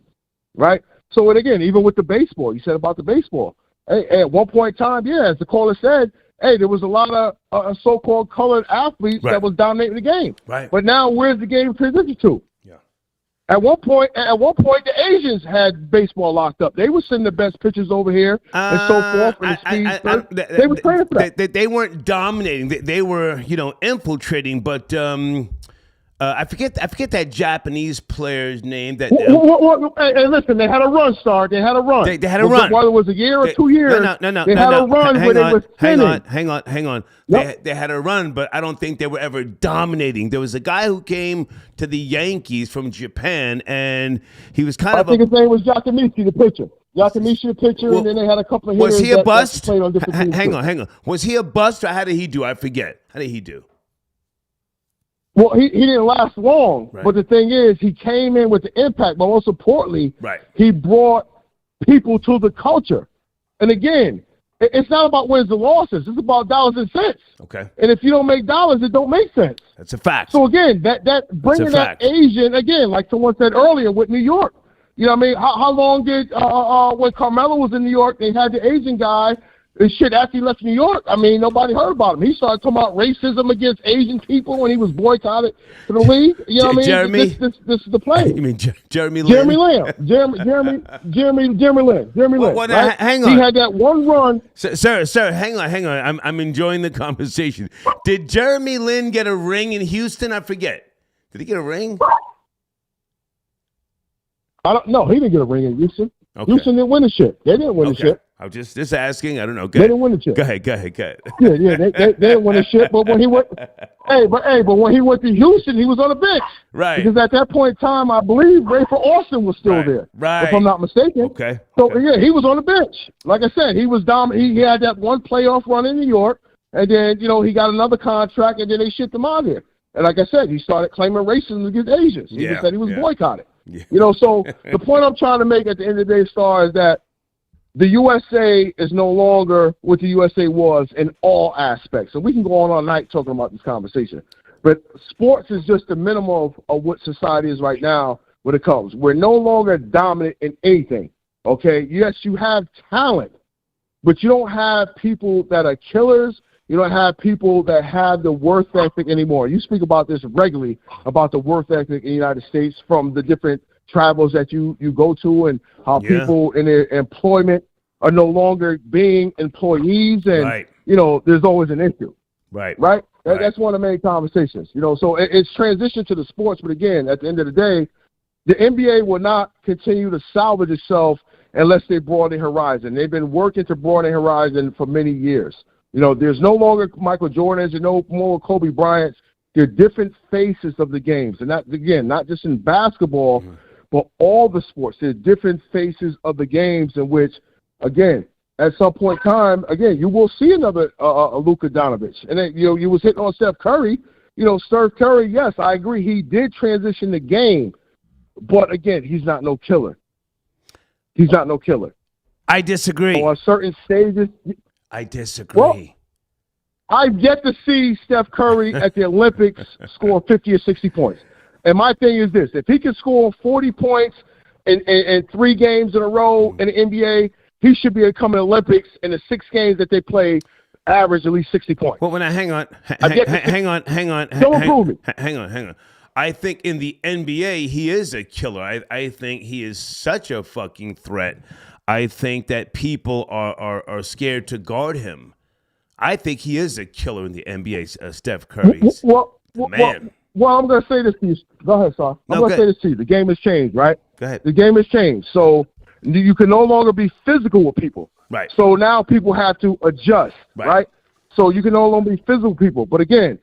right? So, and again, even with the baseball, you said about the baseball. Hey, at one point in time, as the caller said, there was a lot of so-called colored athletes that was dominating the game. Right. But now, where's the game transitioned to? Yeah. At one point, the Asians had baseball locked up. They were sending the best pitchers over here and so forth. And they were playing for that. They weren't dominating. They were, infiltrating. But I forget that Japanese player's name. That Hey, listen, they had a run, Star. They had a run. They had a run. Whether it was a year or 2 years, they had a run where they were spinning. Hang on. Yep. They had a run, but I don't think they were ever dominating. There was a guy who came to the Yankees from Japan, and he was kind of. I think his name was Yakimichi, the pitcher. And then they had a couple of hitters. Was he a bust? That played on different teams. Hang on. Was he a bust, or how did he do? I forget. How did he do? Well, he didn't last long, right. But the thing is, he came in with the impact, but most importantly, right. He brought people to the culture. And again, it's not about wins and losses. It's about dollars and cents. Okay. And if you don't make dollars, it don't make sense. That's a fact. So again, that bringing that Asian, again, like someone said earlier with New York, you know what I mean? How long did, when Carmelo was in New York, they had the Asian guy, and shit, after he left New York, I mean, nobody heard about him. He started talking about racism against Asian people when he was boycotted to the league. You know what I mean? Jeremy? This is the play. You mean Jeremy Lin? Jeremy Lin. Jeremy Lin. Right? Hang on. He had that one run. Sir, hang on. I'm enjoying the conversation. Did Jeremy Lin get a ring in Houston? I forget. Did he get a ring? I don't know. He didn't get a ring in Houston. Okay. Houston didn't win the shit. They didn't win the shit. I was just asking. I don't know. They didn't win the shit. Go ahead. Yeah. They didn't win the shit. But when he went, but when he went to Houston, he was on the bench. Right. Because at that point in time, I believe Rayford Austin was still there. Right. If I'm not mistaken. Okay. So yeah, he was on the bench. Like I said, he was dominant. He had that one playoff run in New York, and then he got another contract, and then they shipped him out here. And like I said, he started claiming racism against Asians. He just said he was boycotted. Yeah. So the point I'm trying to make at the end of the day, Star, is that the USA is no longer what the USA was in all aspects. So we can go on all night talking about this conversation. But sports is just the minimum of what society is right now when it comes. We're no longer dominant in anything, okay? Yes, you have talent, but you don't have people that are killers. You don't have people that have the work ethic anymore. You speak about this regularly, about the work ethic in the United States from the different travels that you go to and how people in their employment are no longer being employees. And, there's always an issue. Right. That's one of the main conversations. So it's transitioned to the sports. But, again, at the end of the day, the NBA will not continue to salvage itself unless they broaden their horizon. They've been working to broaden their horizon for many years. There's no longer Michael Jordans and no more Kobe Bryants. They're different faces of the games. And that, again, not just in basketball, but all the sports. They're different faces of the games in which, again, at some point in time, again, you will see another Luka Doncic. And then, you was hitting on Steph Curry. Steph Curry, yes, I agree. He did transition the game. But, again, he's not no killer. I disagree. On certain stages – I disagree. Well, I've yet to see Steph Curry at the Olympics score 50 or 60 points. And my thing is this. If he can score 40 points in 3 games in a row in the NBA, he should be able to come to the Olympics in the 6 games that they play average at least 60 points. Well, hang on. Don't prove me. Hang on. I think in the NBA, he is a killer. I think he is such a fucking threat. I think that people are scared to guard him. I think he is a killer in the NBA, Steph Curry. Man. Well, I'm going to say this to you. Go ahead, Sar. I'm going to say this to you. The game has changed, right? Go ahead. The game has changed. So you can no longer be physical with people. Right. So now people have to adjust, right? So you can no longer be physical with people. But again,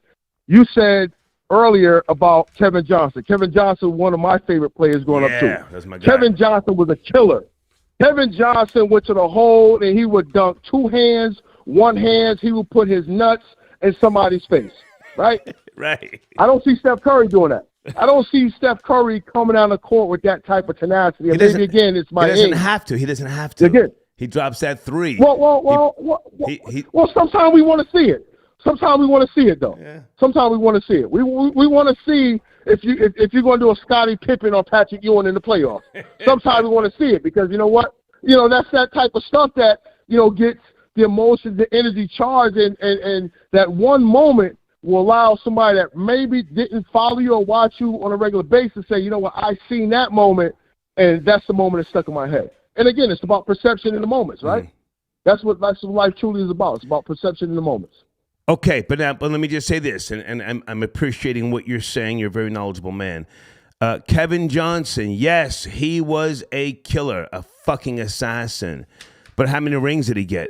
you said earlier about Kevin Johnson. Kevin Johnson, one of my favorite players growing up too. That's my guy. Kevin Johnson was a killer. Kevin Johnson went to the hole and he would dunk 2 hands, 1 hand. He would put his nuts in somebody's face, right? Right. I don't see Steph Curry doing that. I don't see Steph Curry coming down the court with that type of tenacity. And maybe again, it's my age. He doesn't have to. Again. He drops that 3. Well, sometimes we want to see it. Sometimes we want to see it, though. Yeah. Sometimes we want to see it. We want to see if you're going to do a Scottie Pippen or Patrick Ewing in the playoffs. Sometimes we want to see it because you know what? That's that type of stuff that gets the emotions, the energy charged, and that one moment will allow somebody that maybe didn't follow you or watch you on a regular basis say, you know what, I seen that moment, and that's the moment that stuck in my head. And again, it's about perception in the moments, right? Mm-hmm. That's what life truly is about. It's about perception in the moments. Okay, but let me just say this, and I'm appreciating what you're saying. You're a very knowledgeable man. Kevin Johnson, yes, he was a killer, a fucking assassin. But how many rings did he get?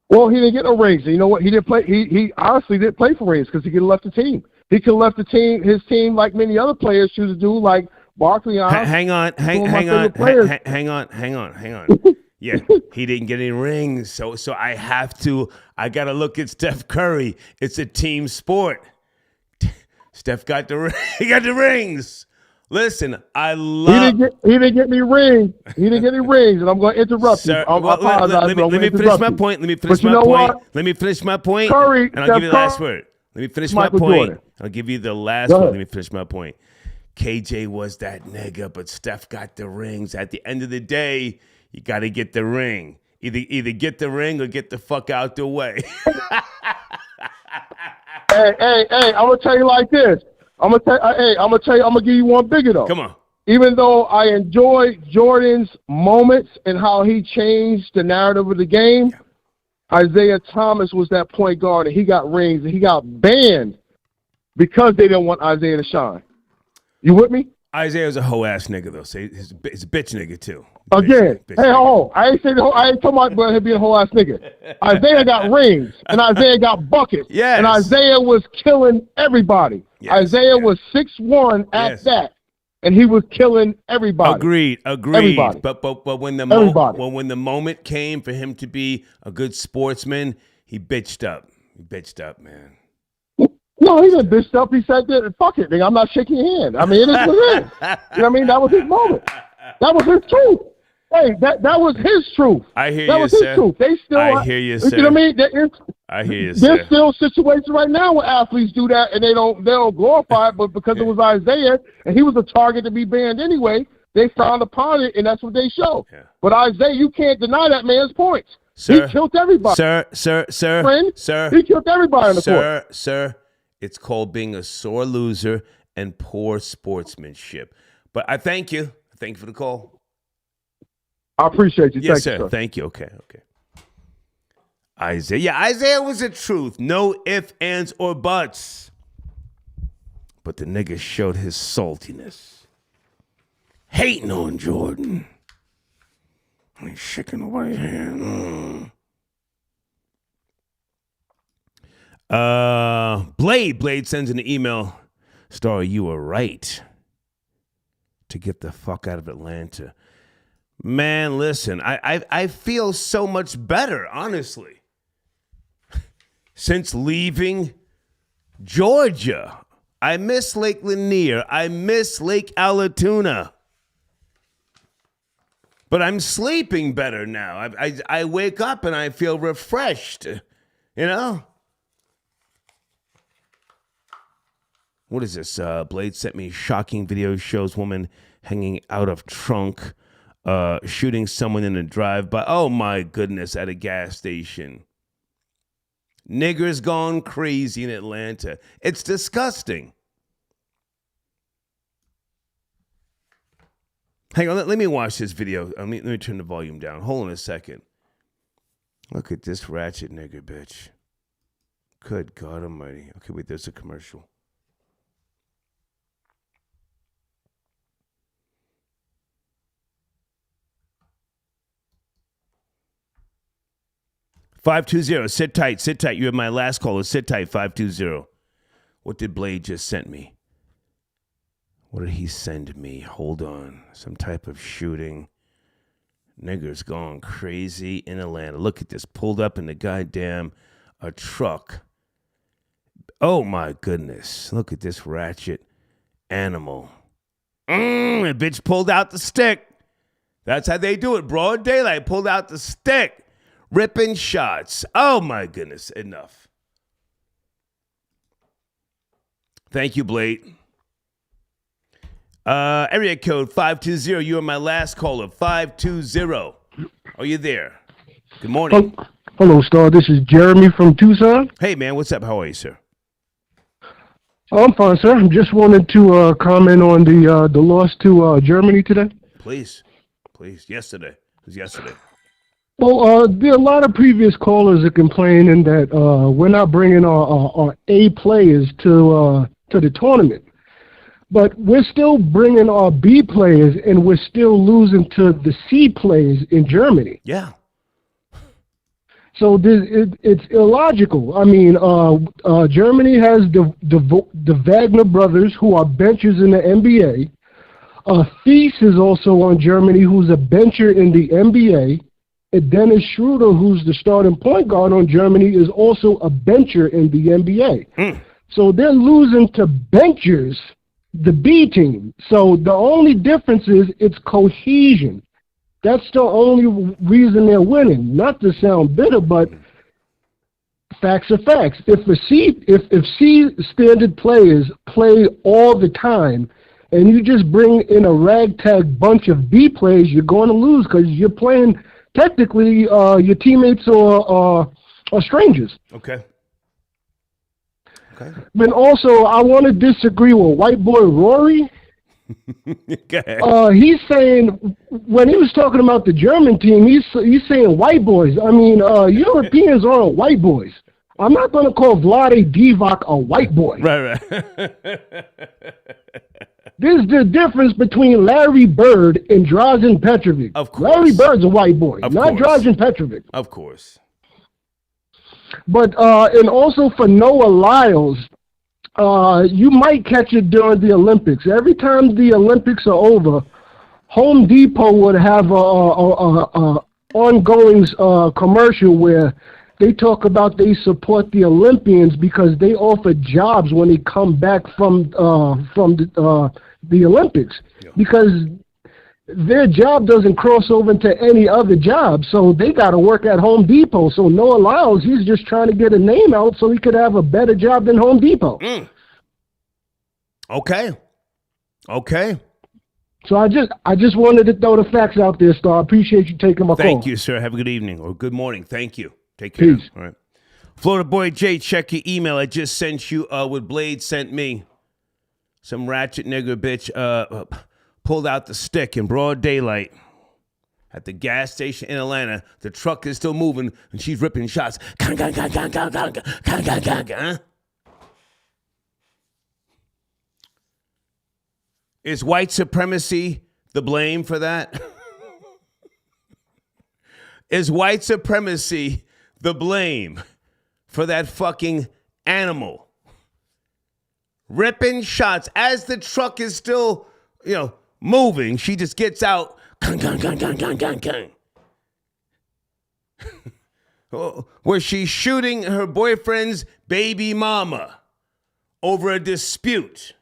Well, he didn't get no rings. You know what? He didn't play. He honestly didn't play for rings because he could have left the team. He could have left his team like many other players choose to do, like Barkley. Hang on. Yeah, he didn't get any rings, so I gotta look at Steph Curry. It's a team sport. Steph got he got the rings. Listen, I love. He didn't get any rings. He didn't get any rings, and I'm going to interrupt you. I apologize. Let me finish my point. Let me finish my point. Curry, and I'll give you the last word. Let me finish my point. Jordan. I'll give you the last word. Let me finish my point. KJ was that nigga, but Steph got the rings. At the end of the day, you got to get the ring. Either get the ring or get the fuck out the way. Hey, I'm gonna tell you like this. I'm gonna give you one bigger though. Come on. Even though I enjoy Jordan's moments and how he changed the narrative of the game, Isaiah Thomas was that point guard and he got rings and he got banned because they didn't want Isaiah to shine. You with me? Isaiah's a hoe ass nigga though. Say he's a bitch nigga too. Again, I ain't talking about him being a whole ass nigga. Isaiah got rings and Isaiah got buckets. Yes. And Isaiah was killing everybody. Yes. Isaiah was 6'1" at that, and he was killing everybody. Agreed. Everybody. But when the moment came for him to be a good sportsman, he bitched up. Man. No, he didn't bitch up. He said, fuck it, nigga, I'm not shaking your hand. I mean, it is what it is. You know what I mean? That was his moment. That was his truth. Hey, that was his truth. I hear that you, was sir. His truth. They still, I hear you, sir. You know what I mean? I hear you, sir. There's still situations right now where athletes do that and they don't glorify it, but because it was Isaiah and he was a target to be banned anyway, they frowned upon it and that's what they show. Yeah. But Isaiah, you can't deny that man's points. Sir, he killed everybody. Sir. Friend, sir. He killed everybody on the court. Sir. It's called being a sore loser and poor sportsmanship. But I thank you. Thank you for the call. I appreciate you. Yes, Thank you, sir. Thank you. Okay. Isaiah. Yeah, Isaiah was the truth. No ifs, ands, or buts. But the nigga showed his saltiness. Hating on Jordan. I ain't shaking nobody's hand. Blade sends an email. Star, you were right to get the fuck out of Atlanta. Man, listen, I feel so much better, honestly, since leaving Georgia. I miss Lake Lanier. I miss Lake Allatoona. But I'm sleeping better now. I wake up and I feel refreshed, you know? What is this? Blade sent me shocking video, shows woman hanging out of trunk, shooting someone in a drive-by. Oh, my goodness, at a gas station. Niggers gone crazy in Atlanta. It's disgusting. Hang on, let me watch this video. Let me turn the volume down. Hold on a second. Look at this ratchet nigger, bitch. Good God almighty. Okay, wait, there's a commercial. $520. Sit tight. You have my last caller. Sit tight. 520. What did Blade just send me? What did he send me? Hold on. Some type of shooting. Niggers gone crazy in Atlanta. Look at this. Pulled up in the goddamn truck. Oh, my goodness. Look at this ratchet animal. The bitch pulled out the stick. That's how they do it. Broad daylight. Pulled out the stick. Ripping shots. Oh, my goodness. Enough. Thank you, Blade. Area code 520. You are my last caller. 520. Are you there? Good morning. Hello, Star. This is Jeremy from Tucson. Hey, man. What's up? How are you, sir? I'm fine, sir. Just wanted to comment on the loss to Germany today. Please. Yesterday. It was yesterday. Well, there are a lot of previous callers that complaining that we're not bringing our A players to the tournament, but we're still bringing our B players, and we're still losing to the C players in Germany. Yeah. So it's illogical. I mean, Germany has the Wagner brothers, who are benchers in the NBA. Theis is also on Germany, who's a bencher in the NBA. And Dennis Schroeder, who's the starting point guard on Germany, is also a bencher in the NBA. So they're losing to benchers, the B team. So the only difference is it's cohesion. That's the only reason they're winning. Not to sound bitter, but facts are facts. If C standard players play all the time, and you just bring in a ragtag bunch of B players, you're going to lose because you're playing. Technically, your teammates are strangers. Okay. But also, I want to disagree with white boy Rory. He's saying, when he was talking about the German team, he's saying white boys. I mean, Europeans aren't white boys. I'm not going to call Vlade Divac a white boy. Right. There's the difference between Larry Bird and Drazen Petrovic. Of course. Larry Bird's a white boy, not Drazen Petrovic. Of course. But, and also for Noah Lyles, you might catch it during the Olympics. Every time the Olympics are over, Home Depot would have a ongoing commercial where they talk about they support the Olympians because they offer jobs when they come back from the Olympics. Because their job doesn't cross over into any other job, so they got to work at Home Depot. So Noah Lyles, he's just trying to get a name out so he could have a better job than Home Depot. Okay. So I just wanted to throw the facts out there, Star. I appreciate you taking my call. Thank you, sir. Have a good evening or good morning. Thank you. Take care. Peace. All right. Florida Boy Jay, check your email. I just sent you what Blade sent me. Some ratchet nigger bitch pulled out the stick in broad daylight at the gas station in Atlanta. The truck is still moving, and she's ripping shots. Is white supremacy the blame for that? Is white supremacy the blame for that fucking animal ripping shots as the truck is still, moving? She just gets out, where she's shooting her boyfriend's baby mama over a dispute.